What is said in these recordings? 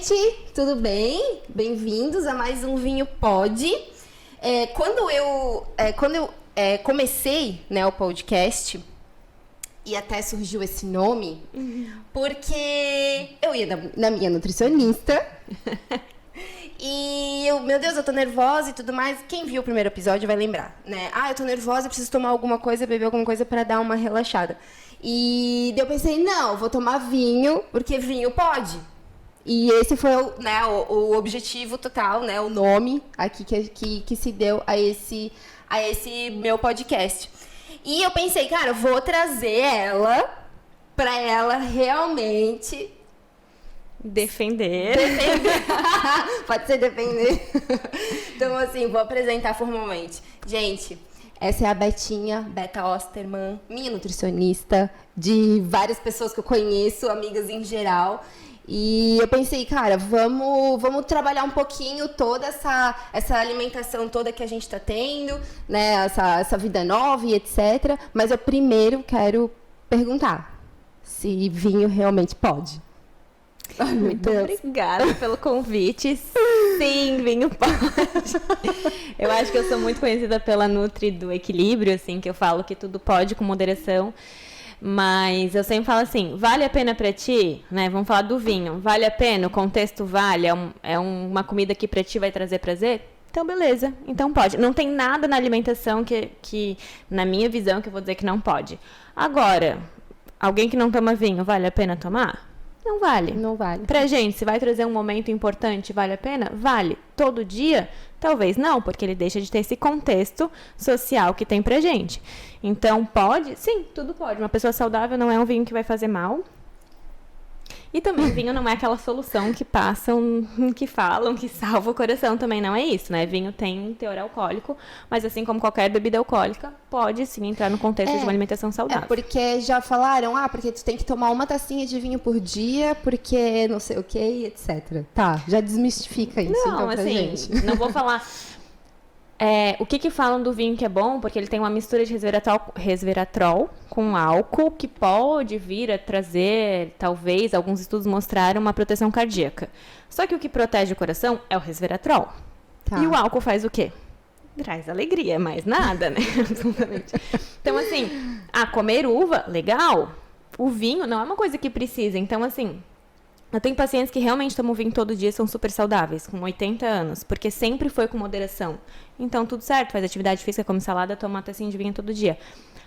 gente, tudo bem? Bem-vindos a mais um Vinho Pod. Quando eu comecei, né, o podcast, e até surgiu esse nome, porque eu ia na minha nutricionista e meu Deus, eu tô nervosa e tudo mais. Quem viu o primeiro episódio vai lembrar, né? Eu tô nervosa, preciso tomar alguma coisa, beber alguma coisa pra dar uma relaxada. E daí eu pensei, não, vou tomar vinho, porque vinho pode. E esse foi o objetivo total, né, o nome aqui que se deu a esse meu podcast. E eu pensei, cara, eu vou trazer ela pra ela realmente defender. Pode ser defender. Então, assim, vou apresentar formalmente. Gente, essa é a Beta Osterman, minha nutricionista, de várias pessoas que eu conheço, amigas em geral. E eu pensei, cara, vamos trabalhar um pouquinho toda essa alimentação toda que a gente está tendo, né? Essa vida nova e etc. Mas eu primeiro quero perguntar se vinho realmente pode. Ai, muito obrigada pelo convite. Sim, vinho pode. Eu acho que eu sou muito conhecida pela Nutri do equilíbrio, assim, que eu falo que tudo pode com moderação. Mas eu sempre falo assim, vale a pena pra ti, né? Vamos falar do vinho. Vale a pena? O contexto vale? É uma comida que pra ti vai trazer prazer? Então, beleza. Então pode. Não tem nada na alimentação que na minha visão, que eu vou dizer que não pode. Agora, alguém que não toma vinho, vale a pena tomar? Não vale. Não vale. Pra gente, se vai trazer um momento importante, vale a pena? Vale. Todo dia? Talvez não, porque ele deixa de ter esse contexto social que tem pra gente. Então, pode? Sim, tudo pode. Uma pessoa saudável não é um vinho que vai fazer mal. E também, vinho não é aquela solução que passam, que falam, que salva o coração. Também não é isso, né? Vinho tem um teor alcoólico, mas assim como qualquer bebida alcoólica, pode sim entrar no contexto de uma alimentação saudável. Porque já falaram, porque tu tem que tomar uma tacinha de vinho por dia, porque não sei o que, etc. Tá, já desmistifica isso não, então pra assim, gente. Não vou falar... o que falam do vinho que é bom? Porque ele tem uma mistura de resveratrol com álcool que pode vir a trazer, talvez, alguns estudos mostraram uma proteção cardíaca. Só que o que protege o coração é o resveratrol. Tá. E o álcool faz o quê? Traz alegria, mais nada, né? Absolutamente. Então, assim, comer uva, legal. O vinho não é uma coisa que precisa. Então, assim... Eu tenho pacientes que realmente tomam vinho todo dia e são super saudáveis, com 80 anos, porque sempre foi com moderação. Então, tudo certo, faz atividade física, come salada, toma uma tacinha de vinho todo dia.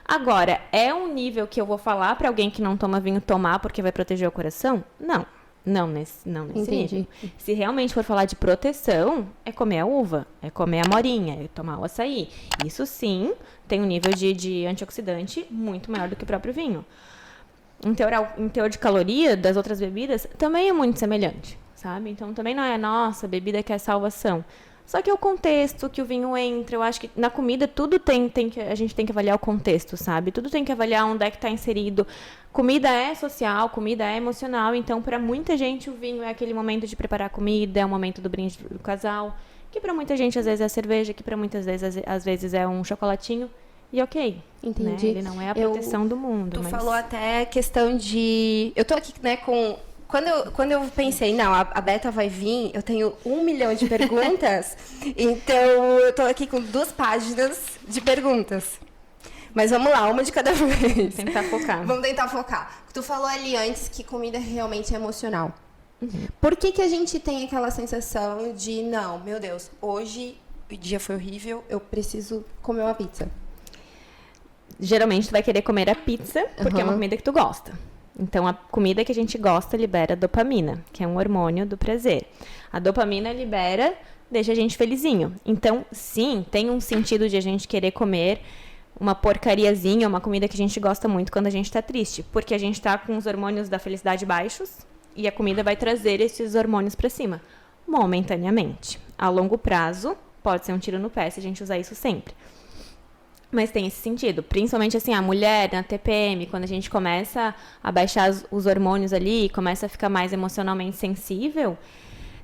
Agora, é um nível que eu vou falar para alguém que não toma vinho tomar porque vai proteger o coração? Não. Não nesse nível. Se realmente for falar de proteção, é comer a uva, é comer a morinha, é tomar o açaí. Isso sim tem um nível de antioxidante muito maior do que o próprio vinho. Em teor de caloria das outras bebidas, também é muito semelhante, sabe? Então, também não é a nossa bebida que é a salvação. Só que é o contexto que o vinho entra. Eu acho que na comida tudo a gente tem que avaliar o contexto, sabe? Tudo tem que avaliar onde é que está inserido. Comida é social, comida é emocional. Então, para muita gente, o vinho é aquele momento de preparar a comida, é o momento do brinde do casal. Que para muita gente, às vezes, é a cerveja. Que para muitas vezes, às vezes, é um chocolatinho. E ok. Entendi. Né? Ele não é a proteção do mundo. Tu falou até questão de... Eu tô aqui, né, com... Quando eu pensei, não, a Beta vai vir, eu tenho 1 milhão de perguntas, então eu tô aqui com 2 páginas de perguntas. Mas vamos lá, uma de cada vez. Tentar focar. Vamos tentar focar. Tu falou ali antes que comida realmente é emocional. Por que a gente tem aquela sensação de, não, meu Deus, hoje o dia foi horrível, eu preciso comer uma pizza? Geralmente tu vai querer comer a pizza porque é uma comida que tu gosta. Então, a comida que a gente gosta libera dopamina, que é um hormônio do prazer. A dopamina deixa a gente felizinho. Então, sim, tem um sentido de a gente querer comer uma porcariazinha, uma comida que a gente gosta muito quando a gente tá triste. Porque a gente tá com os hormônios da felicidade baixos e a comida vai trazer esses hormônios pra cima. Momentaneamente. A longo prazo, pode ser um tiro no pé se a gente usar isso sempre. Mas tem esse sentido, principalmente assim, a mulher na TPM, quando a gente começa a baixar os hormônios ali, começa a ficar mais emocionalmente sensível,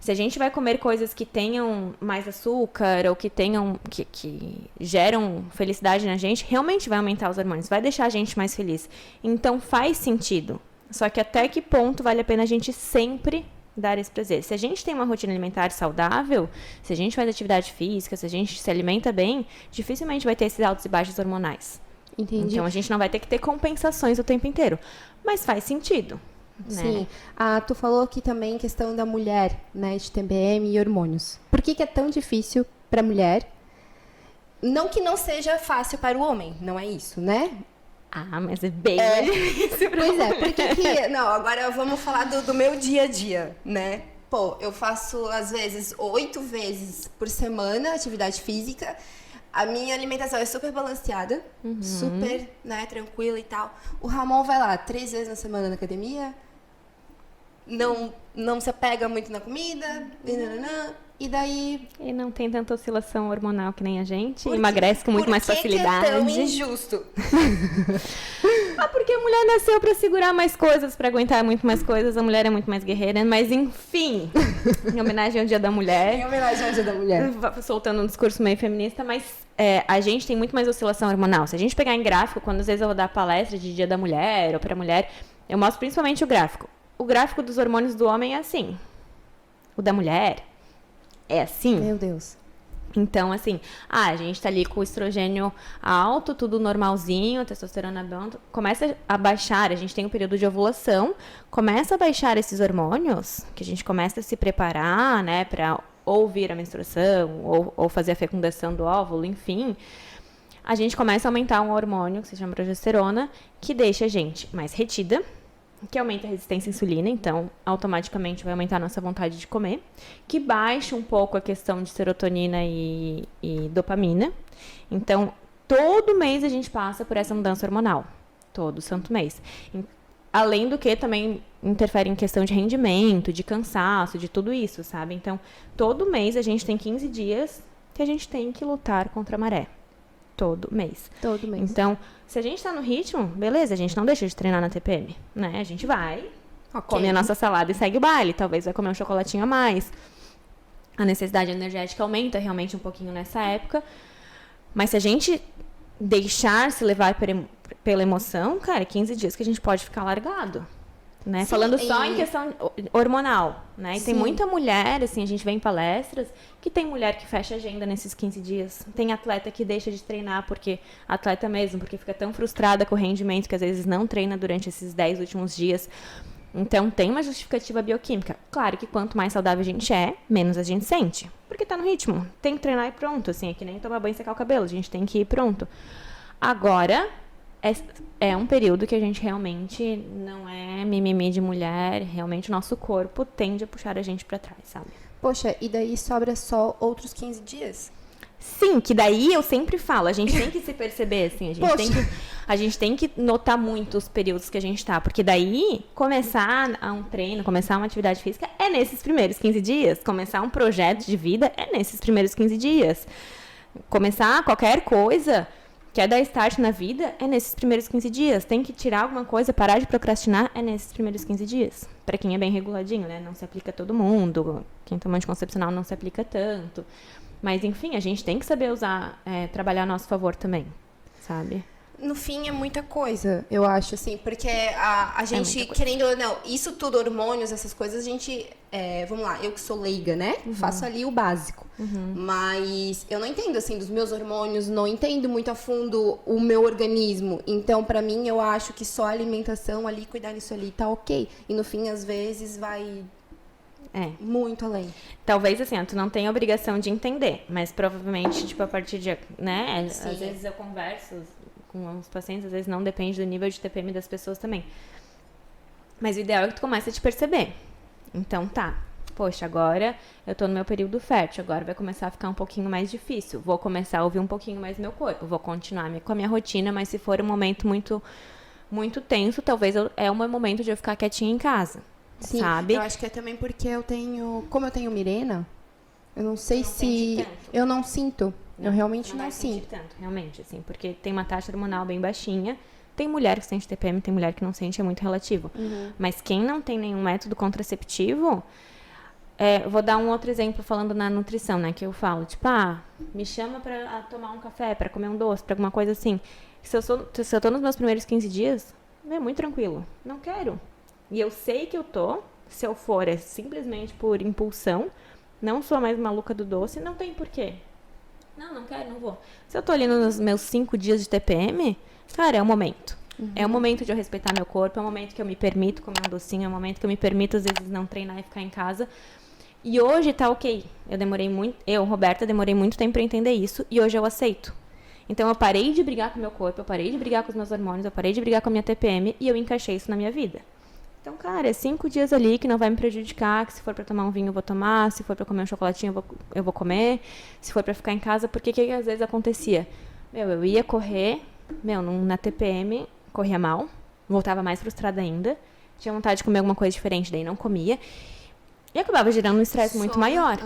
se a gente vai comer coisas que tenham mais açúcar ou que tenham que geram felicidade na gente, realmente vai aumentar os hormônios, vai deixar a gente mais feliz. Então faz sentido. Só que até que ponto vale a pena a gente sempre dar esse prazer. Se a gente tem uma rotina alimentar saudável, se a gente faz atividade física, se a gente se alimenta bem, dificilmente vai ter esses altos e baixos hormonais. Entendi. Então, a gente não vai ter que ter compensações o tempo inteiro. Mas faz sentido. Né? Sim. Tu falou aqui também questão da mulher, né, de TPM e hormônios. Por que é tão difícil para a mulher? Não que não seja fácil para o homem, não é isso, né? Mas é bem difícil pra Pois é, porque não, agora vamos falar do meu dia a dia, né? Pô, eu faço, às vezes, 8 vezes por semana atividade física. A minha alimentação é super balanceada, super, né, tranquila e tal. O Ramon vai lá 3 vezes na semana na academia, não se apega muito na comida, e daí... E não tem tanta oscilação hormonal que nem a gente, emagrece com muito mais facilidade. Por que é tão injusto? Porque a mulher nasceu pra segurar mais coisas, pra aguentar muito mais coisas, a mulher é muito mais guerreira, mas enfim, em homenagem ao Dia da Mulher. Em homenagem ao Dia da Mulher. Soltando um discurso meio feminista, mas a gente tem muito mais oscilação hormonal. Se a gente pegar em gráfico, quando às vezes eu vou dar palestra de Dia da Mulher ou pra mulher, eu mostro principalmente o gráfico. O gráfico dos hormônios do homem é assim. O da mulher é assim. Meu Deus. Então, assim, a gente tá ali com o estrogênio alto, tudo normalzinho, a testosterona alta, começa a baixar, a gente tem um período de ovulação, começa a baixar esses hormônios, que a gente começa a se preparar, né, pra ou vir a menstruação, ou fazer a fecundação do óvulo, enfim, a gente começa a aumentar um hormônio, que se chama progesterona, que deixa a gente mais retida, que aumenta a resistência à insulina, então automaticamente vai aumentar a nossa vontade de comer, que baixa um pouco a questão de serotonina e dopamina. Então, todo mês a gente passa por essa mudança hormonal, todo santo mês. Além do que também interfere em questão de rendimento, de cansaço, de tudo isso, sabe? Então, todo mês a gente tem 15 dias que a gente tem que lutar contra a maré. Todo mês. Todo mês. Então, se a gente tá no ritmo, beleza, a gente não deixa de treinar na TPM, né? A gente vai, come a nossa salada e segue o baile. Talvez vai comer um chocolatinho a mais. A necessidade energética aumenta realmente um pouquinho nessa época. Mas se a gente deixar se levar pela emoção, cara, 15 dias que a gente pode ficar largado. Né? Sim, Falando só em questão hormonal, né? E tem Sim. muita mulher, assim, a gente vê em palestras, que tem mulher que fecha agenda nesses 15 dias. Tem atleta que deixa de treinar porque atleta mesmo, porque fica tão frustrada com o rendimento que às vezes não treina durante esses 10 últimos dias. Então tem uma justificativa bioquímica. Claro que quanto mais saudável a gente é, menos a gente sente. Porque tá no ritmo. Tem que treinar e pronto, assim, é que nem tomar banho e secar o cabelo, a gente tem que ir pronto. Agora, é um período que a gente realmente não é mimimi de mulher, realmente o nosso corpo tende a puxar a gente pra trás, sabe? Poxa, e daí sobra só outros 15 dias? Sim, que daí eu sempre falo, a gente tem que se perceber, assim, a gente tem que notar muito os períodos que a gente tá, porque daí começar um treino, começar uma atividade física é nesses primeiros 15 dias, começar um projeto de vida é nesses primeiros 15 dias, começar qualquer coisa... Quer dar start na vida? É nesses primeiros 15 dias. Tem que tirar alguma coisa, parar de procrastinar? É nesses primeiros 15 dias. Pra quem é bem reguladinho, né? Não se aplica a todo mundo. Quem toma anticoncepcional não se aplica tanto. Mas, enfim, a gente tem que saber usar, trabalhar a nosso favor também, sabe? No fim, é muita coisa, eu acho, assim, porque a gente, querendo ou não, isso tudo, hormônios, essas coisas, a gente, vamos lá, eu que sou leiga, né? Faço ali o básico. Mas eu não entendo, assim, dos meus hormônios, não entendo muito a fundo o meu organismo. Então, pra mim, eu acho que só a alimentação ali, cuidar disso ali, tá ok. E no fim, às vezes, vai muito além. Talvez, assim, tu não tenha obrigação de entender, mas provavelmente, tipo, a partir de, né? Sim. Às vezes eu converso com os pacientes, às vezes não depende do nível de TPM das pessoas também. Mas o ideal é que tu comece a te perceber. Então, tá. Poxa, agora eu tô no meu período fértil, agora vai começar a ficar um pouquinho mais difícil. Vou começar a ouvir um pouquinho mais meu corpo. Vou continuar com a minha rotina, mas se for um momento muito, muito tenso, talvez é um momento de eu ficar quietinha em casa. Sim, sabe? Eu acho que é também porque como eu tenho Mirena, eu não sei Não sente tanto. eu não sinto. Eu realmente não vai sentir sinto. tanto, realmente, assim, porque tem uma taxa hormonal bem baixinha. Tem mulher que sente TPM, tem mulher que não sente, é muito relativo. Mas quem não tem nenhum método contraceptivo, vou dar um outro exemplo falando na nutrição, né, que eu falo, tipo, me chama pra tomar um café, pra comer um doce, pra alguma coisa assim. Se eu tô nos meus primeiros 15 dias, é muito tranquilo, não quero. E eu sei que eu tô Se eu for, é simplesmente por impulsão. Não sou mais maluca do doce, não tem porquê. Não quero, não vou. Se eu tô ali nos meus 5 dias de TPM, cara, é o momento. É o momento de eu respeitar meu corpo, é o momento que eu me permito comer um docinho, é o momento que eu me permito, às vezes, não treinar e ficar em casa. E hoje tá ok. Roberta, demorei muito tempo pra entender isso, e hoje eu aceito. Então, eu parei de brigar com o meu corpo, eu parei de brigar com os meus hormônios, eu parei de brigar com a minha TPM, e eu encaixei isso na minha vida. Então, cara, é 5 dias ali que não vai me prejudicar, que se for pra tomar um vinho eu vou tomar, se for pra comer um chocolatinho eu vou comer, se for pra ficar em casa, porque o que às vezes acontecia? Eu ia correr, na TPM, corria mal, voltava mais frustrada ainda, tinha vontade de comer alguma coisa diferente, daí não comia, e acabava gerando um estresse muito maior.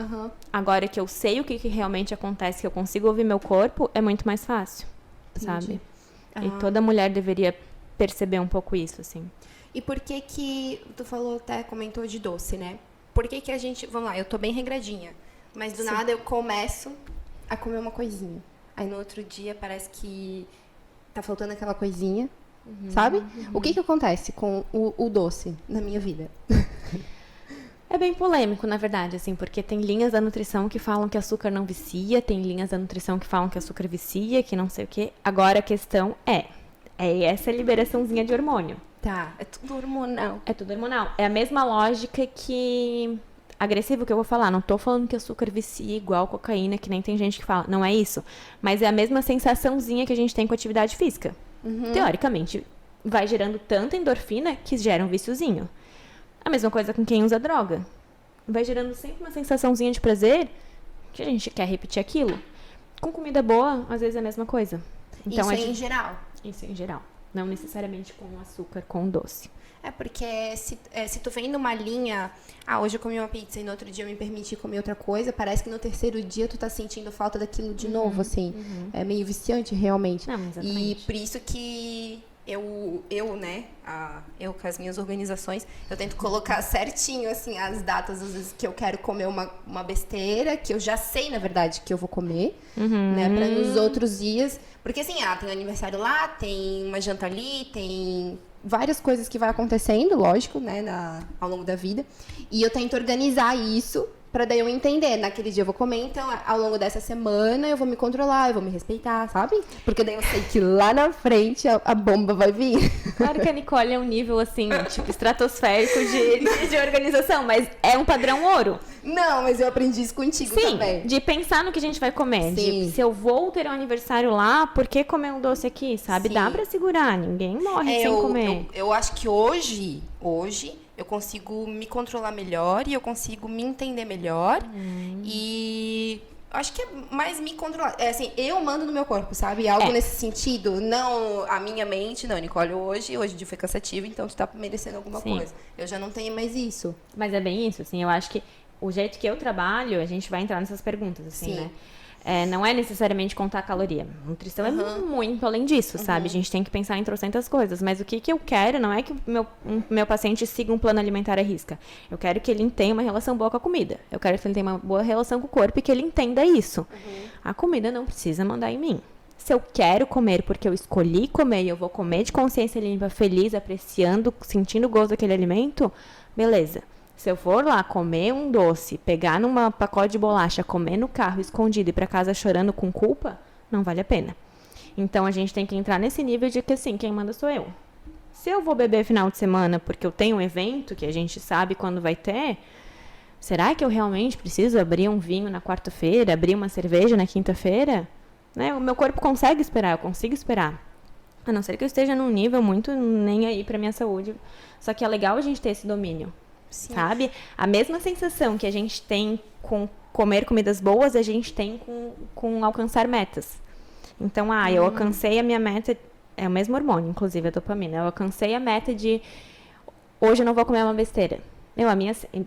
Agora que eu sei o que realmente acontece, que eu consigo ouvir meu corpo, é muito mais fácil, sabe? E toda mulher deveria perceber um pouco isso, assim. E por que tu comentou de doce, né? Por que a gente... Vamos lá, eu tô bem regradinha. Mas do nada eu começo a comer uma coisinha. Aí no outro dia parece que tá faltando aquela coisinha, sabe? O que acontece com o doce na minha vida? É bem polêmico, na verdade, assim, porque tem linhas da nutrição que falam que açúcar não vicia, tem linhas da nutrição que falam que açúcar vicia, que não sei o quê. Agora a questão é essa liberaçãozinha de hormônio. Tá, é tudo hormonal. É tudo hormonal. É a mesma lógica que... Agressivo que eu vou falar. Não tô falando que açúcar vicia igual cocaína, que nem tem gente que fala. Não é isso. Mas é a mesma sensaçãozinha que a gente tem com atividade física. Teoricamente, vai gerando tanta endorfina que gera um viciozinho. A mesma coisa com quem usa droga. Vai gerando sempre uma sensaçãozinha de prazer que a gente quer repetir aquilo. Com comida boa, às vezes é a mesma coisa. Então, isso em geral? Isso em geral. Não necessariamente com açúcar, com doce. É porque se tu vem numa linha... hoje eu comi uma pizza e no outro dia eu me permiti comer outra coisa, parece que no terceiro dia tu tá sentindo falta daquilo de novo, assim. É meio viciante, realmente. Não, exatamente. E por isso que eu com as minhas organizações, eu tento colocar certinho, assim, as datas, às vezes, que eu quero comer uma besteira, que eu já sei, na verdade, que eu vou comer, né, pra nos outros dias, porque, assim, tem um aniversário lá, tem uma janta ali, tem várias coisas que vai acontecendo, lógico, né, ao longo da vida, e eu tento organizar isso pra daí eu entender, naquele dia eu vou comer, então ao longo dessa semana eu vou me controlar, eu vou me respeitar, sabe? Porque daí eu sei que lá na frente a bomba vai vir. Claro que a Nicole é um nível, assim, tipo, estratosférico de organização, mas é um padrão ouro. Não, mas eu aprendi isso contigo também. De pensar no que a gente vai comer. Sim. De, se eu vou ter um aniversário lá, por que comer um doce aqui, sabe? Sim. Dá pra segurar, ninguém morre sem comer. Eu acho que hoje eu consigo me controlar melhor e eu consigo me entender melhor. E acho que é mais me controlar. É assim, eu mando no meu corpo, sabe? Algo nesse sentido. Não a minha mente, não, Nicole, hoje o dia foi cansativo, então tu tá merecendo alguma coisa. Eu já não tenho mais isso. Mas é bem isso, assim, eu acho que o jeito que eu trabalho, a gente vai entrar nessas perguntas, assim, né? Não é necessariamente contar caloria. Nutrição é muito além disso, sabe? A gente tem que pensar em trocentas coisas. Mas o que eu quero não é que o meu paciente siga um plano alimentar à risca. Eu quero que ele tenha uma relação boa com a comida. Eu quero que ele tenha uma boa relação com o corpo e que ele entenda isso. A comida não precisa mandar em mim. Se eu quero comer porque eu escolhi comer e eu vou comer de consciência limpa, feliz, apreciando, sentindo o gosto daquele alimento, beleza. Se eu for lá comer um doce, pegar numa pacote de bolacha, comer no carro escondido e ir pra casa chorando com culpa, não vale a pena. Então a gente tem que entrar nesse nível de que assim, quem manda sou eu. Se eu vou beber final de semana porque eu tenho um evento que a gente sabe quando vai ter, será que eu realmente preciso abrir um vinho na quarta-feira, abrir uma cerveja na quinta-feira? Né? O meu corpo consegue esperar, eu consigo esperar. A não ser que eu esteja num nível muito nem aí pra minha saúde. Só que é legal a gente ter esse domínio. Sim. Sabe? A mesma sensação que a gente tem com comer comidas boas, a gente tem com alcançar metas. Então, eu alcancei a minha meta, é o mesmo hormônio, inclusive, a dopamina. Eu alcancei a meta de hoje eu não vou comer uma besteira.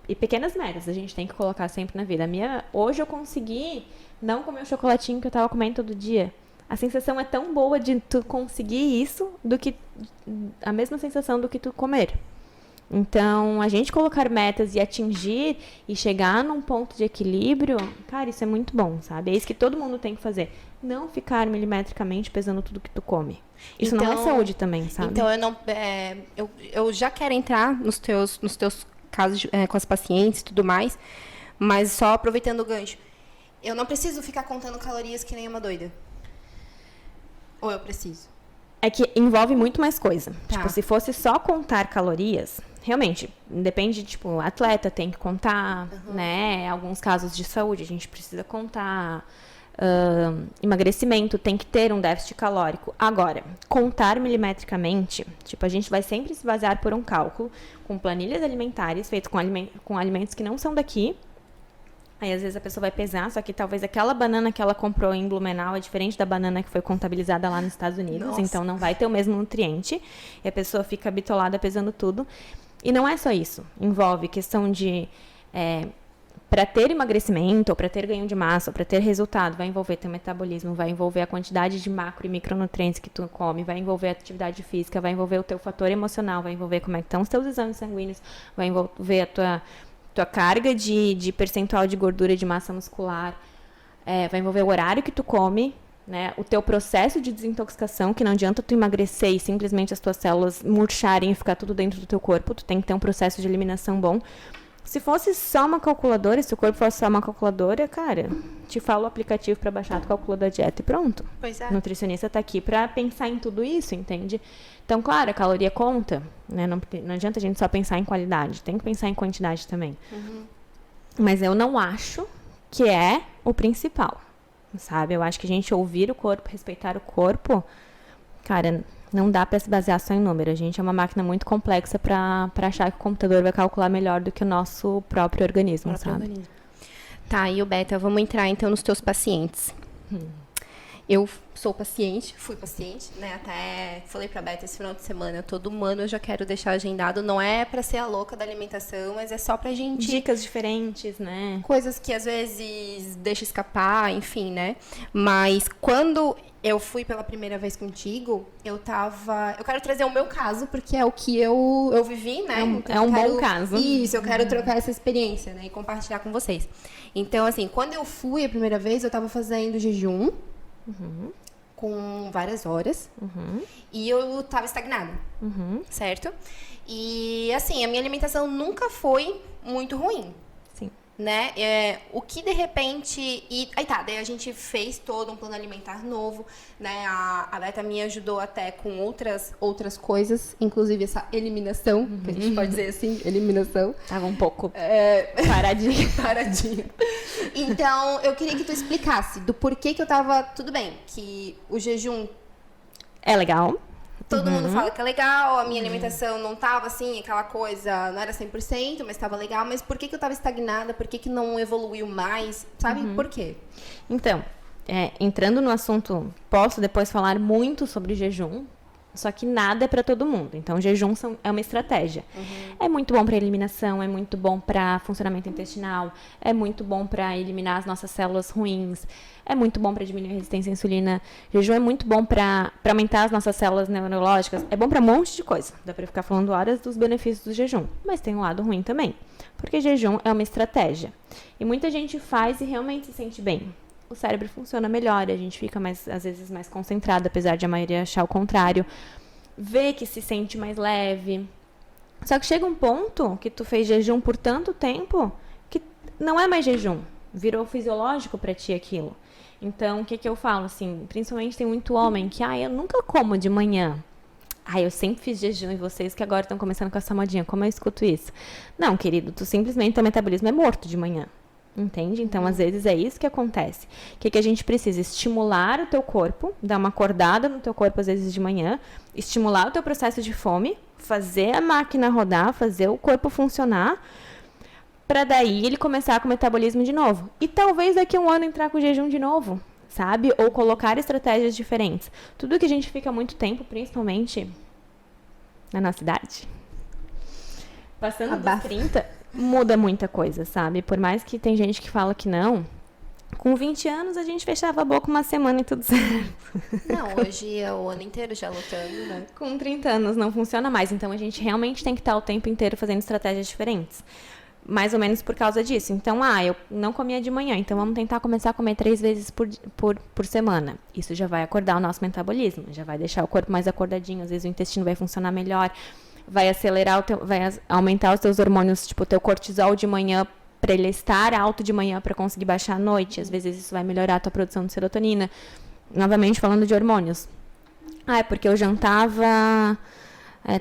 E pequenas metas a gente tem que colocar sempre na vida. Hoje eu consegui não comer o chocolatinho que eu tava comendo todo dia. A sensação é tão boa de tu conseguir isso do que a mesma sensação do que tu comer. Então, a gente colocar metas e atingir e chegar num ponto de equilíbrio, cara, isso é muito bom, sabe? É isso que todo mundo tem que fazer. Não ficar milimetricamente pesando tudo que tu come. Isso então, não é saúde também, sabe? Então, eu já quero entrar nos teus casos com as pacientes e tudo mais, mas só aproveitando o gancho. Eu não preciso ficar contando calorias que nem uma doida. Ou eu preciso? É que envolve muito mais coisa. Tá. Tipo, se fosse só contar calorias, realmente, depende, tipo, atleta tem que contar, né? Alguns casos de saúde a gente precisa contar. Emagrecimento tem que ter um déficit calórico. Agora, contar milimetricamente, tipo, a gente vai sempre se basear por um cálculo com planilhas alimentares feitas com alimentos que não são daqui. Aí, às vezes, a pessoa vai pesar, só que talvez aquela banana que ela comprou em Blumenau é diferente da banana que foi contabilizada lá nos Estados Unidos. Nossa. Então, não vai ter o mesmo nutriente. E a pessoa fica bitolada pesando tudo. E não é só isso. Envolve questão de... para ter emagrecimento, ou para ter ganho de massa, ou para ter resultado, vai envolver teu metabolismo, vai envolver a quantidade de macro e micronutrientes que tu come, vai envolver a atividade física, vai envolver o teu fator emocional, vai envolver como é que estão os teus exames sanguíneos, vai envolver a tua carga de percentual de gordura e de massa muscular, vai envolver o horário que tu come, né, o teu processo de desintoxicação, que não adianta tu emagrecer e simplesmente as tuas células murcharem e ficar tudo dentro do teu corpo, tu tem que ter um processo de eliminação bom. Se fosse só uma calculadora, se o corpo fosse só uma calculadora, cara, te falo o aplicativo para baixar, tu calcula da dieta e pronto. Pois é. O nutricionista tá aqui para pensar em tudo isso, entende? Então, claro, a caloria conta, né? Não adianta a gente só pensar em qualidade, tem que pensar em quantidade também. Mas eu não acho que é o principal, sabe? Eu acho que a gente ouvir o corpo, respeitar o corpo, cara, não dá para se basear só em número. A gente é uma máquina muito complexa para achar que o computador vai calcular melhor do que o nosso próprio organismo, sabe? Tá, e o Beta, vamos entrar então nos teus pacientes. Eu sou paciente, fui paciente, né? Até falei pra Beta esse final de semana, todo ano eu já quero deixar agendado. Não é pra ser a louca da alimentação, mas é só pra gente... Dicas diferentes, né? Coisas que às vezes deixa escapar, enfim, né? Mas quando eu fui pela primeira vez contigo, eu quero trazer o meu caso, porque é o que eu vivi, né? Então, É um bom caso. Isso, eu quero trocar essa experiência, né? E compartilhar com vocês. Então, assim, quando eu fui a primeira vez, eu tava fazendo jejum. Com várias horas. E eu tava estagnada. Certo? E, assim, a minha alimentação nunca foi muito ruim. Sim. Né? O que de repente... Aí tá, daí a gente fez todo um plano alimentar novo, né? A Beta me ajudou até com outras coisas, inclusive essa eliminação, que a gente pode dizer assim, eliminação. Tava um pouco paradinho. Então, eu queria que tu explicasse do porquê que eu tava... Tudo bem, que o jejum... É legal. Todo mundo fala que é legal, a minha alimentação não tava assim, aquela coisa, não era 100%, mas tava legal. Mas por que eu tava estagnada? Por que não evoluiu mais? Sabe por quê? Então, entrando no assunto, posso depois falar muito sobre jejum, só que nada é para todo mundo. Então, jejum é uma estratégia. É muito bom para eliminação, é muito bom para funcionamento intestinal, é muito bom para eliminar as nossas células ruins, é muito bom para diminuir a resistência à insulina. Jejum é muito bom para aumentar as nossas células neurológicas. É bom para um monte de coisa. Dá para ficar falando horas dos benefícios do jejum. Mas tem um lado ruim também. Porque jejum é uma estratégia. E muita gente faz e realmente se sente bem. O cérebro funciona melhor, a gente fica às vezes mais concentrado, apesar de a maioria achar o contrário. Vê que se sente mais leve. Só que chega um ponto que tu fez jejum por tanto tempo que não é mais jejum. Virou fisiológico pra ti aquilo. Então, o que eu falo, assim, principalmente tem muito homem que, eu nunca como de manhã. Eu sempre fiz jejum e vocês que agora estão começando com essa modinha, como eu escuto isso? Não, querido, tu simplesmente, teu metabolismo é morto de manhã. Entende? Então, às vezes, é isso que acontece. O que a gente precisa? Estimular o teu corpo, dar uma acordada no teu corpo, às vezes, de manhã, estimular o teu processo de fome, fazer a máquina rodar, fazer o corpo funcionar, para daí ele começar com o metabolismo de novo. E talvez daqui a um ano entrar com o jejum de novo, sabe? Ou colocar estratégias diferentes. Tudo que a gente fica muito tempo, principalmente na nossa idade, passando dos 30... muda muita coisa, sabe? Por mais que tem gente que fala que não, com 20 anos a gente fechava a boca uma semana e tudo certo. Não, hoje é o ano inteiro já lutando, né? Com 30 anos não funciona mais, então a gente realmente tem que estar o tempo inteiro fazendo estratégias diferentes. Mais ou menos por causa disso. Então, eu não comia de manhã, então vamos tentar começar a comer 3 vezes por semana. Isso já vai acordar o nosso metabolismo, já vai deixar o corpo mais acordadinho, às vezes o intestino vai funcionar melhor, vai acelerar, aumentar os teus hormônios, tipo, o teu cortisol de manhã, para ele estar alto de manhã para conseguir baixar à noite. Às vezes isso vai melhorar a tua produção de serotonina. Novamente falando de hormônios. É porque eu jantava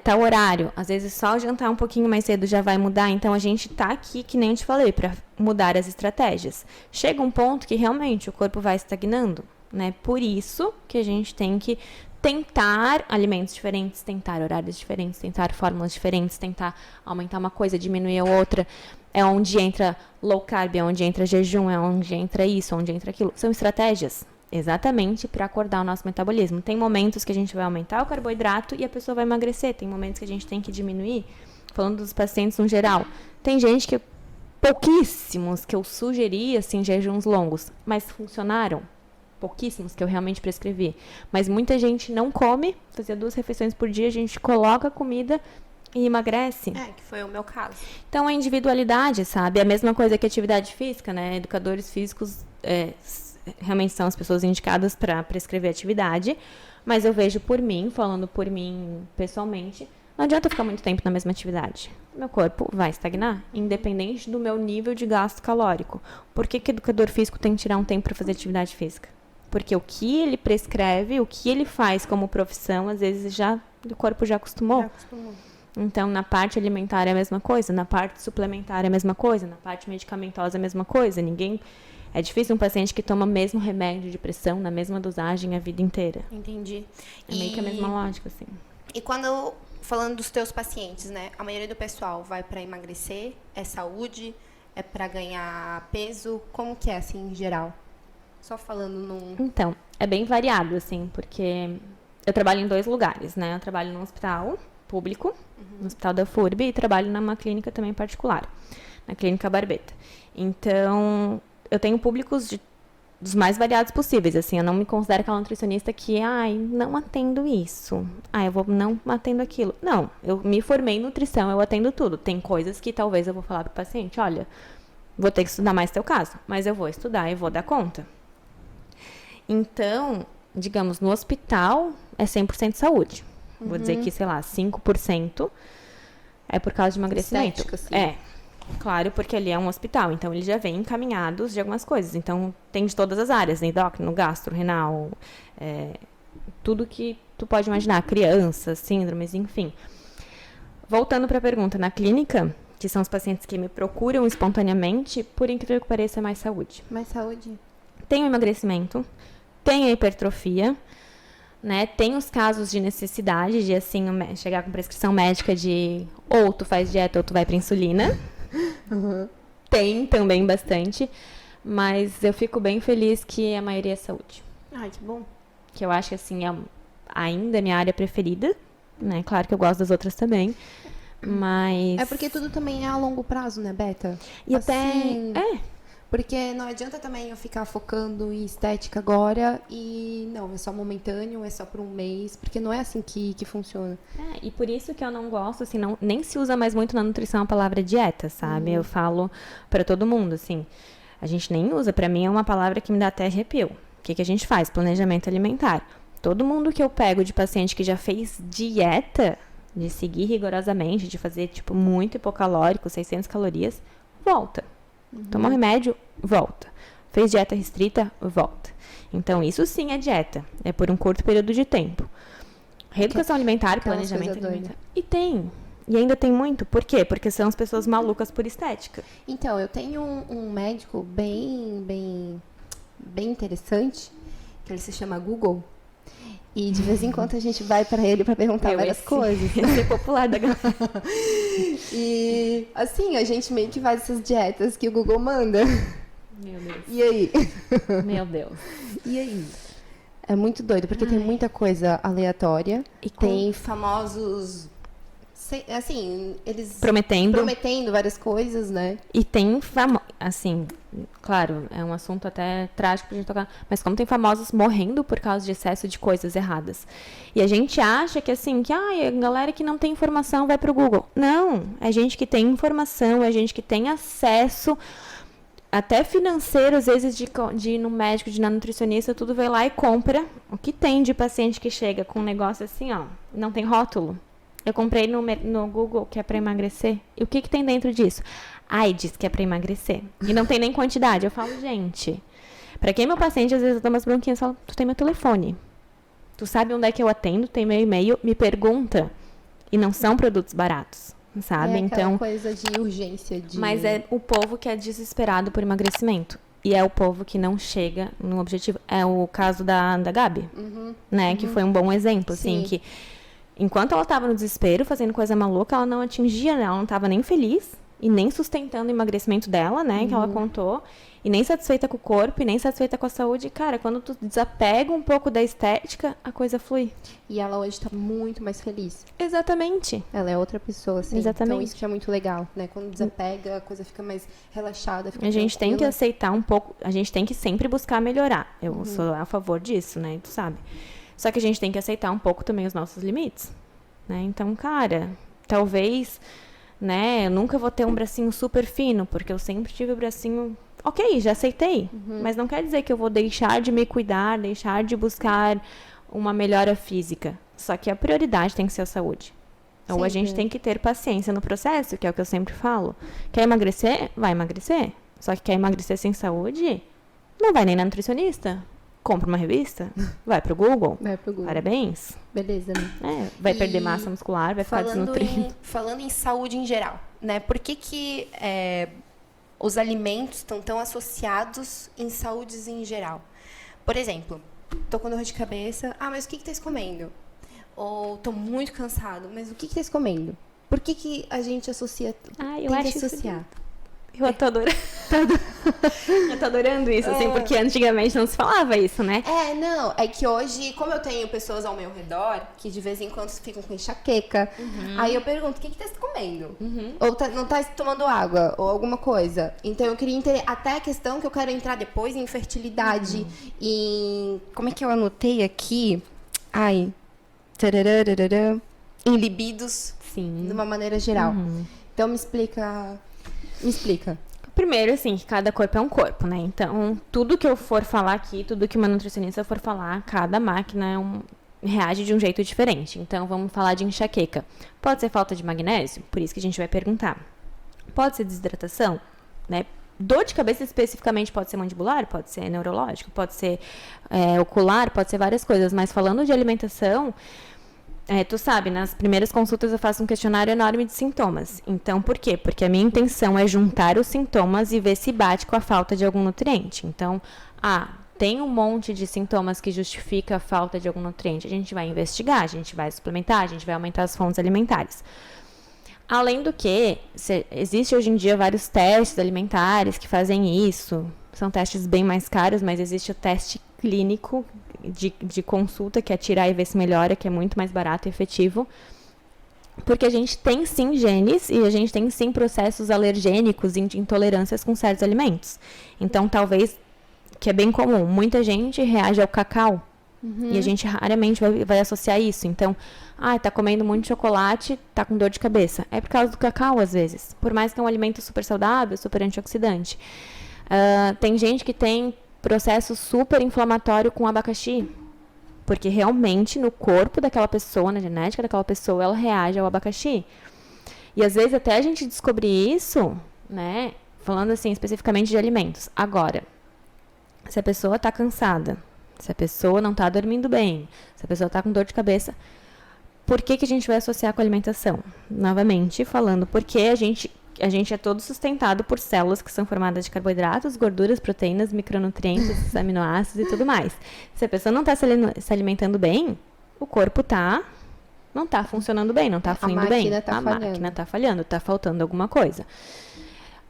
tal horário. Às vezes só jantar um pouquinho mais cedo já vai mudar. Então a gente tá aqui, que nem eu te falei, para mudar as estratégias. Chega um ponto que realmente o corpo vai estagnando, né? Por isso que a gente tem que tentar alimentos diferentes, tentar horários diferentes, tentar fórmulas diferentes, tentar aumentar uma coisa, diminuir a outra. É onde entra low carb, é onde entra jejum, é onde entra isso, onde entra aquilo. São estratégias exatamente para acordar o nosso metabolismo. Tem momentos que a gente vai aumentar o carboidrato e a pessoa vai emagrecer. Tem momentos que a gente tem que diminuir. Falando dos pacientes no geral. Tem gente que, pouquíssimos que eu sugeri, assim, jejuns longos, mas funcionaram. Pouquíssimos que eu realmente prescrevi. Mas muita gente não come, fazia 2 refeições por dia, a gente coloca comida e emagrece. Que foi o meu caso. Então, a individualidade, sabe? É a mesma coisa que atividade física, né? Educadores físicos realmente são as pessoas indicadas para prescrever atividade, mas eu vejo por mim, falando por mim pessoalmente, não adianta ficar muito tempo na mesma atividade. Meu corpo vai estagnar, independente do meu nível de gasto calórico. Por que que o educador físico tem que tirar um tempo para fazer atividade física? Porque o que ele prescreve, o que ele faz como profissão, às vezes o corpo já acostumou. Então, na parte alimentar é a mesma coisa, na parte suplementar é a mesma coisa, na parte medicamentosa é a mesma coisa. É difícil um paciente que toma o mesmo remédio de pressão, na mesma dosagem, a vida inteira. Entendi. É meio que a mesma lógica, assim. E quando, falando dos teus pacientes, né? A maioria do pessoal vai para emagrecer, é saúde, é para ganhar peso? Como que é, assim, em geral? Só falando num... Então, é bem variado, assim, porque eu trabalho em 2 lugares, né? Eu trabalho num hospital público, no hospital da FURB, e trabalho numa clínica também particular, na Clínica Barbeta. Então, eu tenho públicos dos mais variados possíveis, assim, eu não me considero aquela nutricionista que, não atendo isso, eu não atendo aquilo. Não, eu me formei em nutrição, eu atendo tudo. Tem coisas que talvez eu vou falar pro paciente, olha, vou ter que estudar mais teu caso, mas eu vou estudar e vou dar conta. Então, digamos, no hospital é 100% saúde. Vou dizer que, sei lá, 5% é por causa de emagrecimento. Estética, sim. Claro, porque ali é um hospital, então eles já vêm encaminhados de algumas coisas. Então, tem de todas as áreas, endócrino, gastro, renal, tudo que tu pode imaginar, crianças, síndromes, enfim. Voltando para a pergunta, na clínica, que são os pacientes que me procuram espontaneamente, por incrível que pareça, é mais saúde. Mais saúde. Tem o emagrecimento, tem a hipertrofia, né? Tem os casos de necessidade de, assim, chegar com prescrição médica de ou tu faz dieta ou tu vai pra insulina. Tem também bastante, mas eu fico bem feliz que a maioria é saúde. Que bom. Que eu acho que, assim, é ainda minha área preferida, né? Claro que eu gosto das outras também, mas... É porque tudo também é a longo prazo, né, Beta? E assim, Porque não adianta também eu ficar focando em estética agora e não, é só momentâneo, é só por um mês, porque não é assim que funciona. E por isso que eu não gosto, assim, nem se usa mais muito na nutrição a palavra dieta, sabe? Eu falo pra todo mundo, assim, a gente nem usa, pra mim é uma palavra que me dá até arrepio. O que a gente faz? Planejamento alimentar. Todo mundo que eu pego de paciente que já fez dieta, de seguir rigorosamente, de fazer, tipo, muito hipocalórico, 600 calorias, volta. Tomou remédio, volta. Fez dieta restrita, volta. Então, isso sim é dieta. É por um curto período de tempo. Reeducação alimentar, planejamento alimentar. E ainda tem muito. Por quê? Porque são as pessoas malucas por estética. Então, eu tenho um médico bem interessante, que ele se chama Google. E de vez em quando a gente vai pra ele pra perguntar várias coisas. Esse é popular da galera. E assim, a gente meio que faz essas dietas que o Google manda. Meu Deus. E aí? Meu Deus. E aí? É muito doido, porque tem muita coisa aleatória. E tem famosos... Assim, eles... Prometendo várias coisas, né? E tem assim, claro, é um assunto até trágico pra gente tocar, mas como tem famosos morrendo por causa de excesso de coisas erradas. E a gente acha que assim, que a galera que não tem informação vai pro Google. Não, é gente que tem informação, é gente que tem acesso, até financeiro, às vezes, de ir no médico, de ir na nutricionista, tudo vai lá e compra o que tem de paciente que chega com um negócio assim, ó, não tem rótulo. Eu comprei no Google, que é pra emagrecer. E o que tem dentro disso? Ai, diz que é pra emagrecer. E não tem nem quantidade. Eu falo, gente, pra quem é meu paciente, às vezes eu dou umas bronquinhas e falo, tu tem meu telefone. Tu sabe onde é que eu atendo, tem meu e-mail, me pergunta. E não são produtos baratos, sabe? Então, coisa de urgência. Mas é o povo que é desesperado por emagrecimento. E é o povo que não chega no objetivo. É o caso da Gabi, né? Que foi um bom exemplo, assim, que enquanto ela tava no desespero, fazendo coisa maluca, ela não atingia, ela não tava nem feliz e nem sustentando o emagrecimento dela, né? Que ela contou. E nem satisfeita com o corpo, e nem satisfeita com a saúde. Cara, quando tu desapega um pouco da estética, a coisa flui. E ela hoje tá muito mais feliz. Exatamente. Ela é outra pessoa, assim. Exatamente. Então isso que é muito legal, né? Quando desapega, a coisa fica mais relaxada, fica a gente tranquila. tem que aceitar um pouco, a gente tem que sempre buscar melhorar. Eu sou a favor disso, né? Tu sabe. Só que a gente tem que aceitar um pouco também os nossos limites, né? Então, cara, talvez, né, eu nunca vou ter um bracinho super fino, porque eu sempre tive o bracinho... Ok, já aceitei, mas não quer dizer que eu vou deixar de me cuidar, deixar de buscar uma melhora física. Só que a prioridade tem que ser a saúde. Ou a gente tem que ter paciência no processo, que é o que eu sempre falo. Quer emagrecer? Vai emagrecer. Só que quer emagrecer sem saúde? Não vai nem na nutricionista. Compra uma revista, vai pro Google. Vai pro Google. Parabéns. Beleza, né? Vai perder massa muscular, vai ficar desnutrido. Falando em saúde em geral, né? Por que os alimentos estão tão associados em saúdes em geral? Por exemplo, tô com dor de cabeça. Ah, mas o que tá comendo? Ou tô muito cansado. Mas o que tá comendo? Por que a gente associa? Eu acho associar. Eu tô adorando. Eu tô adorando isso, assim, porque antigamente não se falava isso, né? Não, é que hoje, como eu tenho pessoas ao meu redor que de vez em quando ficam com enxaqueca, aí eu pergunto, o que tá comendo? Ou não tá tomando água, ou alguma coisa. Então eu queria entender, até a questão que eu quero entrar depois em fertilidade, em... Como é que eu anotei aqui? Ai... Tararararara, em libidos, Sim. de uma maneira geral. Então me explica... Primeiro, assim, que cada corpo é um corpo, né? Então, tudo que eu for falar aqui, tudo que uma nutricionista for falar, cada máquina reage de um jeito diferente. Então, vamos falar de enxaqueca. Pode ser falta de magnésio? Por isso que a gente vai perguntar. Pode ser desidratação? Né? Dor de cabeça especificamente pode ser mandibular, pode ser neurológico, pode ser ocular, pode ser várias coisas. Mas falando de alimentação... tu sabe, nas primeiras consultas eu faço um questionário enorme de sintomas. Então, por quê? Porque a minha intenção é juntar os sintomas e ver se bate com a falta de algum nutriente. Então, tem um monte de sintomas que justifica a falta de algum nutriente. A gente vai investigar, a gente vai suplementar, a gente vai aumentar as fontes alimentares. Além do que, existe hoje em dia vários testes alimentares que fazem isso. São testes bem mais caros, mas existe o teste clínico de consulta, que é tirar e ver se melhora, que é muito mais barato e efetivo. Porque a gente tem sim genes e a gente tem sim processos alergênicos e de intolerâncias com certos alimentos. Então, talvez, que é bem comum, muita gente reage ao cacau. E a gente raramente vai associar isso. Então, tá comendo muito chocolate, tá com dor de cabeça. É por causa do cacau, às vezes. Por mais que é um alimento super saudável, super antioxidante. Tem gente que tem processo super inflamatório com abacaxi. Porque realmente no corpo daquela pessoa, na genética daquela pessoa, ela reage ao abacaxi. E às vezes até a gente descobrir isso, né? Falando assim especificamente de alimentos. Agora, se a pessoa está cansada, se a pessoa não está dormindo bem, se a pessoa está com dor de cabeça, por que a gente vai associar com a alimentação? Novamente falando, porque a gente é todo sustentado por células que são formadas de carboidratos, gorduras, proteínas, micronutrientes, aminoácidos e tudo mais. Se a pessoa não está se alimentando bem, o corpo não está funcionando bem, não está fluindo bem. A máquina está falhando, está faltando alguma coisa.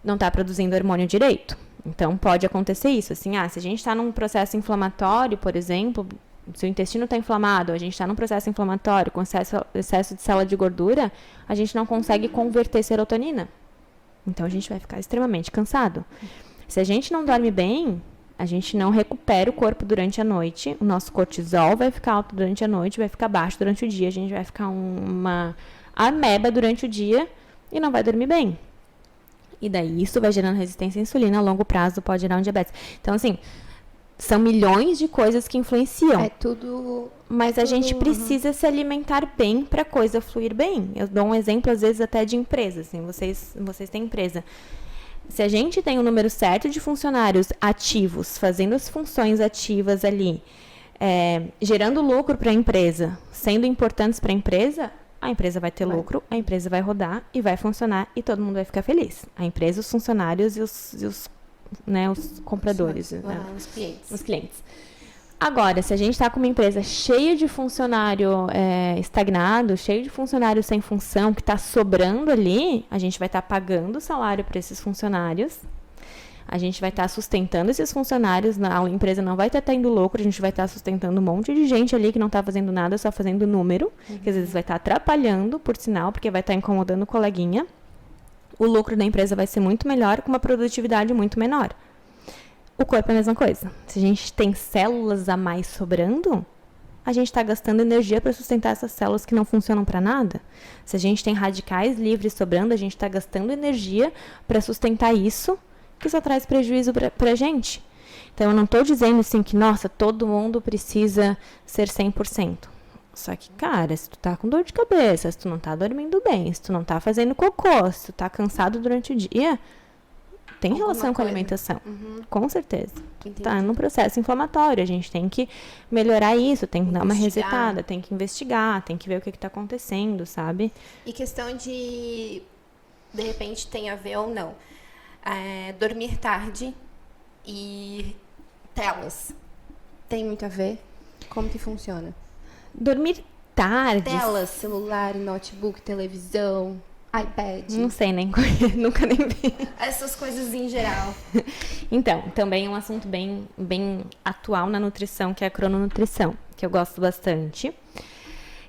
Não está produzindo hormônio direito. Então, pode acontecer isso. Assim, se a gente está num processo inflamatório, por exemplo, se o intestino está inflamado, a gente está num processo inflamatório com excesso de célula de gordura, a gente não consegue converter serotonina. Então, a gente vai ficar extremamente cansado. Se a gente não dorme bem, a gente não recupera o corpo durante a noite, o nosso cortisol vai ficar alto durante a noite, vai ficar baixo durante o dia, a gente vai ficar uma ameba durante o dia e não vai dormir bem. E daí, isso vai gerando resistência à insulina, a longo prazo pode gerar um diabetes. Então, assim, São milhões de coisas que influenciam. É tudo... Mas a gente precisa se alimentar bem para a coisa fluir bem. Eu dou um exemplo, às vezes, até de empresa. Assim, vocês têm empresa. Se a gente tem o número certo de funcionários ativos, fazendo as funções ativas ali, gerando lucro para a empresa, sendo importantes para a empresa vai ter lucro, a empresa vai rodar e vai funcionar e todo mundo vai ficar feliz. A empresa, os funcionários e os compradores. Os clientes. Agora, se a gente está com uma empresa cheia de funcionário estagnado, cheio de funcionário sem função, que está sobrando ali, a gente vai estar pagando o salário para esses funcionários, a gente vai estar sustentando esses funcionários, a empresa não vai estar tendo lucro, a gente vai estar sustentando um monte de gente ali que não está fazendo nada, só fazendo número, que às vezes vai estar atrapalhando, por sinal, porque vai estar incomodando o coleguinha. O lucro da empresa vai ser muito melhor, com uma produtividade muito menor. O corpo é a mesma coisa. Se a gente tem células a mais sobrando, a gente está gastando energia para sustentar essas células que não funcionam para nada. Se a gente tem radicais livres sobrando, a gente está gastando energia para sustentar isso, que só traz prejuízo para a gente. Então, eu não estou dizendo assim que, nossa, todo mundo precisa ser 100%. Só que, cara, se tu tá com dor de cabeça, se tu não tá dormindo bem, se tu não tá fazendo cocô, se tu tá cansado durante o dia, tem relação com a alimentação. Com certeza. Entendi. Tá num processo inflamatório. A gente tem que melhorar isso, tem que dar uma resetada, tem que investigar, tem que ver o que tá acontecendo, sabe? E questão de repente, tem a ver ou não. Dormir tarde e telas. Tem muito a ver? Como que funciona? Dormir tarde. Telas, celular, notebook, televisão, iPad. Não sei, nem conheço, nunca nem vi. Essas coisas em geral. Então, também é um assunto bem atual na nutrição, que é a crononutrição, que eu gosto bastante,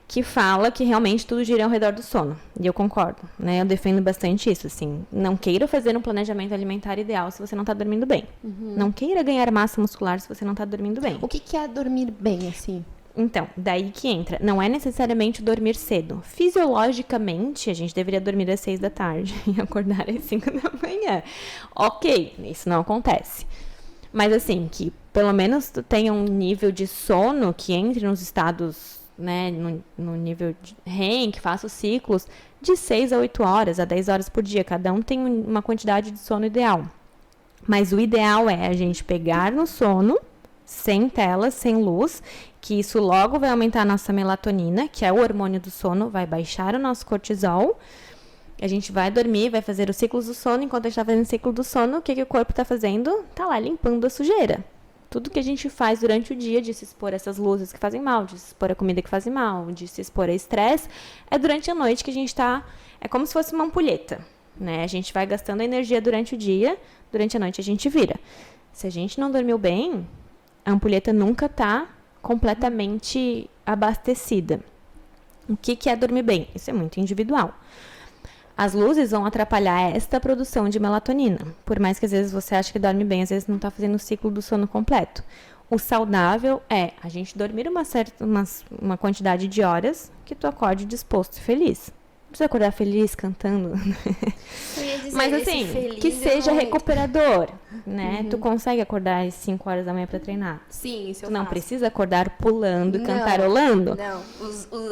que fala que realmente tudo gira ao redor do sono. E eu concordo, né? Eu defendo bastante isso, assim. Não queira fazer um planejamento alimentar ideal se você não está dormindo bem. Não queira ganhar massa muscular se você não está dormindo bem. O que é dormir bem, assim? Então, daí que entra. Não é necessariamente dormir cedo. Fisiologicamente, a gente deveria dormir às 6 da tarde e acordar às 5 da manhã. Ok, isso não acontece. Mas assim, que pelo menos tu tenha um nível de sono que entre nos estados, né, no nível de REM, que faça os ciclos de 6 a 8 horas, a 10 horas por dia. Cada um tem uma quantidade de sono ideal. Mas o ideal é a gente pegar no sono, sem telas, sem luz, que isso logo vai aumentar a nossa melatonina, que é o hormônio do sono, vai baixar o nosso cortisol. A gente vai dormir, vai fazer os ciclos do sono. Enquanto a gente está fazendo o ciclo do sono, o que o corpo está fazendo? Está lá limpando a sujeira. Tudo que a gente faz durante o dia, de se expor a essas luzes que fazem mal, de se expor a comida que faz mal, de se expor a estresse, é durante a noite que a gente está... É como se fosse uma ampulheta, né? A gente vai gastando energia durante o dia, durante a noite a gente vira. Se a gente não dormiu bem, a ampulheta nunca está completamente abastecida. O que é dormir bem? Isso é muito individual. As luzes vão atrapalhar esta produção de melatonina. Por mais que às vezes você ache que dorme bem, às vezes não está fazendo o ciclo do sono completo. O saudável é a gente dormir uma quantidade de horas que tu acorde disposto e feliz. Não precisa acordar feliz cantando. Mas assim, que seja recuperador, né? Tu consegue acordar às 5 horas da manhã para treinar? Sim, isso eu Tu não faço. precisa acordar pulando e cantarolando? Não,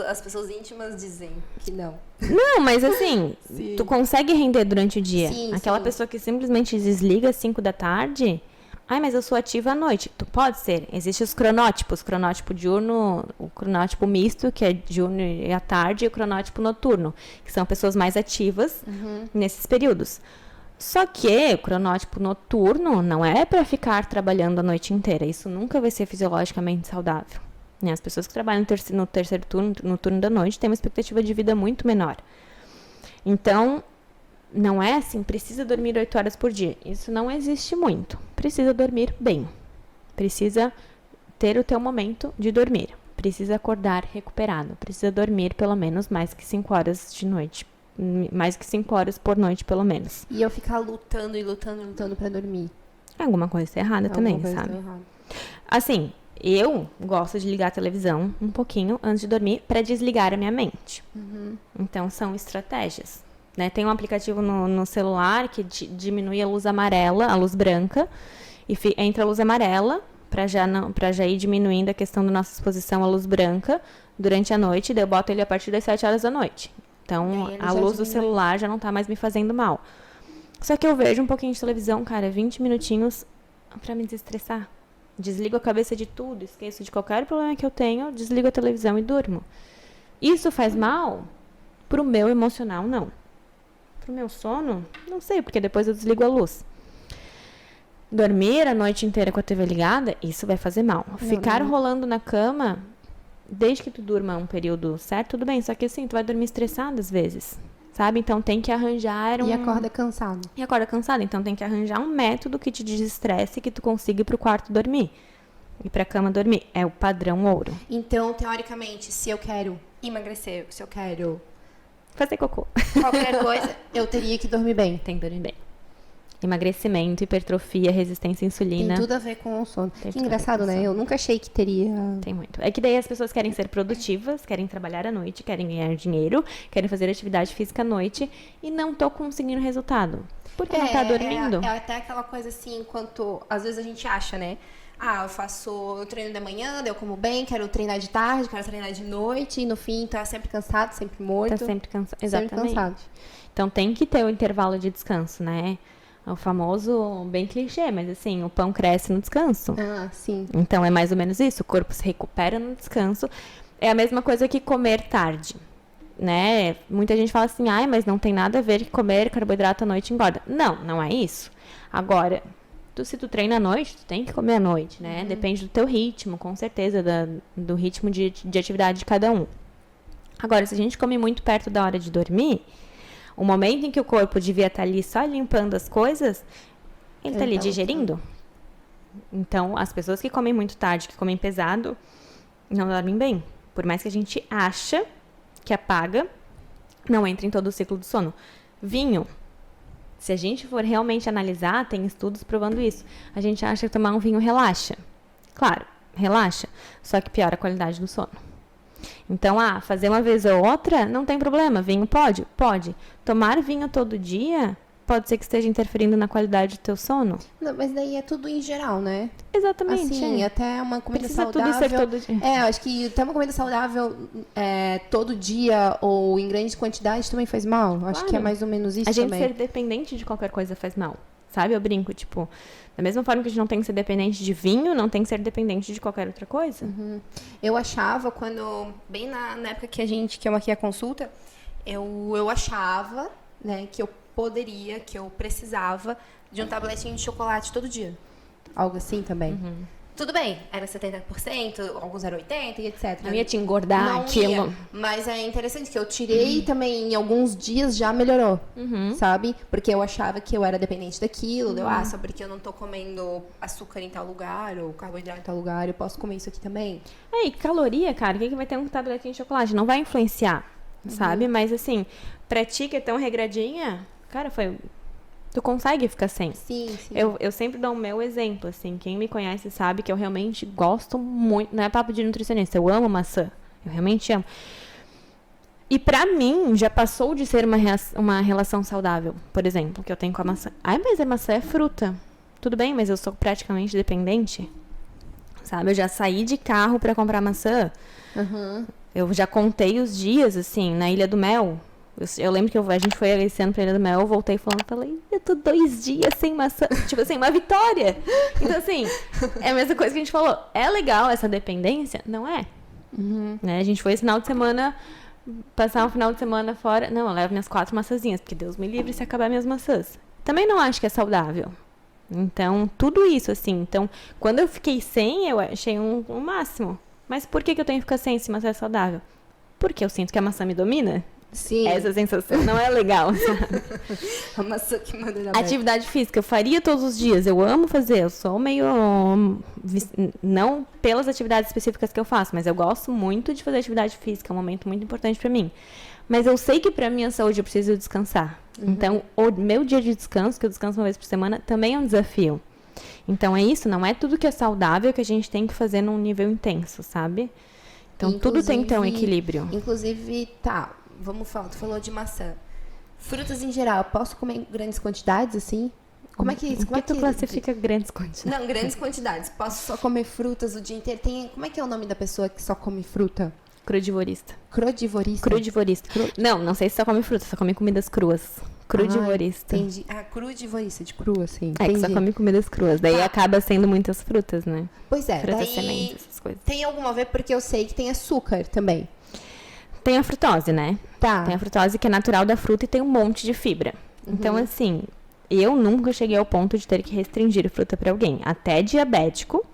as pessoas íntimas dizem que não. Não, mas assim, Sim. tu consegue render durante o dia. Sim, Aquela sim. pessoa que simplesmente desliga às 5 da tarde... Ai, mas eu sou ativa à noite. Tu pode ser. Existem os cronótipos. Cronótipo diurno, o cronótipo misto, que é diurno e à tarde, e o cronótipo noturno, que são pessoas mais ativas nesses períodos. Só que o cronótipo noturno não é para ficar trabalhando a noite inteira. Isso nunca vai ser fisiologicamente saudável. Né? As pessoas que trabalham no terceiro turno, no turno da noite, têm uma expectativa de vida muito menor. Então... Não é assim, precisa dormir 8 horas por dia. Isso não existe muito. Precisa dormir bem. Precisa ter o teu momento de dormir. Precisa acordar recuperado. Precisa dormir pelo menos mais que 5 horas de noite. Mais que 5 horas por noite, pelo menos. E eu ficar lutando pra dormir. Alguma coisa está errada também, sabe? Assim, eu gosto de ligar a televisão um pouquinho antes de dormir para desligar a minha mente. Então, são estratégias. Né? Tem um aplicativo no celular que diminui a luz amarela, a luz branca, e entra a luz amarela para já ir diminuindo a questão da nossa exposição à luz branca durante a noite. Daí eu boto ele a partir das 7 horas da noite. Então, a luz do celular já não tá mais me fazendo mal. Só que eu vejo um pouquinho de televisão, cara, 20 minutinhos pra me desestressar. Desligo a cabeça de tudo, esqueço de qualquer problema que eu tenho, desligo a televisão e durmo. Isso faz mal? Pro meu emocional, não. Pro meu sono, não sei, porque depois eu desligo a luz. Dormir a noite inteira com a TV ligada, isso vai fazer mal. Ficar rolando na cama, desde que tu durma um período certo, tudo bem. Só que assim, tu vai dormir estressado às vezes, sabe? Então tem que arranjar E acorda cansado. E acorda cansado. Então tem que arranjar um método que te desestresse, que tu consiga ir pro quarto dormir. E pra cama dormir. É o padrão ouro. Então, teoricamente, se eu quero emagrecer, se eu quero Fazer cocô. qualquer coisa, eu teria que dormir bem. Tem que dormir bem. Emagrecimento, hipertrofia, resistência à insulina. Tem tudo a ver com o sono. Tem Que tudo a ver engraçado, com o né? sono. Eu nunca achei que teria... Tem muito. É que daí as pessoas querem ser produtivas, querem trabalhar à noite, querem ganhar dinheiro, querem fazer atividade física à noite e não tô conseguindo resultado. Porque não tá dormindo. É até aquela coisa assim, enquanto às vezes a gente acha, né? Ah, eu treino de manhã, daí eu como bem, quero treinar de tarde, quero treinar de noite, e no fim tá sempre cansado, sempre morto. Tá sempre cansado. Sempre Exatamente. cansado. Então tem que ter o intervalo de descanso, né? É o famoso, bem clichê, mas assim, o pão cresce no descanso. Ah, sim. Então é mais ou menos isso, o corpo se recupera no descanso. É a mesma coisa que comer tarde, né? Muita gente fala assim, ai, mas não tem nada a ver que comer carboidrato à noite engorda. Não, não é isso. Agora, se tu treina à noite, tu tem que comer à noite, né? Depende do teu ritmo, com certeza, do ritmo de atividade de cada um. Agora, se a gente come muito perto da hora de dormir, o momento em que o corpo devia estar ali só limpando as coisas, ele tá ali digerindo. Então, as pessoas que comem muito tarde, que comem pesado, não dormem bem. Por mais que a gente acha que apaga, não entra em todo o ciclo do sono. Vinho. Se a gente for realmente analisar, tem estudos provando isso. A gente acha que tomar um vinho relaxa. Claro, relaxa. Só que piora a qualidade do sono. Então, fazer uma vez ou outra, não tem problema. Vinho pode? Pode. Tomar vinho todo dia, pode ser que esteja interferindo na qualidade do teu sono. Não, mas daí é tudo em geral, né? Exatamente. Assim, até uma comida Precisa saudável... tudo ser todo dia. É, acho que até uma comida saudável todo dia ou em grande quantidade também faz mal. Acho que é mais ou menos isso A gente também. ser dependente de qualquer coisa faz mal. Sabe? Eu brinco, tipo, da mesma forma que a gente não tem que ser dependente de vinho, não tem que ser dependente de qualquer outra coisa. Eu achava, bem na época que eu marquei a consulta, eu achava, né, que eu poderia, que eu precisava de um tabletinho de chocolate todo dia. Algo assim também. Tudo bem, era 70%, alguns eram 80% e etc. Não ia te engordar Não aquilo. ia, mas é interessante que eu tirei também em alguns dias já melhorou, sabe? Porque eu achava que eu era dependente daquilo, só porque eu não tô comendo açúcar em tal lugar ou carboidrato em tal lugar, eu posso comer isso aqui também. E caloria, cara, o que vai ter um tabletinho de chocolate? Não vai influenciar, sabe? Mas assim, pra ti que é tão regradinha, cara, tu consegue ficar sem. Sim, sim. Eu sempre dou o meu exemplo, assim. Quem me conhece sabe que eu realmente gosto muito. Não é papo de nutricionista, eu amo maçã. Eu realmente amo. E pra mim, já passou de ser uma relação saudável, por exemplo, que eu tenho com a maçã. Ai, mas a maçã é fruta. Tudo bem, mas eu sou praticamente dependente. Sabe? Eu já saí de carro pra comprar maçã. Eu já contei os dias, assim, na Ilha do Mel. Eu lembro que a gente foi esse ano pra Ilha do Mel, eu voltei falei, eu tô 2 dias sem maçã. Tipo assim, uma vitória. Então, assim, é a mesma coisa que a gente falou. É legal essa dependência? Não é. Né? A gente foi esse final de semana, passar um final de semana fora. Não, eu levo minhas 4 maçãzinhas, porque Deus me livre se acabar minhas maçãs. Também não acho que é saudável. Então, tudo isso, assim. Então, quando eu fiquei sem, eu achei um máximo. Mas por que eu tenho que ficar sem se maçã é saudável? Porque eu sinto que a maçã me domina. Sim. Essa sensação não é legal, sabe? A maçã que manda na Atividade física, eu faria todos os dias. Eu amo fazer. Eu sou meio... Não pelas atividades específicas que eu faço, mas eu gosto muito de fazer atividade física. É um momento muito importante pra mim. Mas eu sei que pra minha saúde eu preciso descansar. Então, o meu dia de descanso, que eu descanso uma vez por semana, também é um desafio. Então, é isso. Não é tudo que é saudável que a gente tem que fazer num nível intenso, sabe? Então, tudo tem que ter um equilíbrio. Inclusive, vamos falar, tu falou de maçã. Frutas em geral, posso comer em grandes quantidades, assim? Como é que isso? O que tu classifica grandes quantidades? Não, grandes quantidades. Posso só comer frutas o dia inteiro? Como é que é o nome da pessoa que só come fruta? Crudivorista. Crodivorista? Crudivorista. Não sei se só come fruta, só come comidas cruas. Crudivorista. Entendi. Crudivorista, de cru, assim. É, que só come comidas cruas. Daí acaba sendo muitas frutas, né? Pois é. Frutas, Daí sementes, essas coisas. tem alguma a ver, porque eu sei que tem açúcar também. Tem a frutose, né? Tá. Tem a frutose que é natural da fruta e tem um monte de fibra. Então, assim, eu nunca cheguei ao ponto de ter que restringir fruta para alguém. Até diabético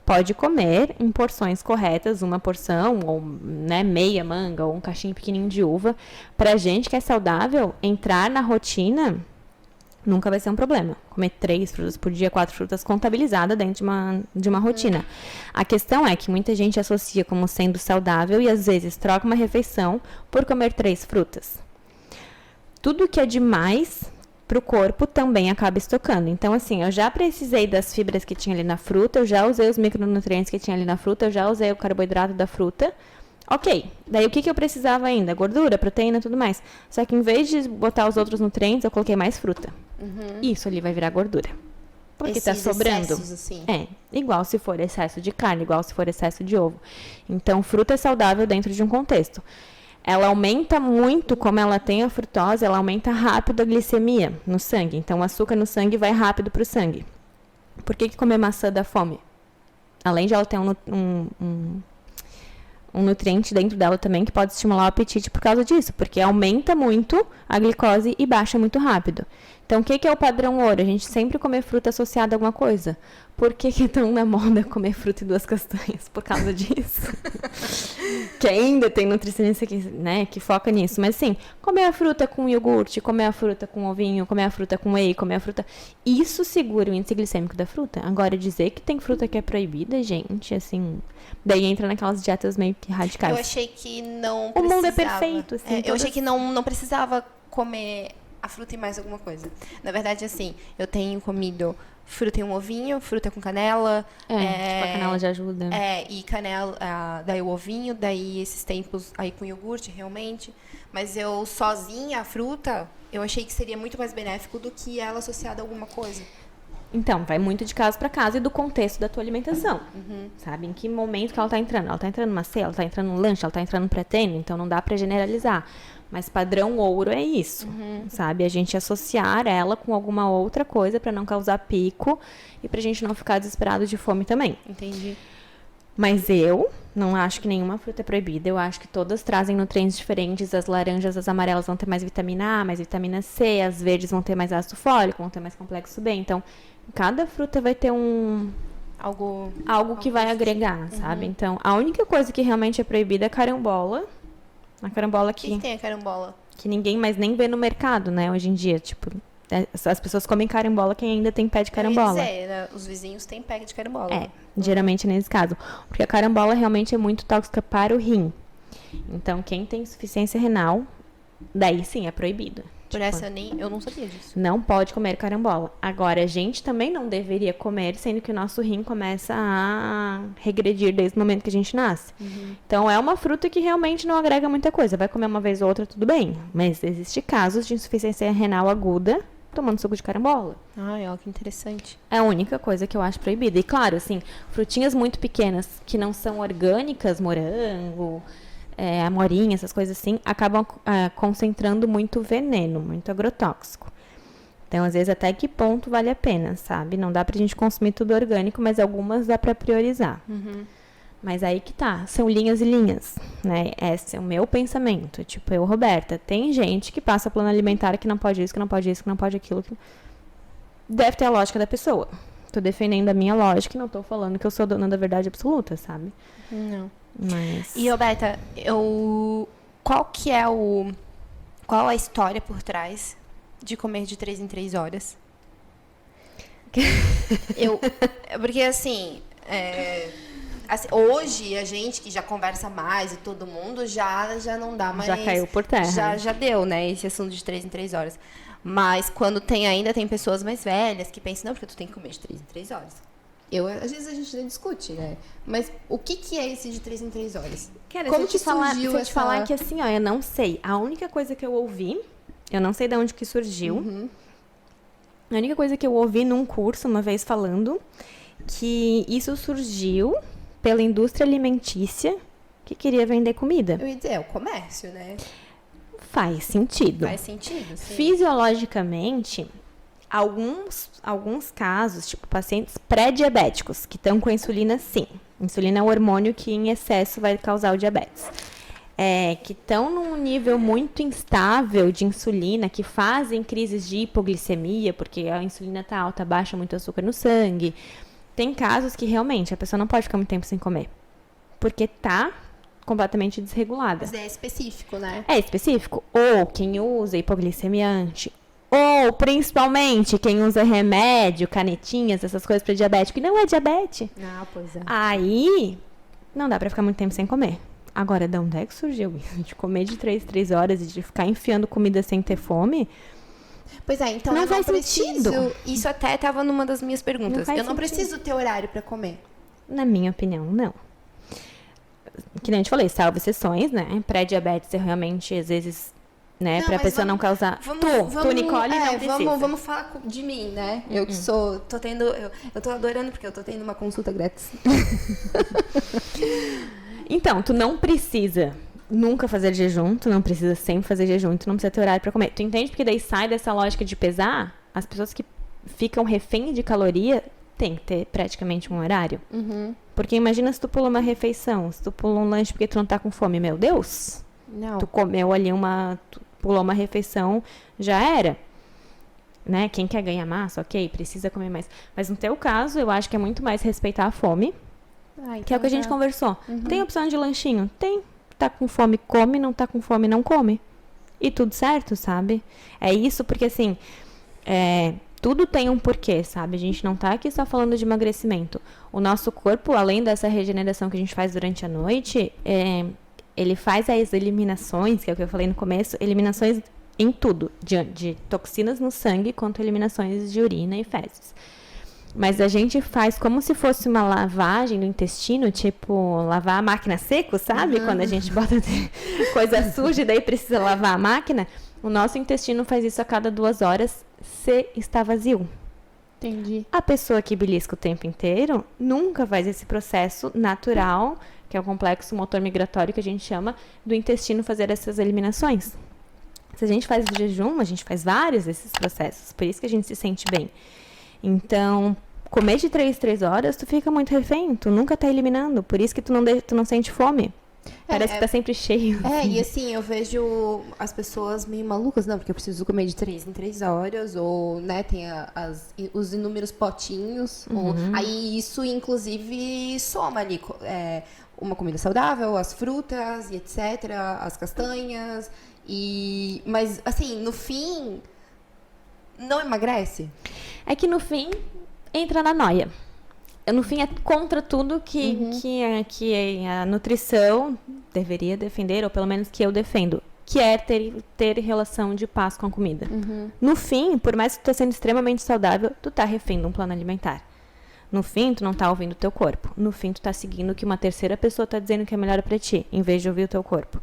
pode comer em porções corretas, uma porção, ou né, meia manga, ou um cachinho pequenininho de uva. Pra gente que é saudável, entrar na rotina nunca vai ser um problema. Comer 3 frutas por dia, 4 frutas contabilizada dentro de uma rotina. A questão é que muita gente associa como sendo saudável e às vezes troca uma refeição por comer 3 frutas. Tudo que é demais pro corpo também acaba estocando. Então, assim, eu já precisei das fibras que tinha ali na fruta, eu já usei os micronutrientes que tinha ali na fruta, eu já usei o carboidrato da fruta. Ok, daí o que eu precisava ainda? Gordura, proteína, tudo mais. Só que em vez de botar os outros nutrientes, eu coloquei mais fruta. Isso ali vai virar gordura. Porque tá sobrando. Excessos, assim. É, igual se for excesso de carne, igual se for excesso de ovo. Então, fruta é saudável dentro de um contexto. Ela aumenta muito, como ela tem a frutose, ela aumenta rápido a glicemia no sangue. Então, o açúcar no sangue vai rápido pro sangue. Por que comer maçã dá fome? Além de ela ter um nutriente dentro dela também que pode estimular o apetite por causa disso, porque aumenta muito a glicose e baixa muito rápido. Então, o que é o padrão ouro? A gente sempre comer fruta associada a alguma coisa. Por que é tão na moda comer fruta e 2 castanhas? Por causa disso. Que ainda tem nutricionista que foca nisso. Mas, sim, comer a fruta com iogurte, comer a fruta com ovinho, comer a fruta com whey, comer a fruta... Isso segura o índice glicêmico da fruta. Agora, dizer que tem fruta que é proibida, gente, assim... Daí entra naquelas dietas meio que radicais. Eu achei que não O precisava. mundo é perfeito, assim. Eu achei que não precisava comer a fruta e mais alguma coisa. Na verdade, assim, eu tenho comido fruta e um ovinho, fruta com canela. Tipo, a canela já ajuda. E canela, daí o ovinho, daí esses tempos aí com iogurte, realmente. Mas eu sozinha, a fruta, eu achei que seria muito mais benéfico do que ela associada a alguma coisa. Então, vai muito de caso para caso e do contexto da tua alimentação. Sabe? Em que momento que ela tá entrando? Ela tá entrando numa ceia, ela tá entrando no lanche, ela tá entrando no pré-treino, então não dá para generalizar. Mas padrão ouro é isso, sabe? A gente associar ela com alguma outra coisa para não causar pico e pra gente não ficar desesperado de fome também. Entendi. Mas eu não acho que nenhuma fruta é proibida. Eu acho que todas trazem nutrientes diferentes. As laranjas, as amarelas vão ter mais vitamina A, mais vitamina C. As verdes vão ter mais ácido fólico, vão ter mais complexo B. Então, cada fruta vai ter algo que vai agregar, sabe? Então, a única coisa que realmente é proibida é a carambola. A carambola O que tem a carambola? que ninguém mais nem vê no mercado, né? Hoje em dia, tipo... As pessoas comem carambola quem ainda tem pé de carambola. Eu ia dizer, né? Os vizinhos têm pé de carambola. Geralmente nesse caso. Porque a carambola realmente é muito tóxica para o rim. Então, quem tem insuficiência renal, daí sim é proibido. Por essa eu não sabia disso. Não pode comer carambola. Agora, a gente também não deveria comer, sendo que o nosso rim começa a regredir desde o momento que a gente nasce. Então, é uma fruta que realmente não agrega muita coisa. Vai comer uma vez ou outra, tudo bem. Mas existem casos de insuficiência renal aguda tomando suco de carambola. Ai, ó, que interessante. É a única coisa que eu acho proibida. E claro, assim, frutinhas muito pequenas que não são orgânicas, morango, amorinha, essas coisas assim, acabam concentrando muito veneno, muito agrotóxico. Então, às vezes, até que ponto vale a pena, sabe? Não dá pra gente consumir tudo orgânico, mas algumas dá pra priorizar. Mas aí que tá, são linhas e linhas, né? Esse é o meu pensamento. Tipo, Roberta, tem gente que passa plano alimentar que não pode isso, que não pode isso, que não pode aquilo. Deve ter a lógica da pessoa. Tô defendendo a minha lógica e não tô falando que eu sou dona da verdade absoluta, sabe? Não. Mas... E, Roberta, qual a história por trás de comer de 3 em 3 horas? Porque, assim, hoje, a gente que já conversa mais e todo mundo, já não dá mais... Já caiu por terra. Já deu, né, esse assunto de 3 em 3 horas. Mas quando ainda tem pessoas mais velhas que pensam, não, porque tu tem que comer de 3 em 3 horas. Às vezes a gente nem discute, né? Mas o que é esse de 3 em 3 horas? Cara, Como que surgiu se eu te falar que assim, ó, eu não sei. A única coisa que eu ouvi, eu não sei de onde que surgiu. A única coisa que eu ouvi num curso uma vez falando que isso surgiu pela indústria alimentícia que queria vender comida. Eu ia dizer, é o comércio, né? Faz sentido. Faz sentido, sim. Fisiologicamente, alguns casos, tipo pacientes pré-diabéticos, que estão com insulina, sim. Insulina é um hormônio que em excesso vai causar o diabetes. Que estão num nível muito instável de insulina, que fazem crises de hipoglicemia, porque a insulina está alta, baixa muito açúcar no sangue. Tem casos que realmente a pessoa não pode ficar muito tempo sem comer, porque está completamente desregulada. Mas é específico, né? É específico. Ou quem usa hipoglicemiante, ou principalmente quem usa remédio, canetinhas, essas coisas para diabético, e não é diabetes. Ah, pois é. Aí, não dá pra ficar muito tempo sem comer. Agora, de onde é que surgiu isso? De comer de 3 horas e de ficar enfiando comida sem ter fome? Pois é, então Não eu não faz preciso. sentido. Isso até estava numa das minhas Não perguntas. faz Eu não sentido. preciso ter horário para comer. Na minha opinião, não. Que nem eu te falei, salvo exceções, né? Pré-diabetes é realmente, às vezes, né? Não, pra mas pessoa não causar... Tu, Nicole, não precisa. Vamos falar de mim, né? Eu que tô tendo... Eu tô adorando porque eu tô tendo uma consulta grátis. Então, tu não precisa nunca fazer jejum, tu não precisa sempre fazer jejum, tu não precisa ter horário pra comer. Tu entende? Porque daí sai dessa lógica de pesar, as pessoas que ficam refém de caloria tem que ter praticamente um horário. Porque imagina se tu pula uma refeição, se tu pula um lanche porque tu não tá com fome, meu Deus! Não. Tu comeu ali tu pulou uma refeição, já era. Né? Quem quer ganhar massa, ok, precisa comer mais. Mas no teu caso, eu acho que é muito mais respeitar a fome, que é o que a gente conversou. Tem opção de lanchinho? Tem. Tá com fome, come. Não tá com fome, não come. E tudo certo, sabe? É isso porque, assim, tudo tem um porquê, sabe? A gente não tá aqui só falando de emagrecimento. O nosso corpo, além dessa regeneração que a gente faz durante a noite, ele faz as eliminações, que é o que eu falei no começo, eliminações em tudo, de toxinas no sangue, quanto eliminações de urina e fezes. Mas a gente faz como se fosse uma lavagem do intestino, tipo, lavar a máquina seco, sabe? Quando a gente bota coisa suja e daí precisa lavar a máquina. O nosso intestino faz isso a cada 2 horas, se está vazio. Entendi. A pessoa que belisca o tempo inteiro nunca faz esse processo natural, que é o complexo motor migratório que a gente chama, do intestino fazer essas eliminações. Se a gente faz o jejum, a gente faz vários desses processos, por isso que a gente se sente bem. Então, comer de 3 horas, tu fica muito refém, tu nunca tá eliminando, por isso que tu não sente fome. Parece que tá sempre cheio. E assim, eu vejo as pessoas meio malucas, não, porque eu preciso comer de 3 em 3 horas, ou, né, tem os inúmeros potinhos, aí isso, inclusive, soma ali, uma comida saudável, as frutas e etc, as castanhas, mas, assim, no fim, não emagrece? É que no fim, entra na noia. No fim, é contra tudo que a nutrição deveria defender, ou pelo menos que eu defendo, que é ter relação de paz com a comida. No fim, por mais que tu tá sendo extremamente saudável, tu tá refém de um plano alimentar. No fim, tu não tá ouvindo o teu corpo. No fim, tu tá seguindo o que uma terceira pessoa tá dizendo que é melhor pra ti, em vez de ouvir o teu corpo.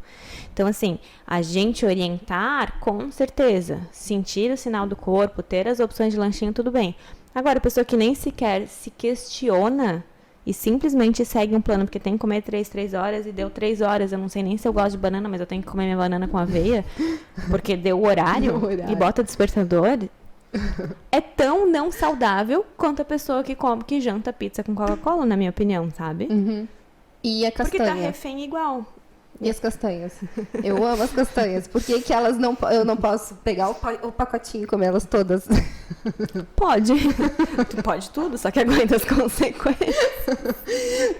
Então, assim, a gente orientar, com certeza, sentir o sinal do corpo, ter as opções de lanchinho, tudo bem. Agora, a pessoa que nem sequer se questiona e simplesmente segue um plano, porque tem que comer 3 horas e deu 3 horas, eu não sei nem se eu gosto de banana, mas eu tenho que comer minha banana com aveia, porque deu o horário, e bota despertador, é tão não saudável quanto a pessoa que janta pizza com Coca-Cola, na minha opinião, sabe? E a Porque castanha? tá refém igual. E as castanhas? Eu amo as castanhas. Por que que eu não posso pegar o pacotinho e comer elas todas? Pode. Tu pode tudo, só que aguenta as consequências.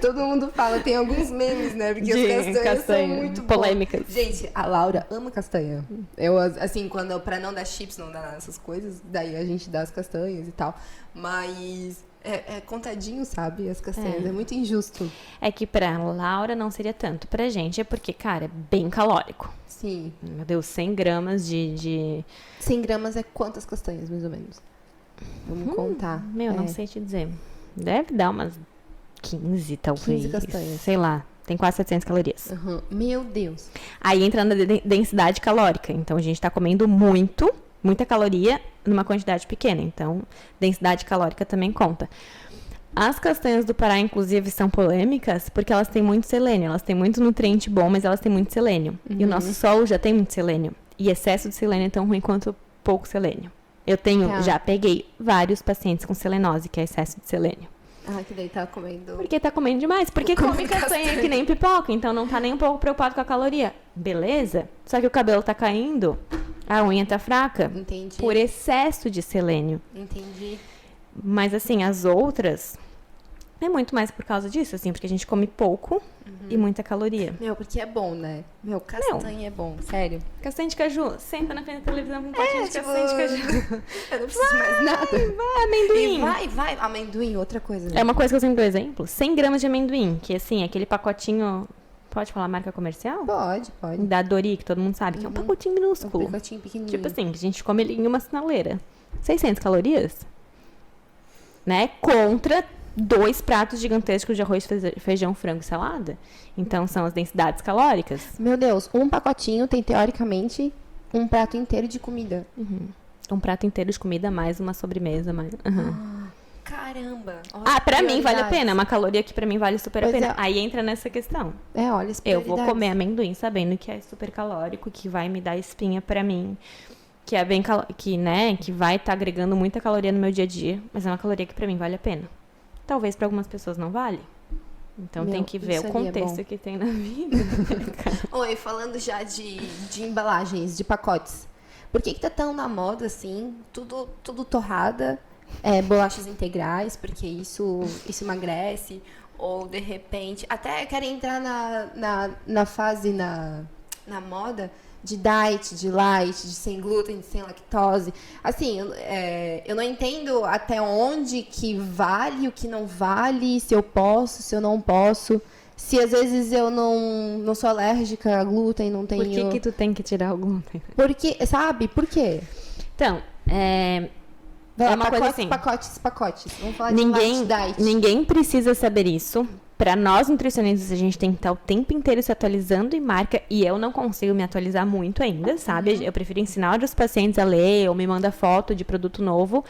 Todo mundo fala, tem alguns memes, né? Porque as castanhas são muito polêmicas. boas. Gente, a Laura ama castanha. Eu, assim, pra não dar chips, não dar essas coisas, daí a gente dá as castanhas e tal. Mas é contadinho, sabe? As castanhas. É muito injusto. É que pra Laura não seria tanto. Pra gente é porque, cara, é bem calórico. Sim. Meu Deus, 100 gramas de... 100 gramas é quantas castanhas, mais ou menos? Vamos contar. Não sei te dizer. Deve dar umas 15, talvez. 15 castanhas. Sei lá. Tem quase 700 calorias. Meu Deus. Aí entra na densidade calórica. Então, a gente tá comendo muito muita caloria numa quantidade pequena. Então, densidade calórica também conta. As castanhas do Pará, inclusive, são polêmicas porque elas têm muito selênio. Elas têm muito nutriente bom, mas elas têm muito selênio. E o nosso solo já tem muito selênio. E excesso de selênio é tão ruim quanto pouco selênio. Eu já peguei vários pacientes com selenose, que é excesso de selênio. Ah, que daí tá comendo... Porque tá comendo demais. Porque come castanha que nem pipoca. Então não tá nem um pouco preocupado com a caloria. Beleza? Só que o cabelo tá caindo, a unha tá fraca. Entendi. Por excesso de selênio. Entendi. Mas assim, as outras... É muito mais por causa disso, assim. Porque a gente come pouco e muita caloria. Meu, porque é bom, né? Meu, castanha é bom, sério. Castanha de caju. Senta na frente da televisão com um potinho de castanha de caju. Eu não preciso mais nada. Vai, amendoim. E vai. Amendoim, outra coisa. É uma coisa que eu sempre dou exemplo. 100 gramas de amendoim. Que assim, aquele pacotinho... Pode falar marca comercial? Pode. Da Dori, que todo mundo sabe. Que é um pacotinho minúsculo. Um pacotinho pequenininho. Tipo assim, que a gente come ele em uma sinaleira. 600 calorias. Né? Contra 2 pratos gigantescos de arroz, feijão, frango e salada. Então, são as densidades calóricas. Meu Deus, um pacotinho tem, teoricamente, um prato inteiro de comida. Um prato inteiro de comida, mais uma sobremesa, mais... Caramba! Pra mim vale a pena. É uma caloria que pra mim vale super a Pois pena. é. Aí entra nessa questão. Olha as Eu vou prioridades. comer amendoim sabendo que é super calórico, que vai me dar espinha pra mim, que é bem que vai estar agregando muita caloria no meu dia a dia, mas é uma caloria que pra mim vale a pena. Talvez pra algumas pessoas não vale. Então Meu, tem que ver isso o aí é contexto bom. que tem na vida. Oi, falando já de embalagens, de pacotes. Por que tá tão na moda, assim, tudo torrada, bolachas integrais, porque isso emagrece, ou de repente, até querem entrar na fase, na moda, de diet, de light, de sem glúten, de sem lactose. Assim, eu não entendo até onde que vale, o que não vale, se eu posso, se eu não posso. Se às vezes eu não sou alérgica a glúten, não tenho... Por que tu tem que tirar o glúten? Porque, sabe? Por quê? Então, Vai lá, uma coisa assim. Pacotes. Vamos falar de light diet. Ninguém precisa saber isso. Para nós nutricionistas, a gente tem que estar o tempo inteiro se atualizando em marca. E eu não consigo me atualizar muito ainda, sabe? Eu prefiro ensinar os pacientes a ler ou me manda foto de produto novo.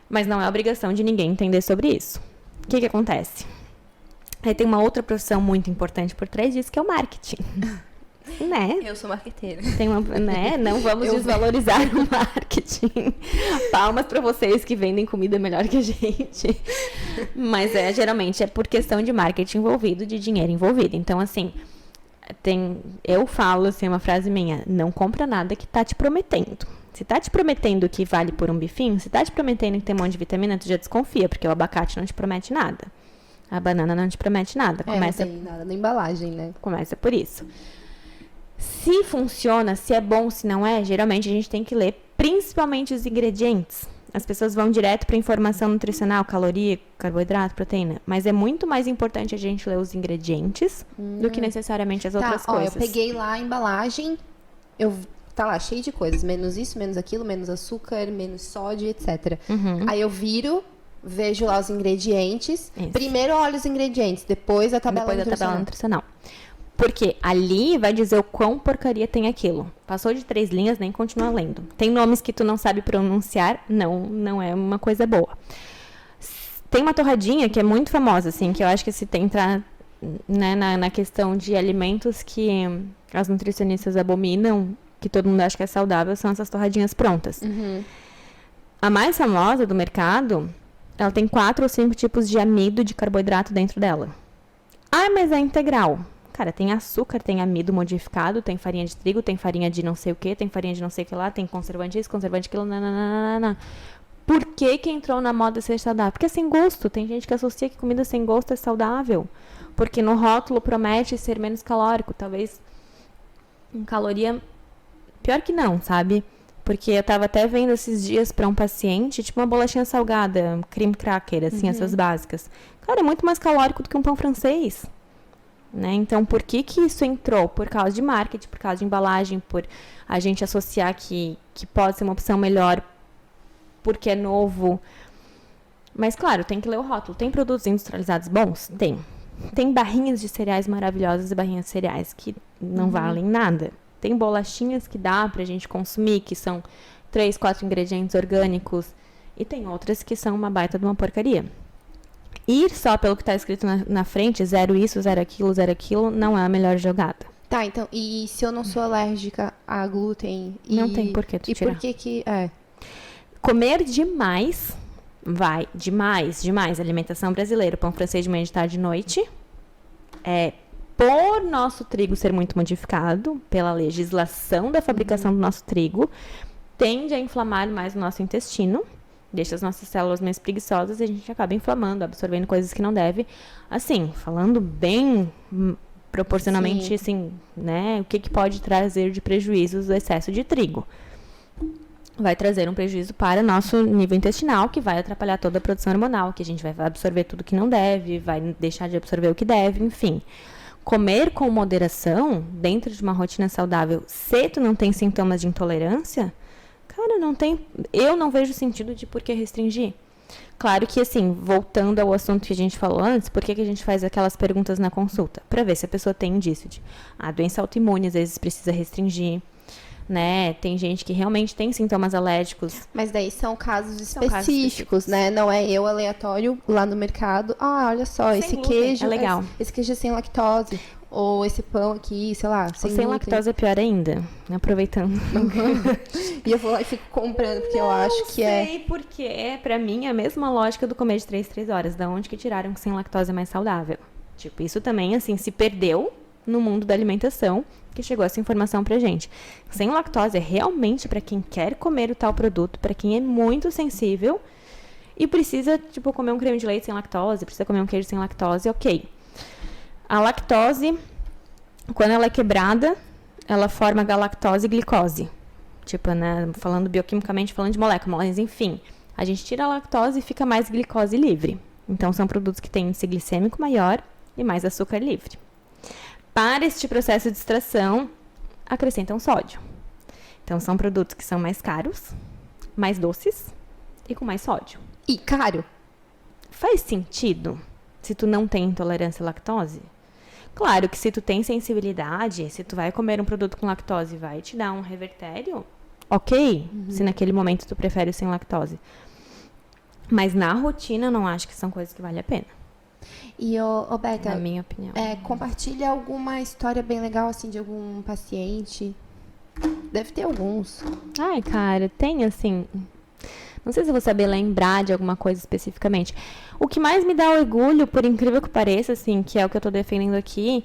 Mas não é obrigação de ninguém entender sobre isso. O que acontece? Aí tem uma outra profissão muito importante por trás disso, que é o marketing. Né? Eu sou marqueteira. Tem uma, né? Não vamos desvalorizar o marketing. Palmas para vocês que vendem comida melhor que a gente. Mas geralmente é por questão de marketing envolvido, de dinheiro envolvido. Então, assim, eu falo assim, uma frase minha: não compra nada que tá te prometendo. Se tá te prometendo que vale por um bifinho, se tá te prometendo que tem um monte de vitamina, tu já desconfia, porque o abacate não te promete nada. A banana não te promete nada. Não tem nada na embalagem, né? Começa por isso. Se funciona, se é bom, se não é, geralmente a gente tem que ler principalmente os ingredientes. As pessoas vão direto para informação nutricional, caloria, carboidrato, proteína. Mas é muito mais importante a gente ler os ingredientes do que necessariamente as outras coisas. Eu peguei lá a embalagem, tá lá cheio de coisas. Menos isso, menos aquilo, menos açúcar, menos sódio, etc. Aí eu viro, vejo lá os ingredientes. Isso. Primeiro eu olho os ingredientes, depois a tabela nutricional. Porque ali vai dizer o quão porcaria tem aquilo. Passou de 3 linhas, nem continua lendo. Tem nomes que tu não sabe pronunciar, não é uma coisa boa. Tem uma torradinha que é muito famosa, assim, que eu acho que se tem entrar, né, na questão de alimentos que as nutricionistas abominam, que todo mundo acha que é saudável, são essas torradinhas prontas. A mais famosa do mercado, ela tem 4 ou 5 tipos de amido de carboidrato dentro dela. Ah, mas é integral. Cara, tem açúcar, tem amido modificado, tem farinha de trigo, tem farinha de não sei o que, tem farinha de não sei o que lá, tem conservante isso, conservante aquilo, nananana. Por que entrou na moda ser saudável? Porque é sem gosto. Tem gente que associa que comida sem gosto é saudável. Porque no rótulo promete ser menos calórico. Talvez em caloria... Pior que não, sabe? Porque eu tava até vendo esses dias pra um paciente, tipo uma bolachinha salgada, cream cracker, assim, essas básicas. Cara, é muito mais calórico do que um pão francês. Né? Então, por que isso entrou? Por causa de marketing, por causa de embalagem, por a gente associar que pode ser uma opção melhor porque é novo. Mas, claro, tem que ler o rótulo. Tem produtos industrializados bons? Tem. Tem barrinhas de cereais maravilhosas e barrinhas de cereais que não valem nada. Tem bolachinhas que dá pra gente consumir, que são 3, 4 ingredientes orgânicos. E tem outras que são uma baita de uma porcaria. Ir só pelo que está escrito na frente, 0 isso, 0 aquilo, não é a melhor jogada. Tá, então, e se eu não sou alérgica a glúten? Não tem por que tu tirar. E por que é? Comer demais, demais. Alimentação brasileira, pão francês de manhã, de tarde e de noite. Por nosso trigo ser muito modificado, pela legislação da fabricação do nosso trigo, tende a inflamar mais o nosso intestino, deixa as nossas células mais preguiçosas e a gente acaba inflamando, absorvendo coisas que não deve. Assim, falando bem proporcionalmente, assim, né, o que pode trazer de prejuízos o excesso de trigo. Vai trazer um prejuízo para o nosso nível intestinal, que vai atrapalhar toda a produção hormonal, que a gente vai absorver tudo que não deve, vai deixar de absorver o que deve, enfim. Comer com moderação, dentro de uma rotina saudável, se tu não tem sintomas de intolerância, cara, eu não vejo sentido de por que restringir. Claro que, assim, voltando ao assunto que a gente falou antes, por que a gente faz aquelas perguntas na consulta? Para ver se a pessoa tem indício de doença autoimune, às vezes precisa restringir, né? Tem gente que realmente tem sintomas alérgicos. Mas daí são casos específicos, né? Não é eu aleatório lá no mercado. Ah, olha só, Sem esse glúten, queijo é legal. Esse queijo é sem lactose. Ou esse pão aqui, sei lá, sem glúten. lactose é pior ainda, aproveitando. E eu vou lá e fico comprando, porque eu acho que Não sei porque, pra mim, é a mesma lógica do comer de 3 horas. Da onde que tiraram que sem lactose é mais saudável? Tipo, isso também, assim, se perdeu no mundo da alimentação, que chegou essa informação pra gente. Sem lactose é realmente pra quem quer comer o tal produto, pra quem é muito sensível e precisa, tipo, comer um creme de leite sem lactose, precisa comer um queijo sem lactose, ok. A lactose, quando ela é quebrada, ela forma galactose e glicose. Tipo, né, falando bioquimicamente, falando de moléculas, enfim. A gente tira a lactose e fica mais glicose livre. Então, são produtos que têm índice glicêmico maior e mais açúcar livre. Para este processo de extração, acrescentam sódio. Então, são produtos que são mais caros, mais doces e com mais sódio. E caro. Faz sentido se tu não tem intolerância à lactose? Claro que se tu tem sensibilidade, se tu vai comer um produto com lactose e vai te dar um revertério, ok. Se naquele momento tu prefere o sem lactose. Mas na rotina eu não acho que são coisas que valem a pena. E, ô Beca, na minha opinião. Compartilha alguma história bem legal, assim, de algum paciente. Deve ter alguns. Ai, cara, tem assim... Não sei se eu vou saber lembrar de alguma coisa especificamente. O que mais me dá orgulho, por incrível que pareça, assim, que é o que eu tô defendendo aqui,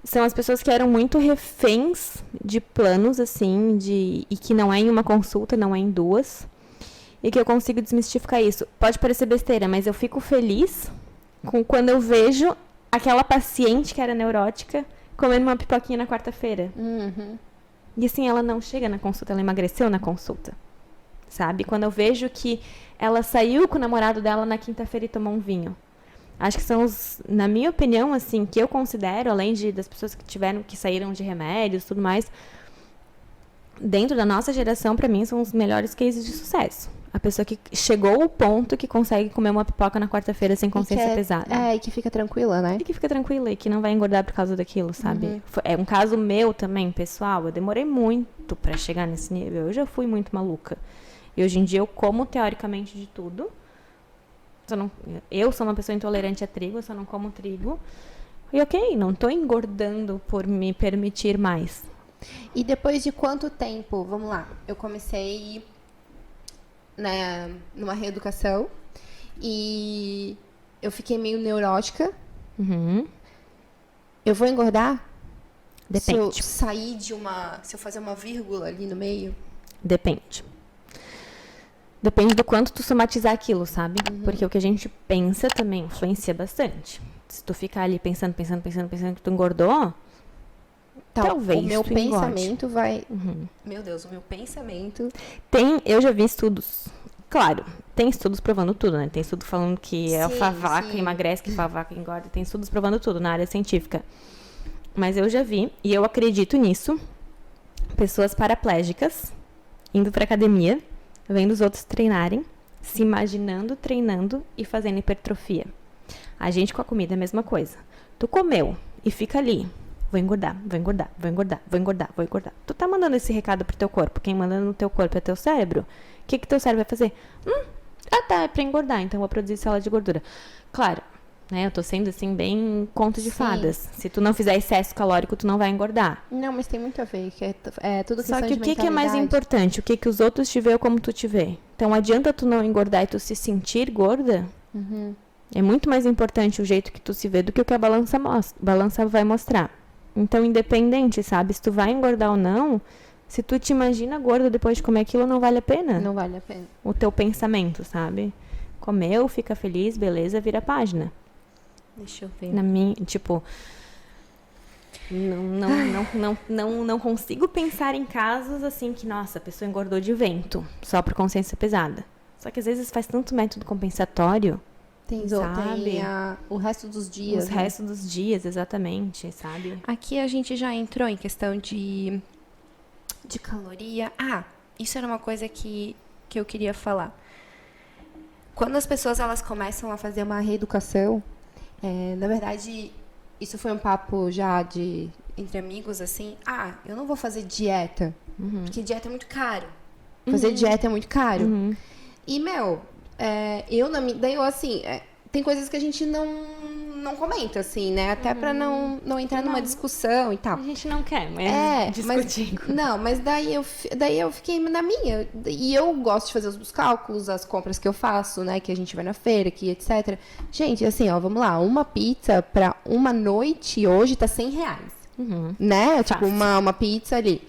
são as pessoas que eram muito reféns de planos, assim, e que não é em uma consulta, não é em duas, e que eu consigo desmistificar isso. Pode parecer besteira, mas eu fico feliz quando eu vejo aquela paciente que era neurótica comendo uma pipoquinha na quarta-feira. E assim, ela não chega na consulta, ela emagreceu na consulta. Sabe? Quando eu vejo que ela saiu com o namorado dela na quinta-feira e tomou um vinho. Acho que são os, na minha opinião, assim, que eu considero, além das pessoas que saíram de remédios e tudo mais, dentro da nossa geração, pra mim, são os melhores cases de sucesso. A pessoa que chegou ao ponto que consegue comer uma pipoca na quarta-feira sem consciência pesada. E que fica tranquila, né? E que fica tranquila e que não vai engordar por causa daquilo, sabe? É um caso meu também, pessoal. Eu demorei muito pra chegar nesse nível. Eu já fui muito maluca. E hoje em dia eu como teoricamente de tudo. Eu sou uma pessoa intolerante a trigo, eu só não como trigo. E ok, não tô engordando por me permitir mais. E depois de quanto tempo, vamos lá, eu comecei numa reeducação e eu fiquei meio neurótica. Eu vou engordar? Depende. Se eu sair se eu fazer uma vírgula ali no meio? Depende. Depende do quanto tu somatizar aquilo, sabe? Porque o que a gente pensa também influencia bastante. Se tu ficar ali pensando que tu engordou, talvez o meu tu engorde. pensamento vai... Meu Deus, o meu pensamento... Eu já vi estudos. Claro, tem estudos provando tudo, né? Tem estudo falando que alfavaca emagrece, que alfavaca engorda. Tem estudos provando tudo na área científica. Mas eu já vi, e eu acredito nisso, pessoas paraplégicas indo pra academia, vendo os outros treinarem, se imaginando, treinando e fazendo hipertrofia. A gente com a comida é a mesma coisa. Tu comeu e fica ali, vou engordar, vou engordar, vou engordar, vou engordar, vou engordar. Tu tá mandando esse recado pro teu corpo. Quem manda no teu corpo é teu cérebro. O que teu cérebro vai fazer? Tá, é pra engordar, então eu vou produzir célula de gordura. Claro, né, eu tô sendo assim bem conto de fadas. Se tu não fizer excesso calórico, tu não vai engordar. Não, mas tem muito a ver, que é tudo Só questão que de o que é mais mentalidade. importante? O que os outros te veem ou como tu te vê? Então, adianta tu não engordar e tu se sentir gorda? É muito mais importante o jeito que tu se vê do que o que a balança vai mostrar. Então, independente, sabe? Se tu vai engordar ou não, se tu te imagina gorda depois de comer aquilo, não vale a pena. Não vale a pena. O teu pensamento, sabe? Comeu, fica feliz, beleza, vira a página. Deixa eu ver. Na minha, tipo, não consigo pensar em casos assim que, nossa, a pessoa engordou de vento, só por consciência pesada. Só que às vezes faz tanto método compensatório. Tem Sabe? o resto dos dias. Os né? restos dos dias, exatamente, sabe? Aqui a gente já entrou em questão de caloria. Isso era uma coisa que eu queria falar. Quando as pessoas elas começam a fazer uma reeducação, na verdade, isso foi um papo já entre amigos, assim. Eu não vou fazer dieta, porque dieta é muito caro. Fazer dieta é muito caro. E, daí eu, assim, tem coisas que a gente não comenta, assim, né? Até pra não entrar numa discussão e tal. A gente não quer, mas discutir. Mas daí eu fiquei na minha. E eu gosto de fazer os cálculos, as compras que eu faço, né? Que a gente vai na feira, que etc. Gente, assim, ó, vamos lá. Uma pizza pra uma noite hoje tá R$100. Né? Tipo, uma pizza ali.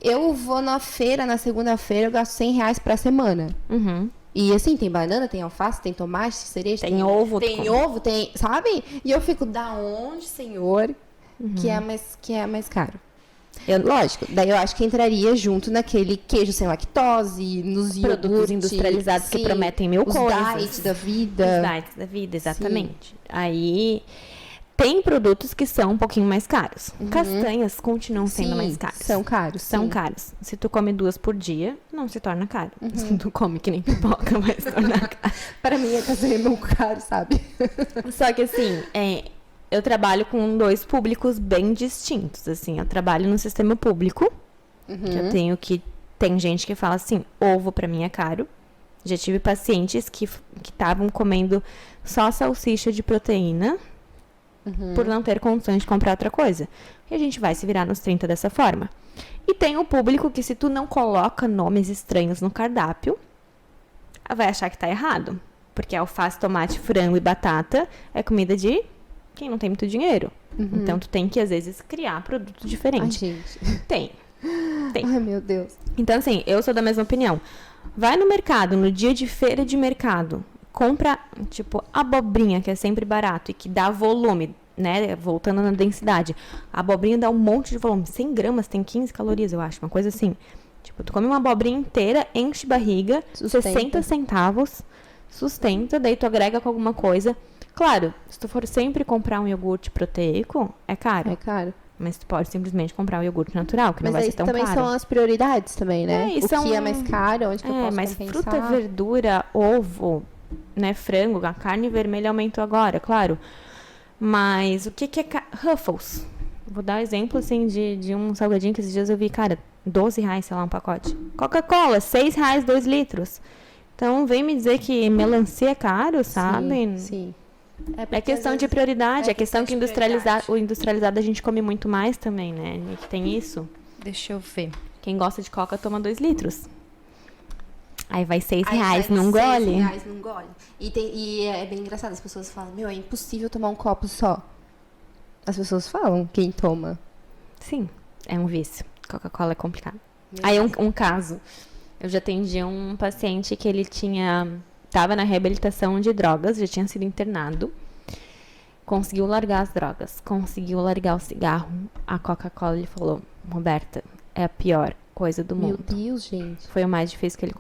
Eu vou na feira, na segunda-feira, eu gasto R$100 pra semana. E assim, tem banana, tem alface, tem tomate, cereja. Tem ovo. Tem ovo, tem... Sabe? E eu fico, da onde, senhor, que é mais caro? Lógico, daí eu acho que entraria junto naquele queijo sem lactose, nos Produtos iogurte, industrializados que sim, prometem mil os coisas. diets da vida. Os diets da vida, exatamente. Aí... Tem produtos que são um pouquinho mais caros. Castanhas continuam sendo mais caros. São caros. São caros. Se tu come 2 por dia, não se torna caro. Se tu come que nem pipoca, vai se tornar caro. Para mim, a castanha é muito caro, sabe? Só que assim, eu trabalho com 2 públicos bem distintos. Assim, eu trabalho no sistema público, que eu tenho que... Tem gente que fala assim, ovo pra mim é caro. Já tive pacientes que estavam comendo só salsicha de proteína, por não ter condições de comprar outra coisa. E a gente vai se virar nos 30 dessa forma. E tem o público que, se tu não coloca nomes estranhos no cardápio, vai achar que tá errado. Porque alface, tomate, frango e batata é comida de quem não tem muito dinheiro. Então, tu tem que, às vezes, criar produto diferente. Ai, gente. Tem. Ai, meu Deus. Então, assim, eu sou da mesma opinião. Vai no mercado, no dia de feira de mercado, compra, tipo, abobrinha, que é sempre barato e que dá volume, né? Voltando na densidade. A abobrinha dá um monte de volume. 100 gramas tem 15 calorias, eu acho. Uma coisa assim. Tipo, tu come uma abobrinha inteira, enche barriga, 60 centavos, sustenta, daí tu agrega com alguma coisa. Claro, se tu for sempre comprar um iogurte proteico, é caro. É caro. Mas tu pode simplesmente comprar o iogurte natural, que não vai ser tão também caro. são as prioridades também, né? E o que é mais caro, onde que eu posso mas compensar. fruta, verdura, ovo, né, frango, a carne vermelha aumentou agora, claro. Mas o que é Ruffles? Vou dar exemplo, assim, de um salgadinho que esses dias eu vi, cara, R$12, sei lá, um pacote. Coca-Cola, R$6, 2 litros. Então, vem me dizer que melancia é caro, sabe? Sim. É questão de prioridade, é questão que o industrializado a gente come muito mais também, né? Que tem isso. Deixa eu ver. Quem gosta de coca toma 2 litros. Aí vai R$6 Aí num gole. R$6 num gole. E é bem engraçado, as pessoas falam, é impossível tomar um copo só. As pessoas falam, quem toma. Sim, é um vício. Coca-Cola é complicado. Aí um caso. Eu já atendi um paciente que ele tava na reabilitação de drogas, já tinha sido internado. Conseguiu largar as drogas, conseguiu largar o cigarro. A Coca-Cola, ele falou, Roberta, é a pior coisa do mundo. Meu Deus, gente. Foi o mais difícil que ele...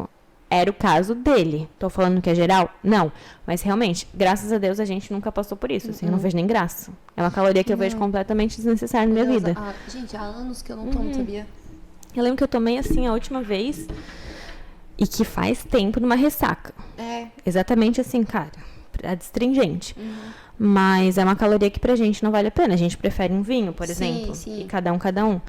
Era o caso dele. Tô falando que é geral? Não. Mas realmente, graças a Deus, a gente nunca passou por isso. Assim, eu não vejo nem graça. É uma caloria que eu vejo completamente desnecessária na minha vida. Gente, há anos que eu não tomo, sabia? Eu lembro que eu tomei, assim, a última vez... E que faz tempo numa ressaca. É. Exatamente assim, cara. adstringente. Mas é uma caloria que pra gente não vale a pena. A gente prefere um vinho, por Sim, exemplo. sim. E cada um.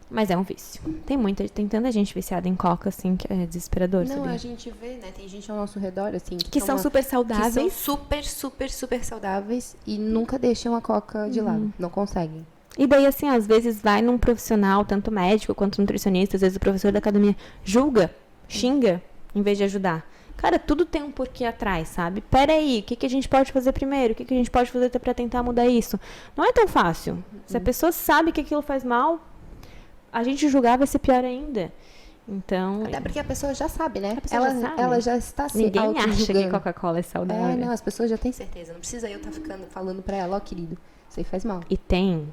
Mas é um vício. Tem tanta gente viciada em coca, assim, que é desesperador, Não, sabia? a gente vê, né? Tem gente ao nosso redor, assim, Que são super que saudáveis. são super, super, super saudáveis e nunca deixam a coca de lado. Não conseguem. E daí, assim, às vezes vai num profissional, tanto médico quanto nutricionista, às vezes o professor da academia julga, xinga, em vez de ajudar. Cara, tudo tem um porquê atrás, sabe? Peraí, o que a gente pode fazer primeiro? O que a gente pode fazer pra tentar mudar isso? Não é tão fácil. Se a pessoa sabe que aquilo faz mal, a gente julgar vai ser pior ainda. Então, Até porque a pessoa já sabe, né? A pessoa já sabe. Ela já está se ninguém acha que auto-julgando. Coca-Cola é saudável. É, não, as pessoas já têm certeza. Não precisa eu estar falando pra ela, ó, querido, isso aí faz mal. E tem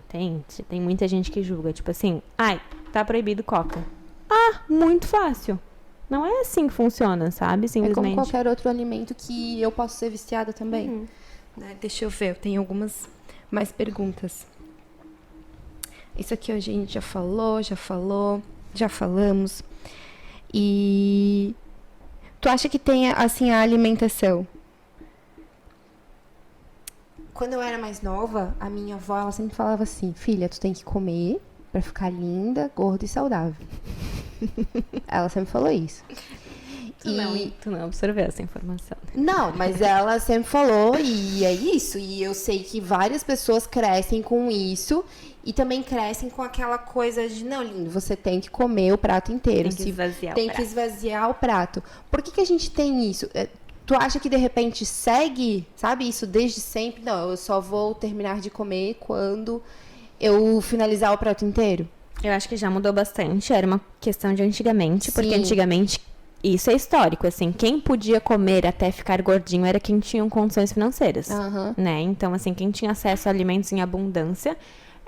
muita gente que julga, tipo assim, ai, tá proibido Coca. Ah, muito fácil. Não é assim que funciona, sabe? É como Simplesmente. qualquer outro alimento que eu posso ser viciada também. Né, deixa eu ver, eu tenho algumas mais perguntas. Isso aqui a gente já falamos. E tu acha que tem, assim, a alimentação? Quando eu era mais nova, a minha avó, ela sempre falava assim, filha, tu tem que comer pra ficar linda, gorda e saudável. Ela sempre falou isso. Tu não absorveu essa informação. Não, mas ela sempre falou e é isso. E eu sei que várias pessoas crescem com isso e também crescem com aquela coisa de, não, lindo, você tem que comer o prato inteiro. Tem que esvaziar o Tem prato. que esvaziar o prato. Por que a gente tem isso? Tu acha que de repente segue, sabe, isso desde sempre? Não, eu só vou terminar de comer quando eu finalizar o prato inteiro. Eu acho que já mudou bastante. Era uma questão de antigamente, porque Sim. antigamente, isso é histórico, assim, quem podia comer até ficar gordinho era quem tinha condições financeiras, Aham. né? Então, assim, quem tinha acesso a alimentos em abundância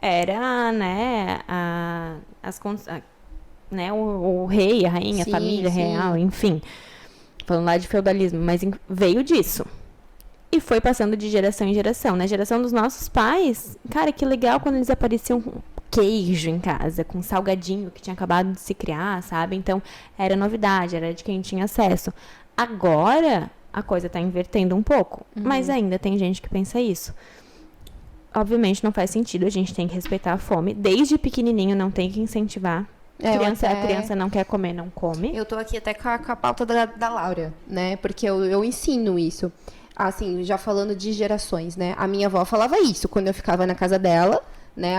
era, né, né, o rei, a rainha, Sim, a família sim. real, enfim. Falando lá de feudalismo, mas veio disso. E foi passando de geração em geração. Na geração dos nossos pais, cara, que legal quando eles apareciam com queijo em casa, com salgadinho que tinha acabado de se criar, sabe? Então, era novidade, era de quem tinha acesso. Agora, a coisa tá invertendo um pouco, mas ainda tem gente que pensa isso. Obviamente, não faz sentido, a gente tem que respeitar a fome. Desde pequenininho, não tem que incentivar. A criança não quer comer, não come. Eu tô aqui até com a pauta da Laura, né? Porque eu ensino isso. Assim, já falando de gerações, né? A minha avó falava isso quando eu ficava na casa dela, né?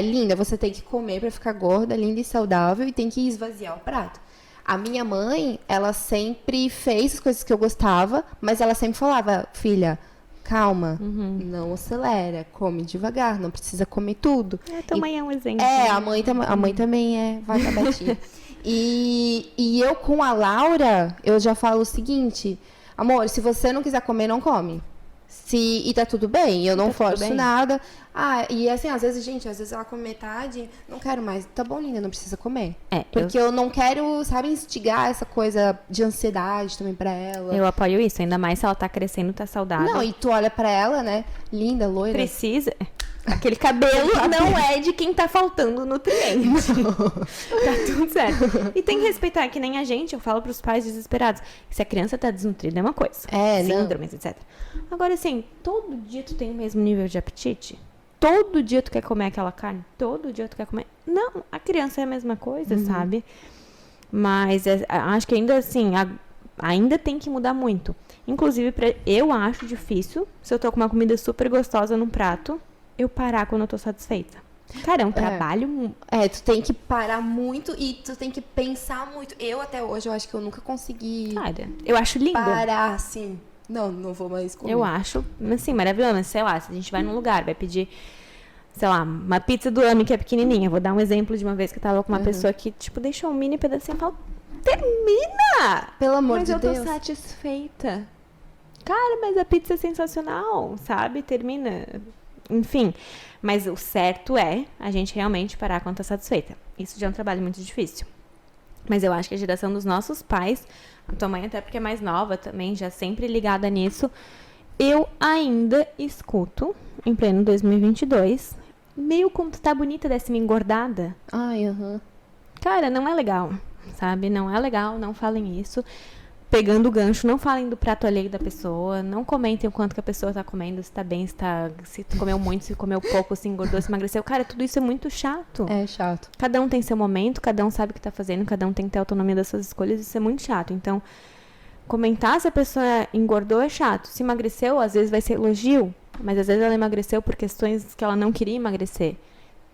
Linda, você tem que comer pra ficar gorda, linda e saudável e tem que esvaziar o prato. A minha mãe, ela sempre fez as coisas que eu gostava, mas ela sempre falava, filha, calma, não acelera, come devagar, não precisa comer tudo. Tua mãe é um exemplo. A mãe também é, vai pra Betinha. E eu com a Laura, eu já falo o seguinte, amor, se você não quiser comer, não come. E tá tudo bem, eu não forço nada. E assim, às vezes ela come metade, não quero mais. Tá bom, linda, não precisa comer. Porque eu não quero, sabe, instigar essa coisa de ansiedade também pra ela. Eu apoio isso, ainda mais se ela tá crescendo, tá saudável. Não, e tu olha pra ela, né, linda, loira. Precisa. Aquele cabelo não é de quem tá faltando nutriente. Tá tudo certo. E tem que respeitar, que nem a gente, eu falo pros pais desesperados, que se a criança tá desnutrida é uma coisa. Síndromes, etc. Agora, assim, todo dia tu tem o mesmo nível de apetite? Todo dia tu quer comer aquela carne? Todo dia tu quer comer? Não, a criança é a mesma coisa, sabe? Mas acho que ainda assim, ainda tem que mudar muito. Inclusive, eu acho difícil, se eu tô com uma comida super gostosa num prato, eu parar quando eu tô satisfeita. Cara, é um trabalho... tu tem que parar muito e tu tem que pensar muito. Eu, até hoje, eu acho que eu nunca consegui... Cara, eu acho lindo. Parar, assim... Não vou mais comer. Eu acho, assim, maravilhoso. Sei lá, se a gente vai num lugar, vai pedir, sei lá, uma pizza do Ami que é pequenininha. Vou dar um exemplo de uma vez que eu tava com uma pessoa que, tipo, deixou um mini pedacinho e falou, termina! Pelo amor de Deus. Mas eu tô satisfeita. Cara, mas a pizza é sensacional, sabe? Termina. Enfim, mas o certo é a gente realmente parar quando tá satisfeita. Isso já é um trabalho muito difícil. Mas eu acho que a geração dos nossos pais, a tua mãe até porque é mais nova também, já sempre ligada nisso, eu ainda escuto, em pleno 2022, meio como tu tá bonita, décima engordada. Ai, Cara, não é legal, sabe? Não é legal, não falem isso. pegando o gancho, não falem do prato alheio da pessoa, não comentem o quanto que a pessoa tá comendo, se tá bem, se comeu muito, se comeu pouco, se engordou, se emagreceu. Cara, tudo isso é muito chato. É chato. Cada um tem seu momento, cada um sabe o que tá fazendo, cada um tem que ter autonomia das suas escolhas, isso é muito chato. Então, comentar se a pessoa engordou é chato. Se emagreceu, às vezes vai ser elogio, mas às vezes ela emagreceu por questões que ela não queria emagrecer.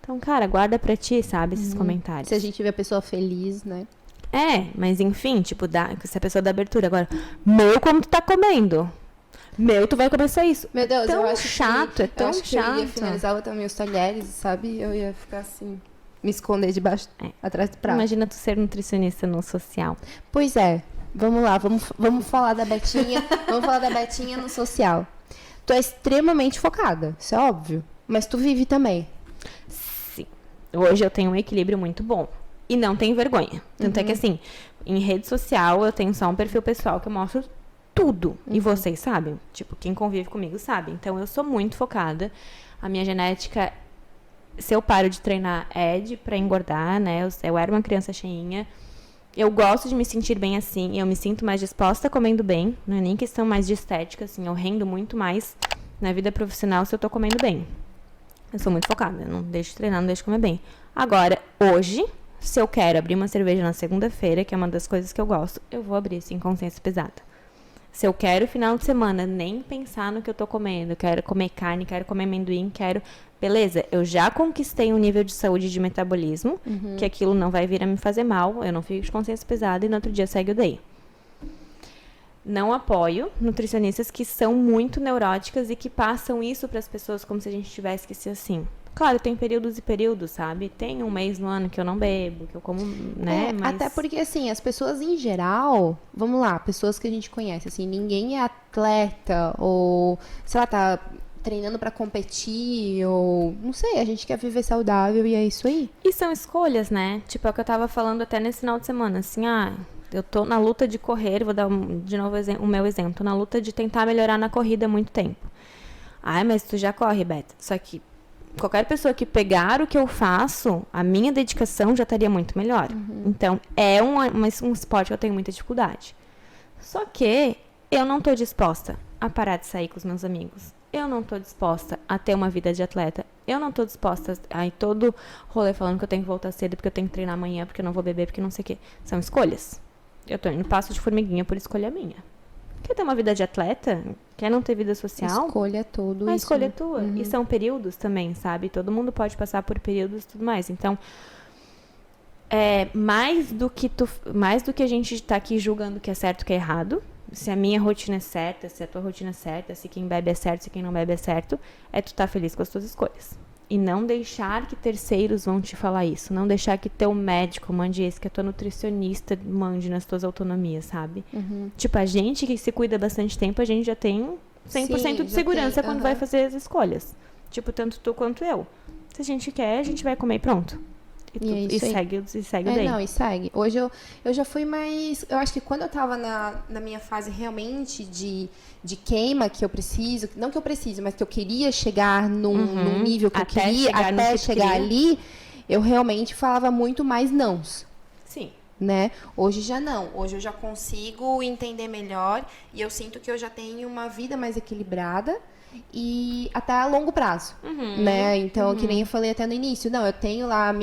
Então, cara, guarda pra ti, sabe, esses comentários. Se a gente vê a pessoa feliz, né? Mas enfim, tipo, se a pessoa dá abertura. Agora, como tu tá comendo? Tu vai comer só isso. Meu Deus, Tão eu acho chato, que, é tão eu acho que eu ia chato. finalizar também os talheres, sabe? Eu ia ficar assim, me esconder debaixo, atrás do prato. Imagina tu ser nutricionista no social. Pois é, vamos lá, vamos falar da Betinha, vamos falar da Betinha no social. Tu é extremamente focada, isso é óbvio, mas tu vive também. Sim. Hoje eu tenho um equilíbrio muito bom. E não tenho vergonha. Tanto é que, assim, em rede social eu tenho só um perfil pessoal que eu mostro tudo. E vocês sabem. Tipo, quem convive comigo sabe. Então, eu sou muito focada. A minha genética, se eu paro de treinar, pra engordar, né? Eu era uma criança cheinha. Eu gosto de me sentir bem assim. Eu me sinto mais disposta comendo bem. Não é nem questão mais de estética, assim. Eu rendo muito mais na vida profissional se eu tô comendo bem. Eu sou muito focada. Eu não deixo de treinar, não deixo de comer bem. Agora, hoje, se eu quero abrir uma cerveja na segunda-feira, que é uma das coisas que eu gosto, eu vou abrir, sem consciência pesada. Se eu quero, final de semana, nem pensar no que eu tô comendo, quero comer carne, quero comer amendoim, Beleza, eu já conquistei um nível de saúde e de metabolismo, que aquilo não vai vir a me fazer mal, eu não fico de consciência pesada e no outro dia segue o day. Não apoio nutricionistas que são muito neuróticas e que passam isso para as pessoas como se a gente tivesse que ser assim. Claro, tem períodos e períodos, sabe? Tem um mês no ano que eu não bebo, que eu como, né? Mas... Até porque, assim, as pessoas em geral, vamos lá, pessoas que a gente conhece, assim, ninguém é atleta ou, sei lá, tá treinando pra competir ou, não sei, a gente quer viver saudável e é isso aí. E são escolhas, né? Tipo, é o que eu tava falando até nesse final de semana, assim, eu tô na luta de correr, vou dar de novo o meu exemplo, tô na luta de tentar melhorar na corrida há muito tempo. Mas tu já corre, Beta. Só que qualquer pessoa que pegar o que eu faço, a minha dedicação já estaria muito melhor. Então, é um esporte que eu tenho muita dificuldade. Só que eu não tô disposta a parar de sair com os meus amigos. Eu não tô disposta a ter uma vida de atleta. Eu não tô disposta a ir todo rolê falando que eu tenho que voltar cedo, porque eu tenho que treinar amanhã, porque eu não vou beber, porque não sei o quê. São escolhas. Eu tô indo passo de formiguinha por escolha minha. Quer ter uma vida de atleta? Quer não ter vida social? Escolha tudo A isso. escolha é tua. E são períodos também, sabe? Todo mundo pode passar por períodos e tudo mais. Então, mais do que a gente tá aqui julgando que é certo e que é errado, se a minha rotina é certa, se a tua rotina é certa, se quem bebe é certo, se quem não bebe é certo, é tu tá feliz com as tuas escolhas. E não deixar que terceiros vão te falar isso. Não deixar que teu médico mande isso, que a tua nutricionista mande nas tuas autonomias, sabe? Tipo, a gente que se cuida bastante tempo, a gente já tem 100% de segurança quando vai fazer as escolhas. Tipo, tanto tu quanto eu. Se a gente quer, a gente vai comer e pronto. E segue o day. Não, e segue. Hoje eu já fui mais... Eu acho que quando eu tava na minha fase realmente de queima, que eu preciso... Não que eu preciso, mas que eu queria chegar num nível que eu queria, até chegar ali, eu realmente falava muito mais nãos. Sim. Né? Hoje já não. Hoje eu já consigo entender melhor e eu sinto que eu já tenho uma Vida mais equilibrada e até a longo prazo, né? Então, que nem eu falei até no início, não, eu tenho lá a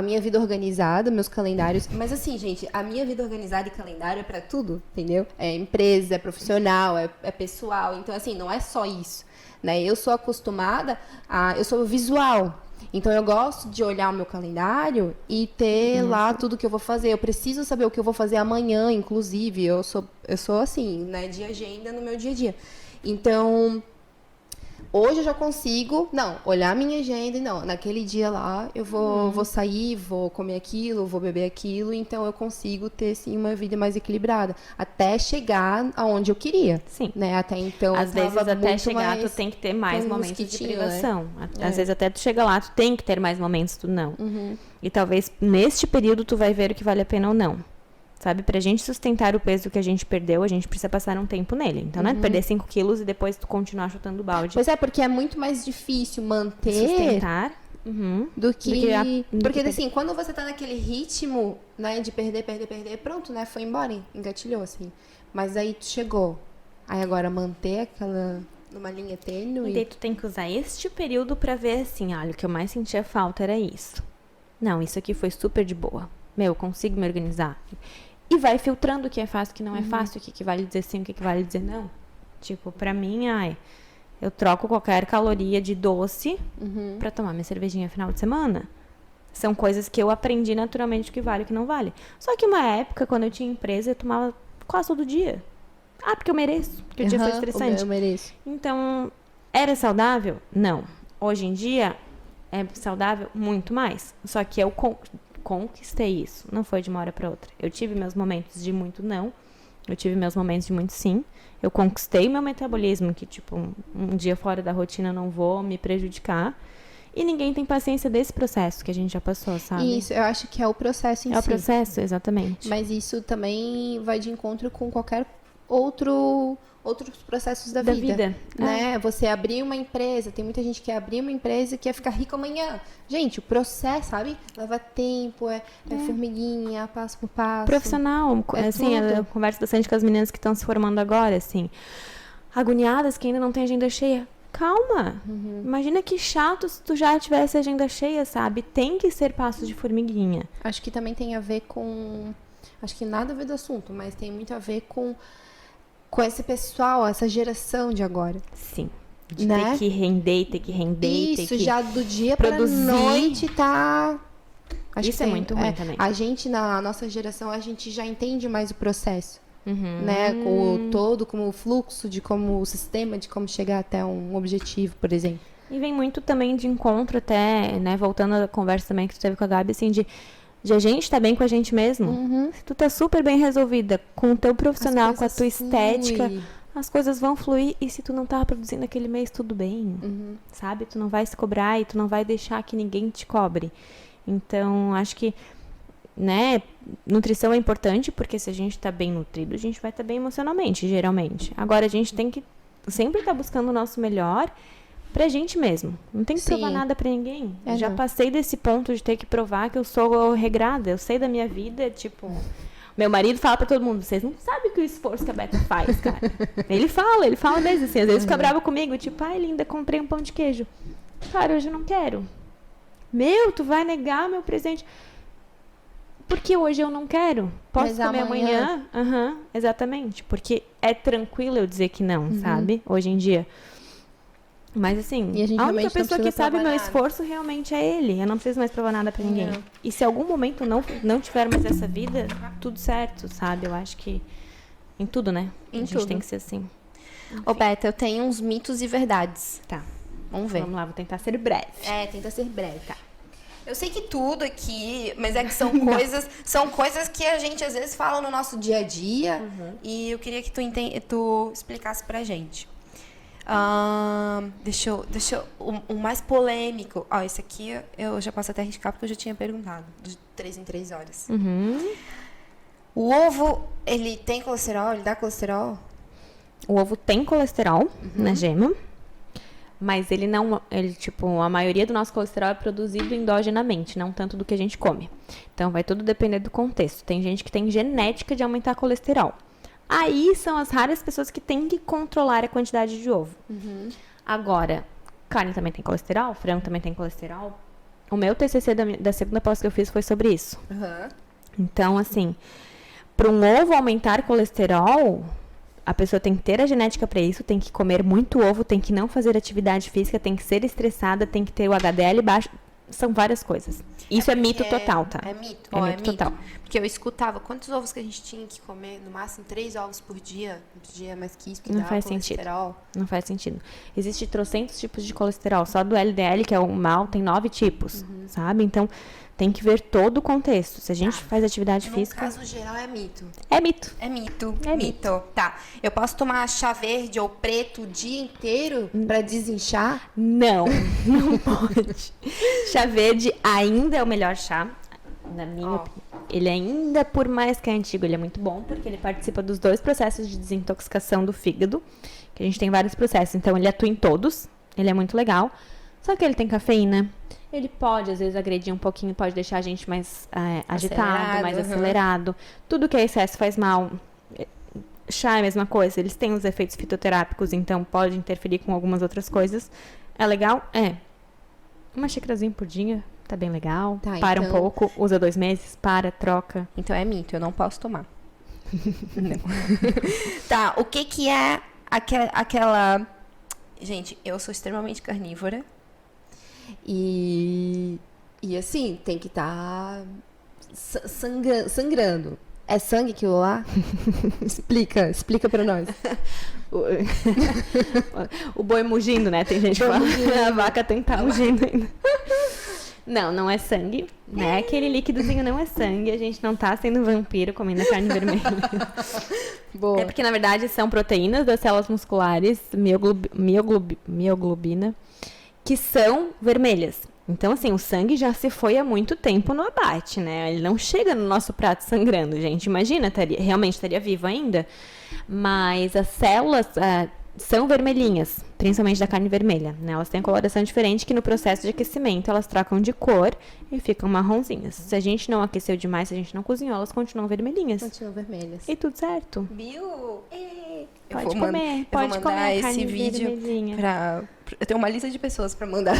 minha vida organizada, meus calendários, mas assim, gente, a minha vida organizada e calendário é pra tudo, entendeu? É empresa, é profissional, é pessoal, então assim, não é só isso, né? Eu sou acostumada eu sou visual. Então, eu gosto de olhar o meu calendário e ter lá tudo que eu vou fazer. Eu preciso saber o que eu vou fazer amanhã, inclusive. Eu sou assim, né, de agenda no meu dia a dia. Então, hoje eu já consigo, olhar a minha agenda e naquele dia lá eu vou sair, vou comer aquilo, vou beber aquilo, então eu consigo ter, sim, uma vida mais equilibrada, até chegar aonde eu queria. Sim. Né? Até então, às vezes até chegar, tu tem que ter mais momentos de privação. Né? Às vezes até tu chega lá, tu tem que ter mais momentos, tu não. E talvez neste período tu vai ver o que vale a pena ou não. Sabe, pra gente sustentar o peso que a gente perdeu, a gente precisa passar um tempo nele. Então, não é perder 5 quilos e depois tu continuar chutando balde. Pois é, porque é muito mais difícil manter... Sustentar. do que... Porque, que assim, quando você tá naquele ritmo, né, de perder, pronto, né, foi embora, engatilhou, assim. Mas aí tu chegou. Aí agora manter aquela... numa linha tênue. E daí tu tem que usar este período pra ver assim, olha, o que eu mais sentia falta era isso. Não, isso aqui foi super de boa. Meu, consigo me organizar. E vai filtrando o que é fácil, o que não é fácil, o que vale dizer sim, o que vale dizer não. Tipo, pra mim, eu troco qualquer caloria de doce pra tomar minha cervejinha final de semana. São coisas que eu aprendi naturalmente o que vale e o que não vale. Só que uma época, quando eu tinha empresa, eu tomava quase todo dia. Ah, porque eu mereço. Porque o dia foi estressante. Eu mereço. Então, era saudável? Não. Hoje em dia, é saudável muito mais. Só que eu conquistei isso. Não foi de uma hora para outra. Eu tive meus momentos de muito não. Eu tive meus momentos de muito sim. Eu conquistei meu metabolismo, que tipo, um dia fora da rotina eu não vou me prejudicar. E ninguém tem paciência desse processo que a gente já passou, sabe? Isso, eu acho que é o processo em si. É o processo, exatamente. Mas isso também vai de encontro com qualquer outros processos da vida. Né? Você abrir uma empresa, tem muita gente que quer abrir uma empresa e quer ficar rico amanhã. Gente, o processo, sabe? Leva tempo, é formiguinha, passo por passo. Profissional, assim, eu converso bastante com as meninas que estão se formando agora, assim, agoniadas que ainda não tem agenda cheia. Calma! Imagina que chato se tu já tivesse agenda cheia, sabe? Tem que ser passos de formiguinha. Acho que também tem a ver com... Acho que nada a ver do assunto, mas tem muito a ver com esse pessoal, essa geração de agora. Sim. De né? ter que render, Isso, ter que já do dia produzir. pra noite tá... Acho Isso que é muito ruim também. A gente, na nossa geração, a gente já entende mais o processo. Né? Com o todo, como o fluxo, de como o sistema, de como chegar até um objetivo, por exemplo. E vem muito também de encontro até, né? Voltando à conversa também que tu teve com a Gabi, assim, de a gente tá bem com a gente mesmo. Se tu tá super bem resolvida com o teu profissional, com a tua estética, as coisas vão fluir. E se tu não tá produzindo aquele mês, tudo bem, sabe? Tu não vai se cobrar e tu não vai deixar que ninguém te cobre. Então, acho que, né, nutrição é importante, porque se a gente tá bem nutrido, a gente vai estar bem emocionalmente, geralmente. Agora, a gente tem que sempre estar buscando o nosso melhor pra gente mesmo. Não tem que provar nada pra ninguém. Já passei desse ponto de ter que provar que eu sou regrada. Eu sei da minha vida, tipo... Meu marido fala pra todo mundo, vocês não sabem que o esforço que a Beta faz, cara. Ele fala mesmo, assim. Às vezes fica bravo comigo, tipo, ai, linda, comprei um pão de queijo. Cara, hoje eu não quero. Meu, tu vai negar meu presente... Porque hoje eu não quero. Posso comer amanhã? Exatamente. Porque é tranquilo eu dizer que não, sabe? Hoje em dia. Mas assim, a única pessoa que sabe meu esforço realmente é ele. Eu não preciso mais provar nada pra ninguém. E se algum momento não tiver mais essa vida, tudo certo, sabe? Eu acho que em tudo, né? A gente tem que ser assim. Ô, Beta, eu tenho uns mitos e verdades. Tá. Vamos ver. Vamos lá, vou tentar ser breve. Tenta ser breve, tá? Eu sei que tudo aqui, mas é que são coisas que a gente às vezes fala no nosso dia a dia. E eu queria que tu explicasse pra gente. Deixa eu o mais polêmico. Esse aqui eu já posso até arriscar porque eu já tinha perguntado. De 3 em 3 horas. O ovo, ele tem colesterol? Ele dá colesterol? O ovo tem colesterol na gema. Mas ele não, tipo, a maioria do nosso colesterol é produzido endogenamente, não tanto do que a gente come. Então, vai tudo depender do contexto. Tem gente que tem genética de aumentar colesterol. Aí são as raras pessoas que têm que controlar a quantidade de ovo. Agora, carne também tem colesterol, frango também tem colesterol. O meu TCC da segunda pós que eu fiz foi sobre isso. Então, assim, para um ovo aumentar colesterol... A pessoa tem que ter a genética para isso, tem que comer muito ovo, tem que não fazer atividade física, tem que ser estressada, tem que ter o HDL baixo. São várias coisas. Isso é mito total, tá? É mito. É mito total. Porque eu escutava quantos ovos que a gente tinha que comer, no máximo 3 ovos por dia. Um dia mais que isso, que não dá faz colesterol. Sentido. Não faz sentido. Existem trocentos tipos de colesterol. Só do LDL, que é o mal, tem 9 tipos, sabe? Então, tem que ver todo o contexto. Se a gente faz atividade física... No caso geral, é mito. É mito. É mito. Tá. Eu posso tomar chá verde ou preto o dia inteiro pra desinchar? Não pode. Chá verde ainda é o melhor chá. Na minha opinião. Ele ainda, por mais que é antigo, ele é muito bom, porque ele participa dos 2 processos de desintoxicação do fígado, que a gente tem vários processos. Então, ele atua em todos. Ele é muito legal. Só que ele tem cafeína, Ele pode, às vezes, agredir um pouquinho, pode deixar a gente mais agitado, mais uhum. acelerado. Tudo que é excesso faz mal. Chá é a mesma coisa, eles têm os efeitos fitoterápicos, então pode interferir com algumas outras coisas. É legal? É. Uma xícarazinha por dia, tá bem legal. Tá, para então- um pouco, usa 2 meses, para, troca. Então é mito, eu não posso tomar. Não. Tá, o que é aquela... Gente, eu sou extremamente carnívora. E assim, tem que estar sangrando. É sangue aquilo lá? explica pra nós. O boi mugindo, né? Tem gente que fala a vaca tem que estar mugindo ainda. Não é sangue, né? Aquele líquidozinho não é sangue. A gente não tá sendo vampiro comendo carne vermelha. Boa. É porque, na verdade, são proteínas das células musculares, mioglobina, que são vermelhas. Então, assim, o sangue já se foi há muito tempo no abate, né? Ele não chega no nosso prato sangrando, gente. Imagina, realmente estaria vivo ainda. Mas as células são vermelhinhas, principalmente da carne vermelha, né? Elas têm coloração diferente, que no processo de aquecimento elas trocam de cor e ficam marronzinhas. Se a gente não aqueceu demais, se a gente não cozinhou, elas continuam vermelhinhas. Continuam vermelhas. E tudo certo. Viu? Pode vou comer, eu pode vou comer mandar a carne esse vídeo vermelhinha. eu tenho uma lista de pessoas pra mandar.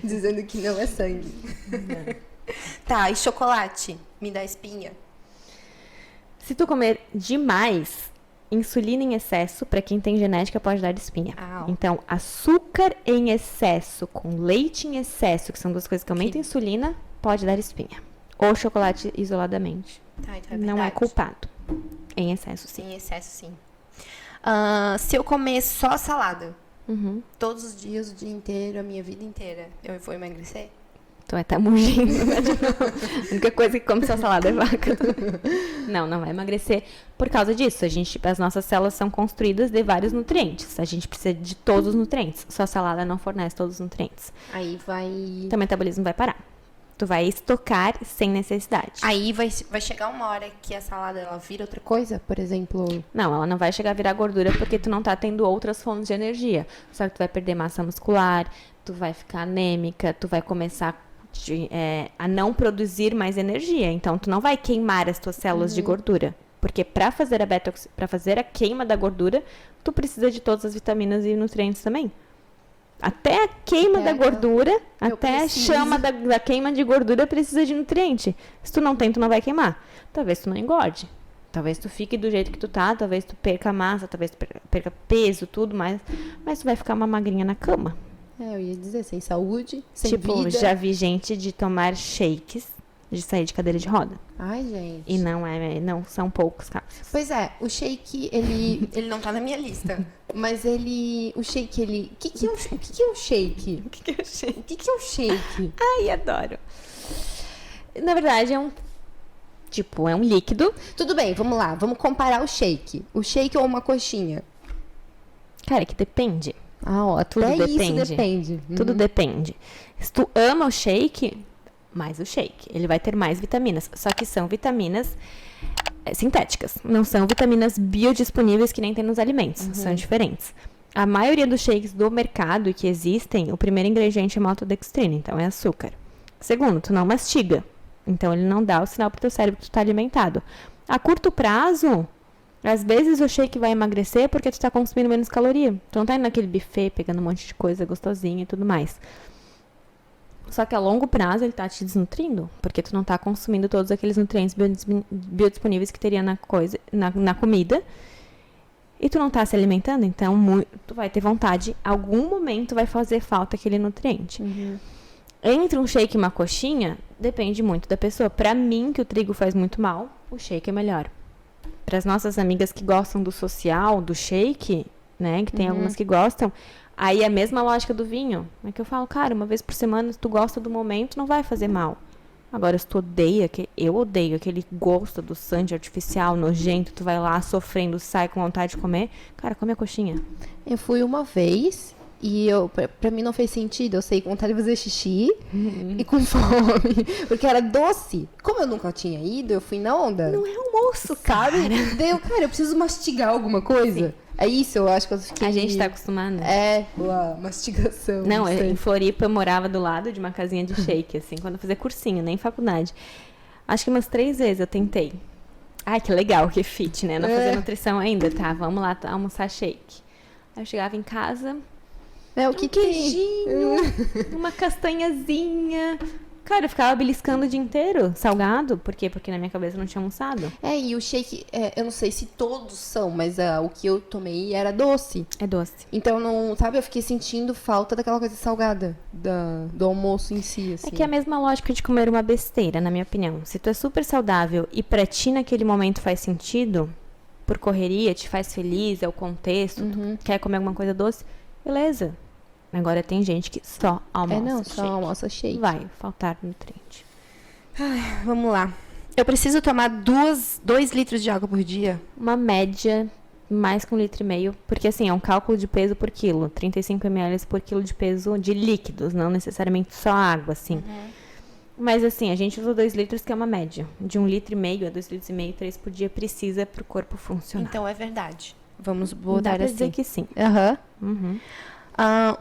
Dizendo que não é sangue. Tá, e chocolate? Me dá espinha? Se tu comer demais, insulina em excesso, para quem tem genética, pode dar espinha. Au. Então, açúcar em excesso com leite em excesso, que são duas coisas que aumentam a insulina, pode dar espinha. Ou chocolate isoladamente. Tá, então Não é verdade. culpado. Em excesso, sim. Em excesso, sim. Se eu comer só salada, Uhum. todos os dias, o dia inteiro, a minha vida inteira, eu vou emagrecer? Tu vai estar mugindo, né, de novo. A única coisa que come só salada é vaca. Não vai emagrecer por causa disso. As nossas células são construídas de vários nutrientes. A gente precisa de todos os nutrientes. Só a salada não fornece todos os nutrientes. Aí vai. Então, o metabolismo vai parar. Tu vai estocar sem necessidade. Aí vai chegar uma hora que a salada ela vira outra coisa. Coisa, por exemplo. Não, ela não vai chegar a virar gordura porque tu não tá tendo outras fontes de energia. Só que tu vai perder massa muscular, tu vai ficar anêmica, tu vai começar a não produzir mais energia. Então, tu não vai queimar as tuas células de gordura. Porque para fazer a queima da gordura, tu precisa de todas as vitaminas e nutrientes também. Até a queima da gordura, até a chama da queima de gordura precisa de nutriente. Se tu não tem, tu não vai queimar. Talvez tu não engorde. Talvez tu fique do jeito que tu tá, talvez tu perca massa, talvez tu perca peso, tudo, mas tu vai ficar uma magrinha na cama. Eu ia dizer, sem saúde, sem Tipo, vida. já vi gente de tomar shakes de sair de cadeira de roda. Ai, gente. E não são poucos casos. Pois é, o shake, ele... Ele não tá na minha lista. Mas ele... O shake, ele... O que é o shake? O que eu achei? O que é o shake? Ai, adoro. Na verdade, é um líquido. Tudo bem, vamos lá. Vamos comparar o shake. O shake ou uma coxinha? Cara, que depende. Ah, ó, Tudo até depende. isso depende. Tudo depende. Se tu ama o shake, mais o shake. Ele vai ter mais vitaminas. Só que são vitaminas sintéticas. Não são vitaminas biodisponíveis que nem tem nos alimentos. São diferentes. A maioria dos shakes do mercado que existem, o primeiro ingrediente é maltodextrina, então é açúcar. Segundo, tu não mastiga. Então ele não dá o sinal pro teu cérebro que tu tá alimentado. A curto prazo, às vezes o shake vai emagrecer porque tu tá consumindo menos caloria. Tu não tá indo naquele buffet pegando um monte de coisa gostosinha e tudo mais. Só que a longo prazo ele tá te desnutrindo, porque tu não tá consumindo todos aqueles nutrientes biodisponíveis que teria na comida. E tu não tá se alimentando, então tu vai ter vontade, algum momento vai fazer falta aquele nutriente. Entre um shake e uma coxinha, depende muito da pessoa. Pra mim, que o trigo faz muito mal, o shake é melhor. Para as nossas amigas que gostam do social, do shake, né, que tem algumas que gostam, aí é a mesma lógica do vinho. É que eu falo, cara, uma vez por semana, se tu gosta do momento, não vai fazer mal. Agora, se tu odeia, eu odeio aquele gosto do sangue artificial, nojento, tu vai lá sofrendo, sai com vontade de comer, cara, come a coxinha. Eu fui uma vez e pra mim não fez sentido. Eu saí com vontade de fazer xixi e com fome, porque era doce. Como eu nunca tinha ido, eu fui na onda. Não é um almoço, cara. Sabe? Daí cara, eu preciso mastigar alguma coisa. É isso, eu acho que eu fiquei... A gente tá acostumado. É, a mastigação. Não, sei. em Floripa eu morava do lado de uma casinha de shake, assim, quando eu fazia cursinho, nem faculdade. Acho que umas 3 vezes eu tentei. Ai, que legal, que fit, né? Não fazia nutrição ainda, tá? Vamos lá almoçar shake. Aí eu chegava em casa, O que um queijinho, uma castanhazinha. Cara, eu ficava beliscando o dia inteiro, salgado. Por quê? Porque na minha cabeça eu não tinha almoçado. E o shake, eu não sei se todos são, mas o que eu tomei era doce. É doce. Então, não, sabe, eu fiquei sentindo falta daquela coisa salgada, do almoço em si, assim. É que é a mesma lógica de comer uma besteira, na minha opinião. Se tu é super saudável e pra ti naquele momento faz sentido, por correria, te faz feliz, é o contexto, tu quer comer alguma coisa doce, beleza. Agora tem gente que só almoça só almoça shake. Vai faltar nutriente. Vamos lá. Eu preciso tomar 2 litros de água por dia? Uma média, mais que 1,5 litro, porque assim, é um cálculo de peso por quilo. 35 ml por quilo de peso de líquidos, não necessariamente só água, assim. Mas assim, a gente usa 2 litros, que é uma média. De 1,5 litro a 2,5 litros, 3 por dia, precisa pro corpo funcionar. Então é verdade. Vamos Dá botar pra assim. dizer que sim.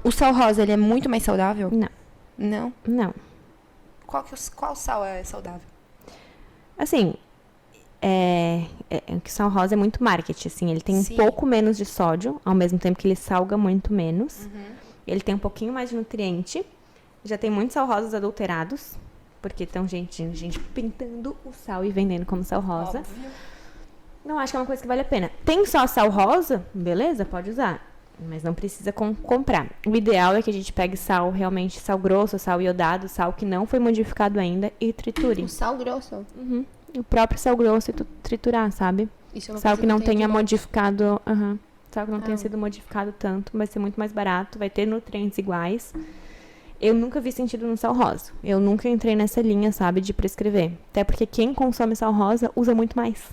O sal rosa, ele é muito mais saudável? Não. Não? Não. Qual sal é saudável? Assim, que sal rosa é muito marketing, assim. Ele tem Sim. um pouco menos de sódio, ao mesmo tempo que ele salga muito menos. Ele tem um pouquinho mais de nutriente. Já tem muitos sal rosas adulterados, porque tem gente pintando o sal e vendendo como sal rosa. Óbvio. Não acho que é uma coisa que vale a pena. Tem só sal rosa? Beleza, pode usar. Mas não precisa comprar. O ideal é que a gente pegue sal, realmente sal grosso, sal iodado, sal que não foi modificado ainda e triture. O sal grosso. O próprio sal grosso e triturar, sabe? Isso é uma Sal coisa que não eu tenho tenha que- modificado. Sal que não tenha sido modificado tanto, vai ser muito mais barato, vai ter nutrientes iguais. Eu nunca vi sentido no sal rosa. Eu nunca entrei nessa linha, sabe, de prescrever. Até porque quem consome sal rosa usa muito mais.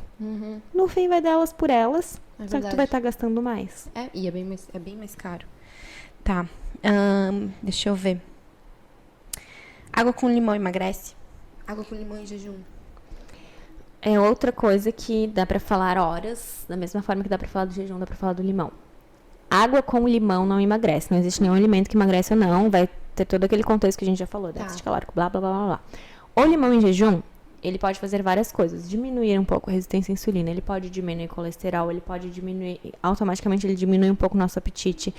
No fim, vai delas por elas. É Só que verdade. tu vai estar gastando mais. E é bem mais caro. Tá. Deixa eu ver. Água com limão emagrece? Água com limão em jejum. É outra coisa que dá pra falar horas, da mesma forma que dá pra falar do jejum, dá pra falar do limão. Água com limão não emagrece. Não existe nenhum alimento que emagrece ou não. Vai ter todo aquele contexto que a gente já falou. Déficit calórico, blá, blá, blá, blá, blá. O limão em jejum, ele pode fazer várias coisas. Diminuir um pouco a resistência à insulina. Ele pode diminuir o colesterol. Ele pode diminuir... Automaticamente, ele diminui um pouco o nosso apetite.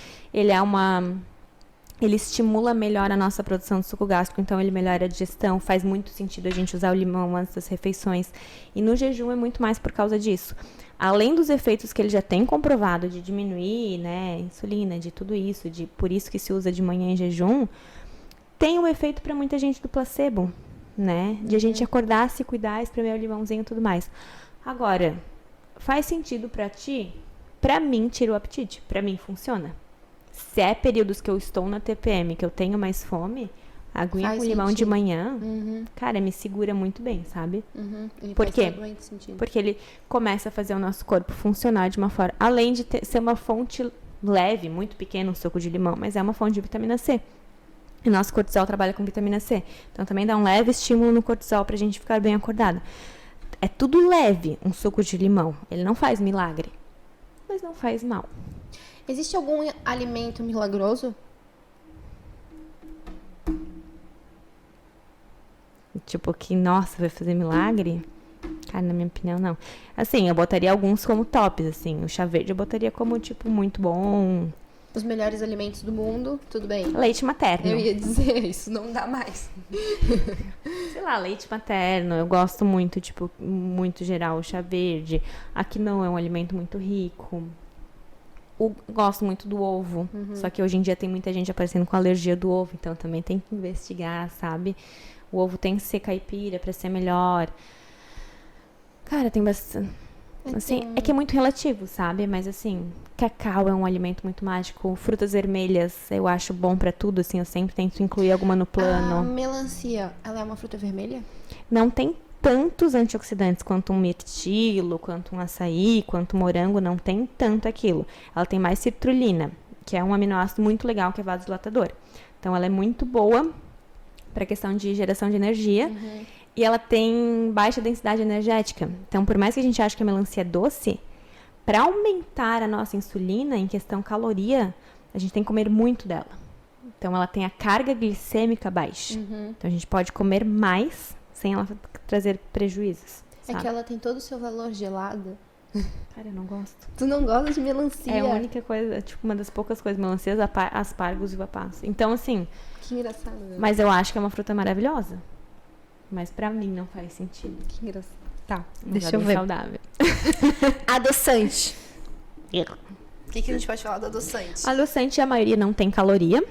Ele estimula melhor a nossa produção de suco gástrico, então ele melhora a digestão. Faz muito sentido a gente usar o limão antes das refeições. E no jejum é muito mais por causa disso. Além dos efeitos que ele já tem comprovado de diminuir, né, insulina, de tudo isso, por isso que se usa de manhã em jejum, tem um efeito para muita gente do placebo, né? De a gente acordar, se cuidar, espremer o limãozinho e tudo mais. Agora, faz sentido para ti? Para mim, tira o apetite. Para mim, funciona. Se é períodos que eu estou na TPM, que eu tenho mais fome, a aguinha Faz com limão de sentido. manhã, cara, me segura muito bem, sabe? Ele Por faz quê? totalmente sentido. Porque ele começa a fazer o nosso corpo funcionar de uma forma... Além de ser uma fonte leve, muito pequena, um suco de limão, mas é uma fonte de vitamina C. E nosso cortisol trabalha com vitamina C. Então também dá um leve estímulo no cortisol pra gente ficar bem acordado. É tudo leve, um suco de limão. Ele não faz milagre, mas não faz mal. Existe algum alimento milagroso? Tipo, que, nossa, vai fazer milagre? Cara, na minha opinião, não. Assim, eu botaria alguns como tops, assim. O chá verde eu botaria como, tipo, muito bom. Os melhores alimentos do mundo, tudo bem. Leite materno. Eu ia dizer, isso não dá mais. Sei lá, leite materno. Eu gosto muito, tipo, muito geral, o chá verde. Aqui não é um alimento muito rico. Gosto muito do ovo. Só que hoje em dia tem muita gente aparecendo com alergia do ovo. Então também tem que investigar, sabe? O ovo tem que ser caipira pra ser melhor. Cara, tem bastante... Assim, é que é muito relativo, sabe? Mas assim, cacau é um alimento muito mágico. Frutas vermelhas eu acho bom pra tudo, assim. Eu sempre tento incluir alguma no A plano. melancia, ela é uma fruta vermelha? Não tem tantos antioxidantes quanto um mirtilo, quanto um açaí, quanto um morango. Não tem tanto aquilo. Ela tem mais citrulina, que é um aminoácido muito legal, que é vasodilatador. Então, ela é muito boa pra questão de geração de energia. E ela tem baixa densidade energética. Então, por mais que a gente ache que a melancia é doce, para aumentar a nossa insulina em questão caloria, a gente tem que comer muito dela. Então, ela tem a carga glicêmica baixa. Então, a gente pode comer mais sem ela trazer prejuízos. É Sabe? que ela tem todo o seu valor gelado. Cara, eu não gosto. Tu não gosta de melancia? É a única coisa, tipo, uma das poucas coisas. Melancias, aspargos e uva passa. Então, assim... Que engraçado, né? Mas eu acho que é uma fruta maravilhosa. Mas pra mim não faz sentido. Que engraçado. Tá, Mas deixa é eu bem ver. saudável. Adoçante. O que a gente pode falar do adoçante? Adoçante, a maioria não tem caloria.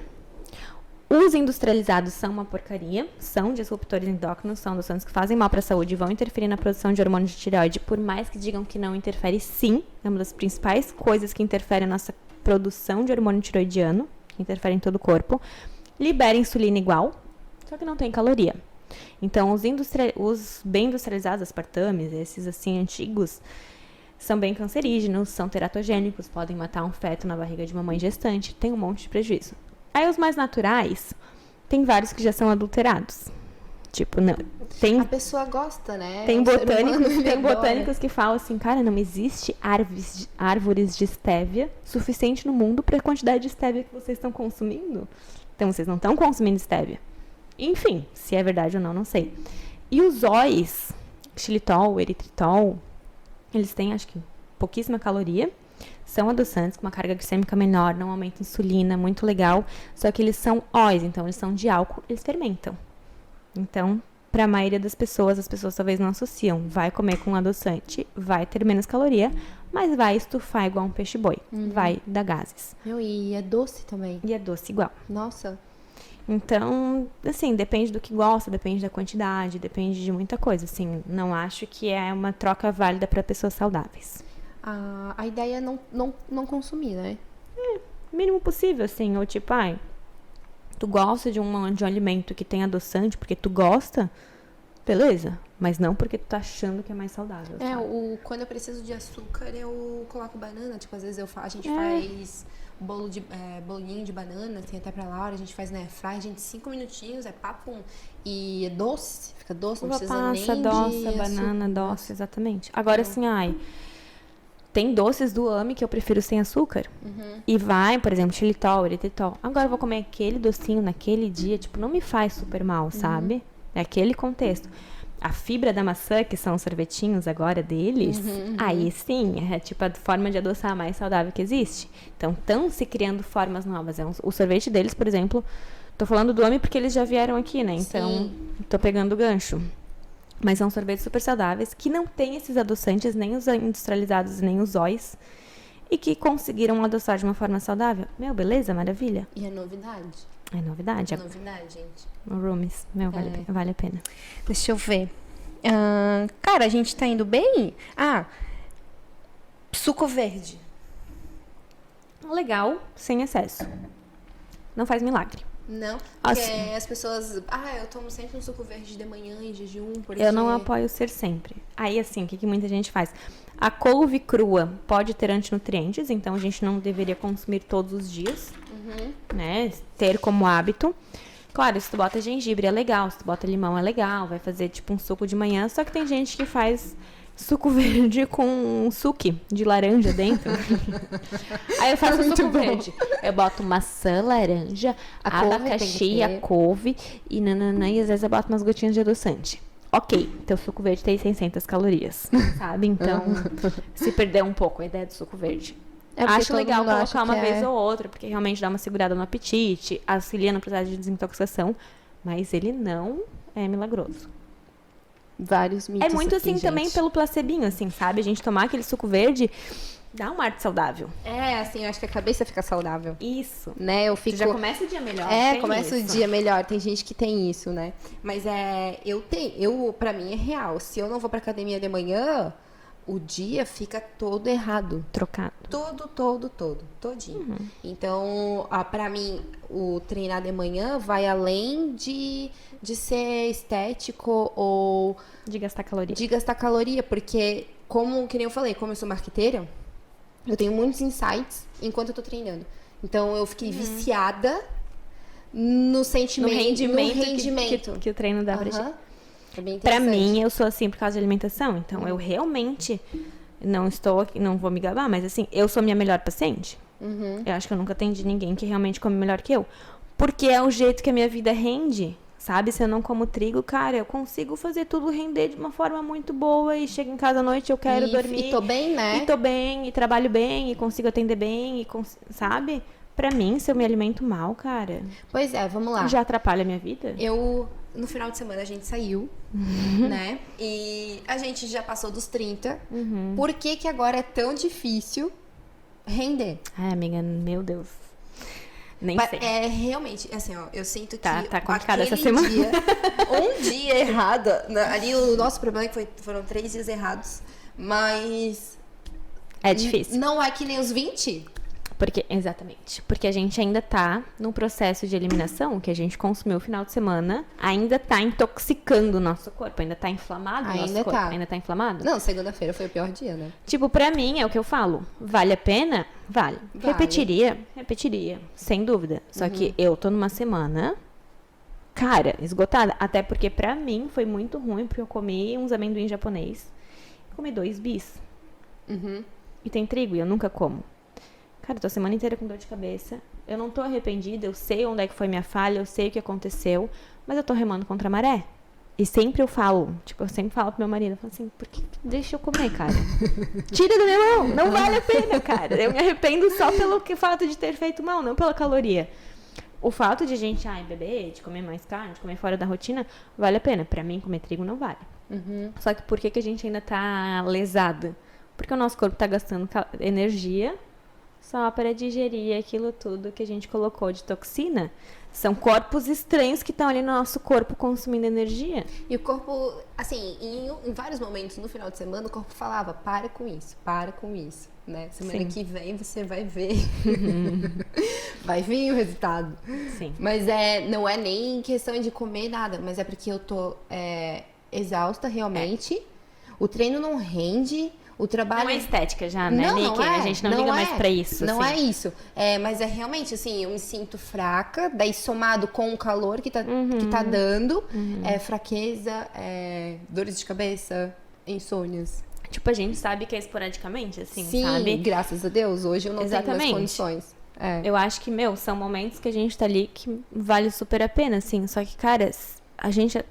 Os industrializados são uma porcaria. São disruptores endócrinos, são adoçantes que fazem mal pra saúde e vão interferir na produção de hormônio de tireoide. Por mais que digam que não interfere, sim. É uma das principais coisas que interfere na nossa produção de hormônio tireoidiano. Que interfere em todo o corpo. Libera insulina igual, só que não tem caloria. Então, os bem industrializados, aspartames, esses assim antigos, são bem cancerígenos, são teratogênicos, podem matar um feto na barriga de uma mãe gestante, tem um monte de prejuízo. Aí, os mais naturais, tem vários que já são adulterados. Tipo, não, tem... A pessoa gosta, né? Tem É um ser humano, botânicos, ele tem adora. botânicos que falam assim, cara, não existe árvores de estévia suficiente no mundo para a quantidade de estévia que vocês estão consumindo. Então, vocês não estão consumindo estévia. Enfim, se é verdade ou não, não sei. E os óis, xilitol, eritritol, eles têm, acho que, pouquíssima caloria. São adoçantes, com uma carga glicêmica menor, não aumenta a insulina, muito legal. Só que eles são óis, então eles são de álcool, eles fermentam. Então, para a maioria das pessoas, as pessoas talvez não associam. Vai comer com adoçante, vai ter menos caloria, mas vai estufar igual um peixe-boi. Vai dar gases. Meu, e é doce também. E é doce igual. Nossa. Então, assim, depende do que gosta, depende da quantidade, depende de muita coisa. Assim, não acho que é uma troca válida para pessoas saudáveis. A ideia é não consumir, né? Mínimo possível, assim. Ou tipo, ai, tu gosta de um alimento que tem adoçante porque tu gosta, beleza. Mas não porque tu tá achando que é mais saudável. É, sabe? quando eu preciso de açúcar, eu coloco banana. Tipo, às vezes a gente É. faz bolinho de banana, tem até pra Laura, a gente faz na airfryer, gente, 5 minutinhos, é papum. E é doce, fica doce, não Uva precisa passa, nem doce, de banana, açúcar. doce, exatamente. Agora, assim, ai, tem doces do AME que eu prefiro sem açúcar. E vai, por exemplo, xilitol, eritritol. Agora eu vou comer aquele docinho naquele dia, tipo, não me faz super mal, sabe? É aquele contexto. A fibra da maçã, que são os sorvetinhos agora deles, aí sim, é tipo a forma de adoçar mais saudável que existe. Então, estão se criando formas novas. O sorvete deles, por exemplo, tô falando do AME porque eles já vieram aqui, né? Então, tô pegando o gancho. Mas são sorvetes super saudáveis, que não tem esses adoçantes, nem os industrializados, nem os óis, e que conseguiram adoçar de uma forma saudável. Meu, beleza? Maravilha. E é novidade. É novidade. É novidade, gente. O Roomies, meu, vale a pena. Deixa eu ver. Cara, a gente tá indo bem? Suco verde. Legal, sem excesso. Não faz milagre. Não, porque Assim. as pessoas... eu tomo sempre um suco verde de manhã em jejum, porque... Eu não apoio ser sempre. Aí, assim, o que muita gente faz? A couve crua pode ter antinutrientes, então a gente não deveria consumir todos os dias, né? Ter como hábito. Claro, se tu bota gengibre é legal, se tu bota limão é legal, vai fazer tipo um suco de manhã, só que tem gente que faz suco verde com suco de laranja dentro. Aí eu faço suco verde. Eu boto maçã, laranja, A couve tem que abacaxi, ter. a couve e nananã, e às vezes eu boto umas gotinhas de adoçante. Ok, teu suco verde tem 600 calorias, sabe? Então, se perder um pouco a ideia do suco verde. É porque Acho todo legal mundo acha colocar uma que vez é- ou outra, porque realmente dá uma segurada no apetite, auxilia no processo de desintoxicação, mas ele não é milagroso. Vários mitos É muito aqui, assim também gente. pelo placebinho, assim, sabe? A gente tomar aquele suco verde dá um ar de saudável. É, assim, eu acho que a cabeça fica saudável, Isso. né? Eu Tu fico... já começa o dia melhor. tem começa o isso. dia melhor. Tem gente que tem isso, né? Mas pra mim é real. Se eu não vou pra academia de manhã, o dia fica todo errado. Trocado. Todinho. Então, pra mim, o treinar de manhã vai além de ser estético ou De gastar caloria. de gastar caloria, porque, que nem eu falei, como eu sou marqueteira, eu tenho muitos insights enquanto eu tô treinando. Então, eu fiquei viciada no sentimento, No rendimento, no rendimento. Que o treino dá pra Aham. gente. É bem Pra interessante. mim, eu sou assim por causa de alimentação. Então, eu realmente não estou aqui, não vou me gabar, mas assim, eu sou minha melhor paciente. Eu acho que eu nunca atendi ninguém que realmente come melhor que eu. Porque é o jeito que a minha vida rende, sabe? Se eu não como trigo, cara, eu consigo fazer tudo render de uma forma muito boa e chego em casa à noite, eu quero dormir. E tô bem, né? E tô bem, e trabalho bem, e consigo atender bem, e sabe? Pra mim, se eu me alimento mal, cara, Pois é, vamos lá. já atrapalha a minha vida. No final de semana a gente saiu, né? E a gente já passou dos 30. Por que que agora é tão difícil render? Ai, amiga, meu Deus. Nem sei. É realmente, assim, ó, eu sinto que Tá complicada essa aquele semana. dia, um dia errado, ali o nosso problema é que foram 3 dias errados, mas É difícil. não é que nem os 20. Exatamente. Porque a gente ainda tá num processo de eliminação que a gente consumiu no final de semana, ainda tá intoxicando o nosso corpo, ainda tá inflamado o nosso Ainda corpo. tá. Ainda tá inflamado? Não, segunda-feira foi o pior dia, né? Tipo, pra mim, é o que eu falo. Vale a pena? Vale. Vale. Repetiria, sem dúvida. Só que eu tô numa semana, cara, esgotada. Até porque pra mim foi muito ruim, porque eu comi uns amendoins japonês. Comi 2 bis. E tem trigo, e eu nunca como. Cara, eu tô a semana inteira com dor de cabeça. Eu não tô arrependida, eu sei onde é que foi minha falha, eu sei o que aconteceu, mas eu tô remando contra a maré. E sempre eu falo, tipo, eu sempre falo pro meu marido, eu falo assim, por que deixa eu comer, cara? Tira da minha mão, não vale a pena, cara. Eu me arrependo só pelo fato de ter feito mal, não pela caloria. O fato de a gente, beber, de comer mais carne, de comer fora da rotina, vale a pena. Pra mim, comer trigo não vale. Só que por que a gente ainda tá lesada? Porque o nosso corpo tá gastando energia só para digerir aquilo tudo que a gente colocou de toxina. São corpos estranhos que estão ali no nosso corpo consumindo energia. E o corpo, assim, em vários momentos no final de semana, o corpo falava, para com isso, né? Semana Sim. que vem você vai ver. Vai vir o resultado. Sim. Mas não é nem questão de comer nada, mas é porque eu tô exausta realmente. O treino não rende. O trabalho... Não é estética já, né, Não, Nick? não é, A gente não liga mais pra isso. Não assim. é isso. Mas é realmente, assim, eu me sinto fraca, daí somado com o calor que tá dando, fraqueza, dores de cabeça, insônias. Tipo, a gente sabe que é esporadicamente, assim, Sim, sabe? graças a Deus, hoje eu não tenho Exatamente. mais condições. Eu acho que, são momentos que a gente tá ali que vale super a pena, assim. Só que, cara,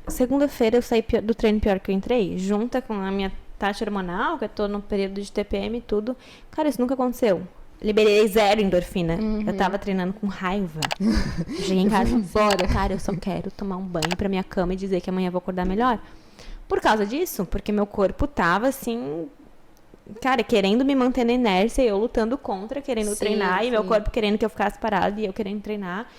segunda-feira eu saí do treino pior que eu entrei, junta com a minha taxa hormonal, que eu tô no período de TPM e tudo. Cara, isso nunca aconteceu. Liberei 0 endorfina. Eu tava treinando com raiva. Cheguei em casa, bora, cara, eu só quero tomar um banho pra minha cama e dizer que amanhã eu vou acordar melhor. Por causa disso, porque meu corpo tava assim, cara, querendo me manter na inércia e eu lutando contra, querendo Sim, treinar, e meu sim. corpo querendo que eu ficasse parado e eu querendo treinar.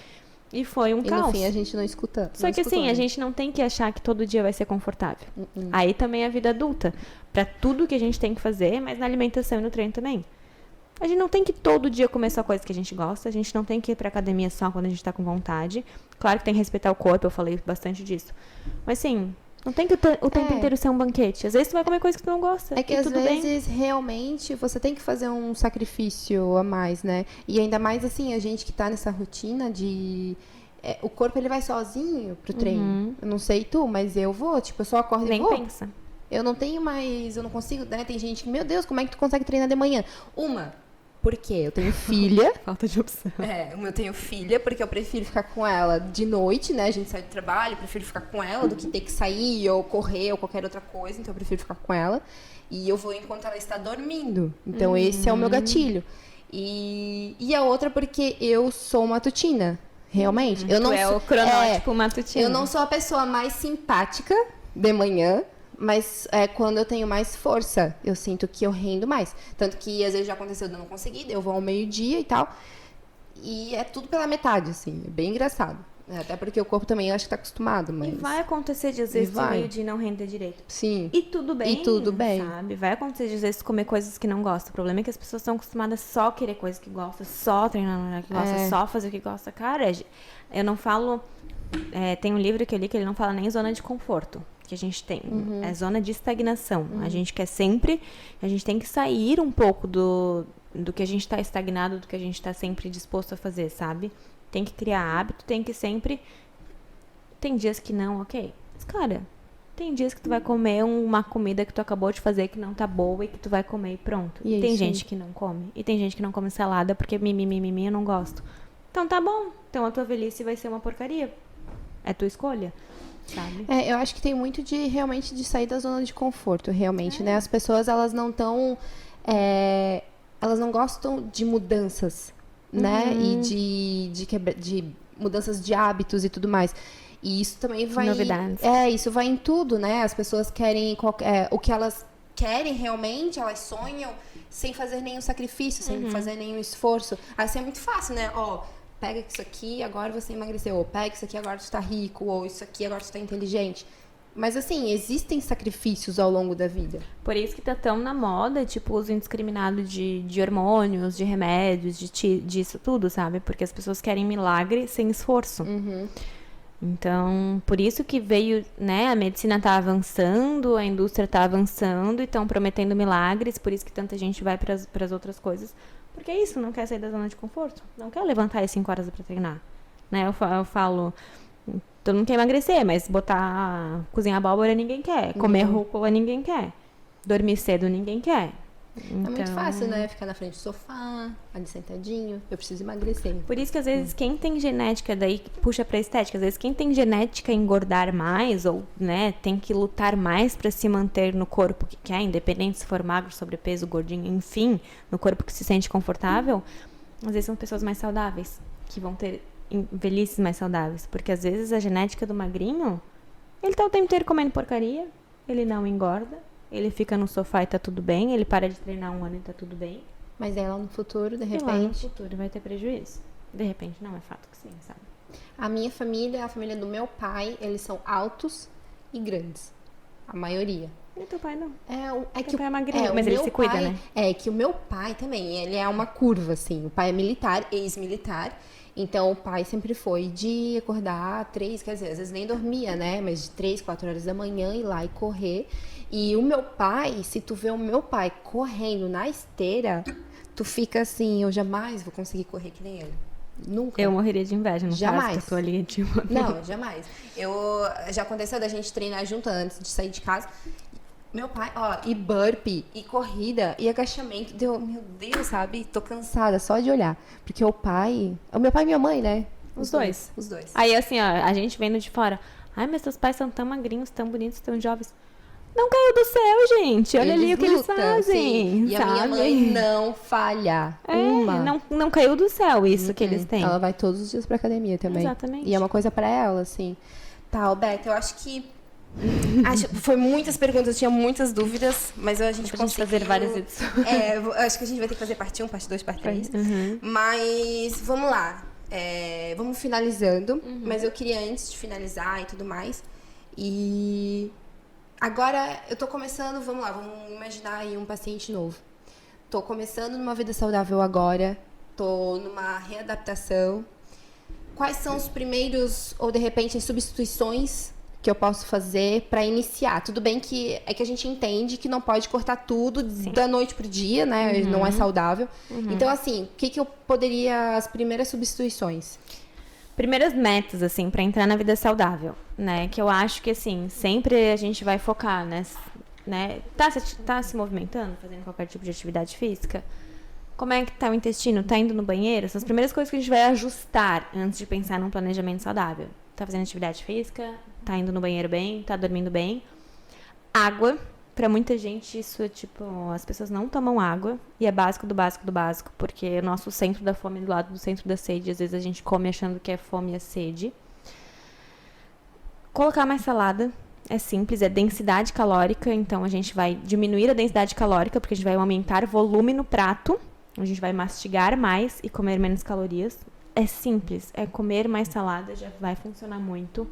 E foi um E caos. no fim a gente não escuta. Só não que escutou, assim, né? a gente não tem que achar que todo dia vai ser confortável. Aí também é a vida adulta. Pra tudo que a gente tem que fazer, mas na alimentação e no treino também. A gente não tem que todo dia comer só coisa que a gente gosta. A gente não tem que ir pra academia só quando a gente tá com vontade. Claro que tem que respeitar o corpo, eu falei bastante disso. Mas assim, não tem que o tempo inteiro ser um banquete. Às vezes tu vai comer coisa que tu não gosta. É que e às tudo bem. vezes realmente você tem que fazer um sacrifício a mais, né? E ainda mais assim, a gente que tá nessa rotina de... o corpo ele vai sozinho pro treino. Eu não sei tu, mas eu vou, tipo, eu só acordo e Nem vou. pensa. Eu não tenho mais, eu não consigo, né? Tem gente que, meu Deus, como é que tu consegue treinar de manhã? Porque eu tenho filha. Falta de opção. Eu tenho filha, porque eu prefiro ficar com ela de noite, né? A gente sai do trabalho, eu prefiro ficar com ela do que ter que sair ou correr ou qualquer outra coisa. Então eu prefiro ficar com ela. E eu vou enquanto ela está dormindo. Então esse é o meu gatilho. E a outra porque eu sou matutina. Realmente. Eu não Tu é sou, o cronótipo matutino. eu não sou a pessoa mais simpática de manhã, mas quando eu tenho mais força, eu sinto que eu rendo mais. Tanto que às vezes já aconteceu de eu não conseguir, eu vou ao meio-dia e tal. E é tudo pela metade, assim. É bem engraçado. Até porque o corpo também eu acho que tá acostumado, mas... E vai acontecer de às vezes tu vai. meio de não render direito. Sim. E tudo bem. E tudo bem. Sabe? Vai acontecer de às vezes comer coisas que não gosta. O problema é que as pessoas estão acostumadas só a querer coisas que gosta, só treinar no lugar que gosta, só fazer o que gosta. Cara, eu não falo. Tem um livro que eu li que ele não fala nem zona de conforto que a gente tem. É zona de estagnação. A gente quer sempre. A gente tem que sair um pouco do que a gente está estagnado, do que a gente está sempre disposto a fazer, sabe? Tem que criar hábito, tem que sempre. Tem dias que não, ok. Mas, cara, Tem dias que tu vai comer uma comida que tu acabou de fazer que não tá boa e que tu vai comer e pronto. E é tem isso aí. gente que não come. E tem gente que não come salada porque mimimi, eu não gosto. Então tá bom. Então a tua velhice vai ser uma porcaria. É tua escolha, sabe? Eu acho que tem muito de realmente de sair da zona de conforto, realmente, né? As pessoas, elas não estão... elas não gostam de mudanças, né? E de mudanças de hábitos e tudo mais. E isso também vai... Novidades. Isso vai em tudo, né? As pessoas querem... o que elas querem realmente, elas sonham sem fazer nenhum sacrifício, sem fazer nenhum esforço. Assim é muito fácil, né? Pega isso aqui, agora você emagreceu. Ou pega isso aqui, agora você tá rico. Ou isso aqui, agora você tá inteligente. Mas, assim, existem sacrifícios ao longo da vida. Por isso que tá tão na moda, tipo, o uso indiscriminado de hormônios, de remédios, disso tudo, sabe? Porque as pessoas querem milagre sem esforço. Então, por isso que veio, né? A medicina tá avançando, a indústria tá avançando e estão prometendo milagres. Por isso que tanta gente vai pras outras coisas. Porque é isso, não quer sair da zona de conforto. Não quer levantar às 5 horas pra treinar. Né? Eu falo... Todo mundo quer emagrecer, mas cozinhar abóbora ninguém quer. Comer rúcula ninguém quer. Dormir cedo ninguém quer. Então... É muito fácil, né? Ficar na frente do sofá, ali sentadinho. Eu preciso emagrecer. Por isso que às vezes quem tem genética, daí puxa pra estética. Às vezes quem tem genética engordar mais, ou né, tem que lutar mais pra se manter no corpo que quer, independente se for magro, sobrepeso, gordinho, enfim, no corpo que se sente confortável, às vezes são pessoas mais saudáveis, que vão ter velhices mais saudáveis, porque às vezes a genética do magrinho, ele tá o tempo inteiro comendo porcaria, ele não engorda, ele fica no sofá e tá tudo bem, ele para de treinar 1 ano e tá tudo bem. Mas aí lá no futuro, de E lá no repente... futuro vai ter prejuízo. De repente não, é fato que sim, sabe? A minha família, a família do meu pai, eles são altos e grandes. A maioria. E teu pai não? Que pai é magrinho, mas ele se cuida, né? É que o meu pai também, ele é uma curva, assim. O pai é militar, ex-militar. Então, o pai sempre foi de acordar 3, quer dizer, às vezes nem dormia, né? Mas de 3, 4 horas da manhã, ir lá e correr. E o meu pai, se tu vê o meu pai correndo na esteira, tu fica assim, eu jamais vou conseguir correr que nem ele. Nunca. Eu morreria de inveja, no Jamais. caso, que eu tô ali, tipo... Não, jamais. Já aconteceu da gente treinar junto antes de sair de casa. Meu pai, e burpee, e corrida, e agachamento. Meu Deus, sabe? Tô cansada só de olhar. Porque o meu pai e minha mãe, né? Os dois. Os dois. Aí, assim, ó, a gente vendo de fora. Ai, mas seus pais são tão magrinhos, tão bonitos, tão jovens. Não caiu do céu, gente. Olha ali o que eles fazem. Sim. E sabe? a minha mãe não falha. Não caiu do céu isso que eles têm. Ela vai todos os dias pra academia também. Exatamente. E é uma coisa pra ela, assim. Tá, Alberto, eu acho que... foi muitas perguntas, tinha muitas dúvidas, mas a gente conseguiu fazer várias edições. Acho que a gente vai ter que fazer parte 1, parte 2, parte 3. Uhum. Mas vamos lá. Vamos finalizando. Mas eu queria, antes de finalizar e tudo mais. E agora eu tô começando, vamos lá, vamos imaginar aí um paciente novo. Tô começando numa vida saudável agora. Tô numa readaptação. Quais são os primeiros, ou de repente, as substituições que eu posso fazer para iniciar? Tudo bem que a gente entende que não pode cortar tudo da noite pro dia, né? Não é saudável. Então, assim, o que eu poderia... As primeiras substituições? Primeiras metas, assim, para entrar na vida saudável, né? Que eu acho que, assim, sempre a gente vai focar, né? Tá se movimentando, fazendo qualquer tipo de atividade física? Como é que tá o intestino? Tá indo no banheiro? São as primeiras coisas que a gente vai ajustar antes de pensar num planejamento saudável. Tá fazendo atividade física? Tá indo no banheiro bem? Tá dormindo bem? Água. Pra muita gente, isso é tipo... As pessoas não tomam água. E é básico do básico do básico. Porque o nosso centro da fome é do lado do centro da sede. Às vezes a gente come achando que é fome e é sede. Colocar mais salada. É simples. É densidade calórica. Então, a gente vai diminuir a densidade calórica. Porque a gente vai aumentar o volume no prato. A gente vai mastigar mais e comer menos calorias. É simples. É comer mais salada. Já vai funcionar muito.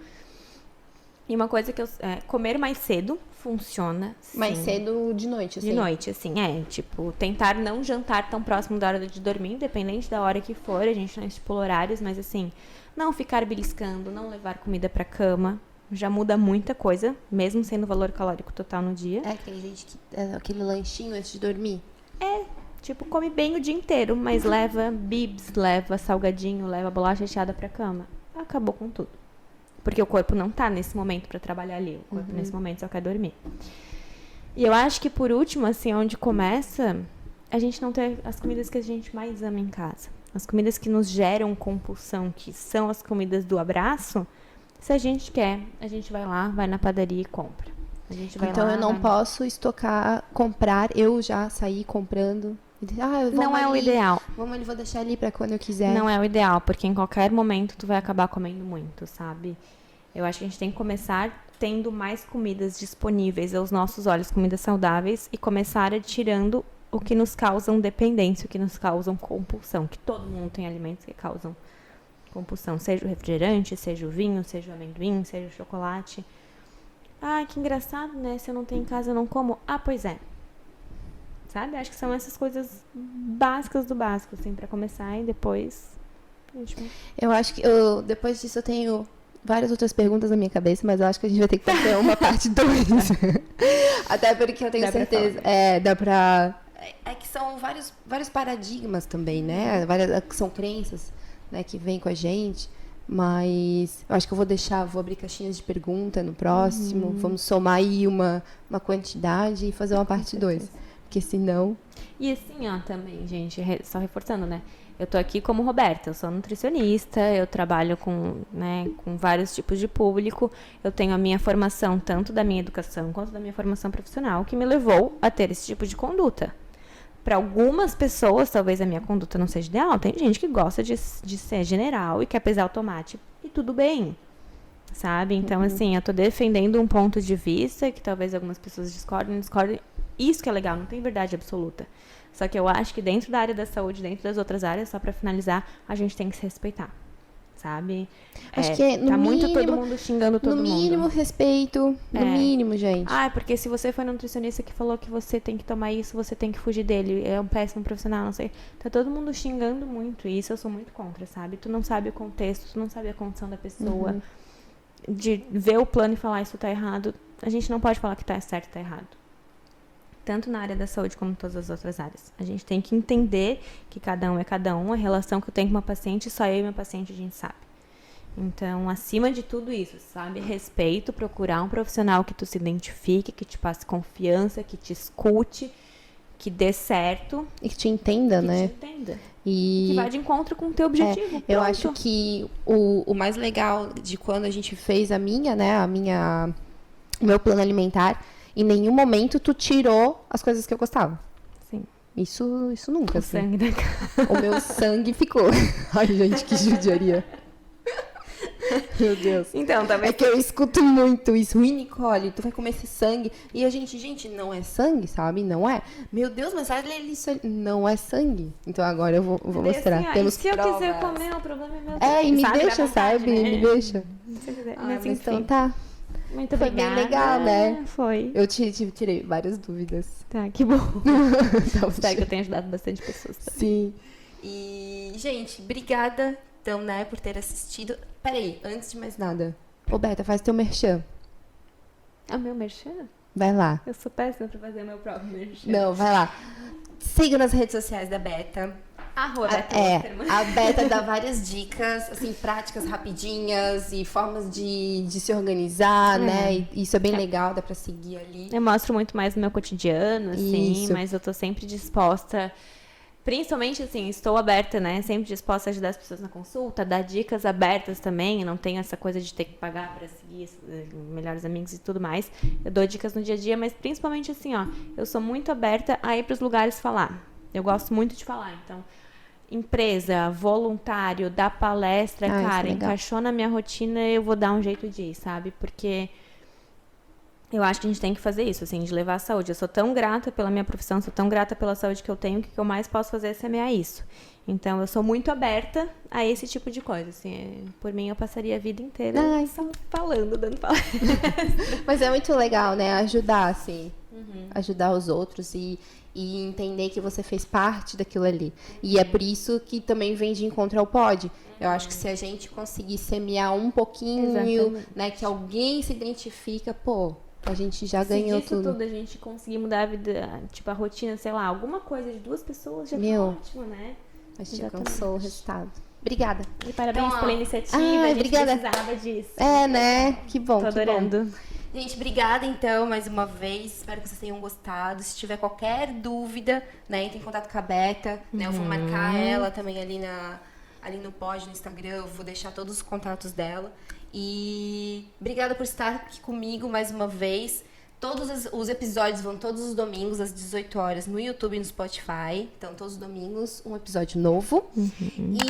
E uma coisa que comer mais cedo funciona. Sim. Mais cedo de noite, assim? De noite, assim, tipo, tentar não jantar tão próximo da hora de dormir, independente da hora que for, a gente não estipula horários, mas assim, não ficar beliscando, não levar comida pra cama, já muda muita coisa, mesmo sendo o valor calórico total no dia. Tem gente que... aquele lanchinho antes de dormir. Tipo, come bem o dia inteiro, mas leva bibs, leva salgadinho, leva bolacha recheada pra cama. Acabou com tudo. Porque o corpo não tá nesse momento pra trabalhar ali. O corpo nesse momento só quer dormir. E eu acho que por último, assim, onde começa, a gente não ter as comidas que a gente mais ama em casa. As comidas que nos geram compulsão, que são as comidas do abraço, se a gente quer, a gente vai lá, vai na padaria e compra. A gente vai Então lá, eu não vai- posso comprar, eu já sair comprando. Não é o ideal. Vamos ali, vou deixar ali pra quando eu quiser. Não é o ideal, porque em qualquer momento tu vai acabar comendo muito, sabe? Eu acho que a gente tem que começar tendo mais comidas disponíveis aos nossos olhos, comidas saudáveis, e começar tirando o que nos causam dependência, o que nos causam compulsão. Que todo mundo tem alimentos que causam compulsão. Seja o refrigerante, seja o vinho, seja o amendoim, seja o chocolate. Ah, que engraçado, né? Se eu não tenho em casa, eu não como. Ah, pois é. Sabe? Acho que são essas coisas básicas do básico, assim, pra começar, e depois a gente vai. Eu acho que depois disso eu tenho várias outras perguntas na minha cabeça, mas eu acho que a gente vai ter que fazer uma parte 2. Até porque eu tenho Dá pra certeza. falar. Dá pra. É que são vários paradigmas também, né? São crenças, né, que vêm com a gente. Mas eu acho que eu vou abrir caixinhas de pergunta no próximo. Vamos somar aí uma quantidade e fazer uma parte 2. Porque senão. E assim, ó, também, gente, só reforçando, né? Eu tô aqui como Roberta, eu sou nutricionista, eu trabalho com vários tipos de público, eu tenho a minha formação, tanto da minha educação quanto da minha formação profissional, que me levou a ter esse tipo de conduta. Para algumas pessoas, talvez a minha conduta não seja ideal, tem gente que gosta de ser general e quer pesar o tomate, e tudo bem, sabe? Então, assim, eu tô defendendo um ponto de vista que talvez algumas pessoas discordem. Isso que é legal, não tem verdade absoluta. Só que eu acho que dentro da área da saúde, dentro das outras áreas, só pra finalizar, a gente tem que se respeitar, sabe? Acho que no tá muito mínimo- todo mundo xingando todo no mundo. mínimo, respeito. No mínimo, gente. Ah, porque se você foi nutricionista que falou que você tem que tomar isso, você tem que fugir dele, é um péssimo profissional, não sei. Tá todo mundo xingando muito, e isso eu sou muito contra, sabe? Tu não sabe o contexto, tu não sabe a condição da pessoa. De ver o plano e falar isso tá errado, a gente não pode falar que tá certo e tá errado. Tanto na área da saúde como em todas as outras áreas. A gente tem que entender que cada um é cada um, a relação que eu tenho com uma paciente, só eu e meu paciente a gente sabe. Então, acima de tudo isso, sabe? Respeito, procurar um profissional que tu se identifique, que te passe confiança, que te escute, que dê certo, E que te entenda, que né? te entenda. E Que vá de encontro com o teu objetivo. eu pronto. acho que o mais legal de quando a gente fez o meu plano alimentar, em nenhum momento tu tirou as coisas que eu gostava. Sim. Isso nunca, O assim. sangue da cara. O meu sangue ficou. Ai, gente, que judiaria. Meu Deus. Então, talvez. É que eu escuto muito isso. Ui, Nicole, tu vai comer esse sangue. E a gente, não é sangue, sabe? Não é. Meu Deus, mas olha isso ali. Não é sangue. Então agora eu vou mostrar. Assim, ó, Temos e se eu provas. quiser comer, o problema é meu. É, e me Sabe, deixa, dá vontade, sabe? né? Me deixa. Se eu quiser. Ah, Mas mas enfim. então tá. Muito Foi bem obrigada. legal, né? Foi. Eu tirei várias dúvidas. Tá, que bom. Então, Espero que eu tenha ajudado bastante pessoas. Sim. E, gente, obrigada, então, né, por ter assistido. Peraí, antes de mais nada. Ô, Beta, faz teu merchan. É o meu merchan? Vai lá. Eu sou péssima pra fazer meu próprio merchan. Não, vai lá. Siga nas redes sociais da Beta. Arroba Beta É, Osterman. a Beta dá várias dicas, assim, práticas rapidinhas e formas de se organizar, né? E isso é bem legal, dá pra seguir ali. Eu mostro muito mais no meu cotidiano, assim, Isso. mas eu tô sempre disposta. Principalmente, assim, estou aberta, né? Sempre disposta a ajudar as pessoas na consulta, dar dicas abertas também. Não tenho essa coisa de ter que pagar pra seguir melhores amigos e tudo mais. Eu dou dicas no dia a dia, mas principalmente assim, ó, eu sou muito aberta a ir pros lugares falar. Eu gosto muito de falar, então. Empresa, voluntário, dar palestra, Ah, isso cara, é legal. encaixou na minha rotina, eu vou dar um jeito de ir, sabe? Porque eu acho que a gente tem que fazer isso, assim, de levar a saúde. Eu sou tão grata pela minha profissão, sou tão grata pela saúde que eu tenho, que o que eu mais posso fazer é semear isso. Então, eu sou muito aberta a esse tipo de coisa, assim. Por mim, eu passaria a vida inteira Ai, só falando, dando palestra. Mas é muito legal, né? Ajudar, assim. Ajudar os outros e entender que você fez parte daquilo ali. E é por isso que também vem de encontro ao pod. Eu acho que se a gente conseguir semear um pouquinho, Exatamente. né? Que alguém se identifica, pô, a gente já Se ganhou disso tudo. tudo a gente conseguir mudar a vida, tipo, a rotina, sei lá, alguma coisa de 2 pessoas já tá Meu. ótimo, né? A gente Exatamente. alcançou o resultado. Obrigada. E parabéns Então, ó, pela iniciativa, Ah, a gente obrigada. precisava disso. É, né? Que bom, Tô que bom. adorando. Gente, obrigada então mais uma vez. Espero que vocês tenham gostado. Se tiver qualquer dúvida, né, entre em contato com a Beta, né? Eu vou marcar ela também ali no pod, no Instagram. Eu vou deixar todos os contatos dela. E obrigada por estar aqui comigo mais uma vez. Todos os episódios vão todos os domingos às 18 horas no YouTube e no Spotify. Então, todos os domingos, um episódio novo.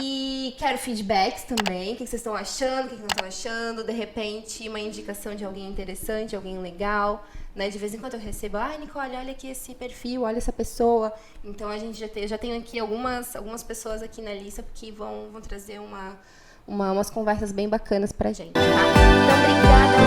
E quero feedbacks também. O que vocês estão achando, o que não estão achando. De repente, uma indicação de alguém interessante, alguém legal. Né? De vez em quando eu recebo, Nicole, olha aqui esse perfil, olha essa pessoa. Então, a gente já tenho aqui algumas pessoas aqui na lista que vão trazer umas conversas bem bacanas pra gente, tá? Então, obrigada.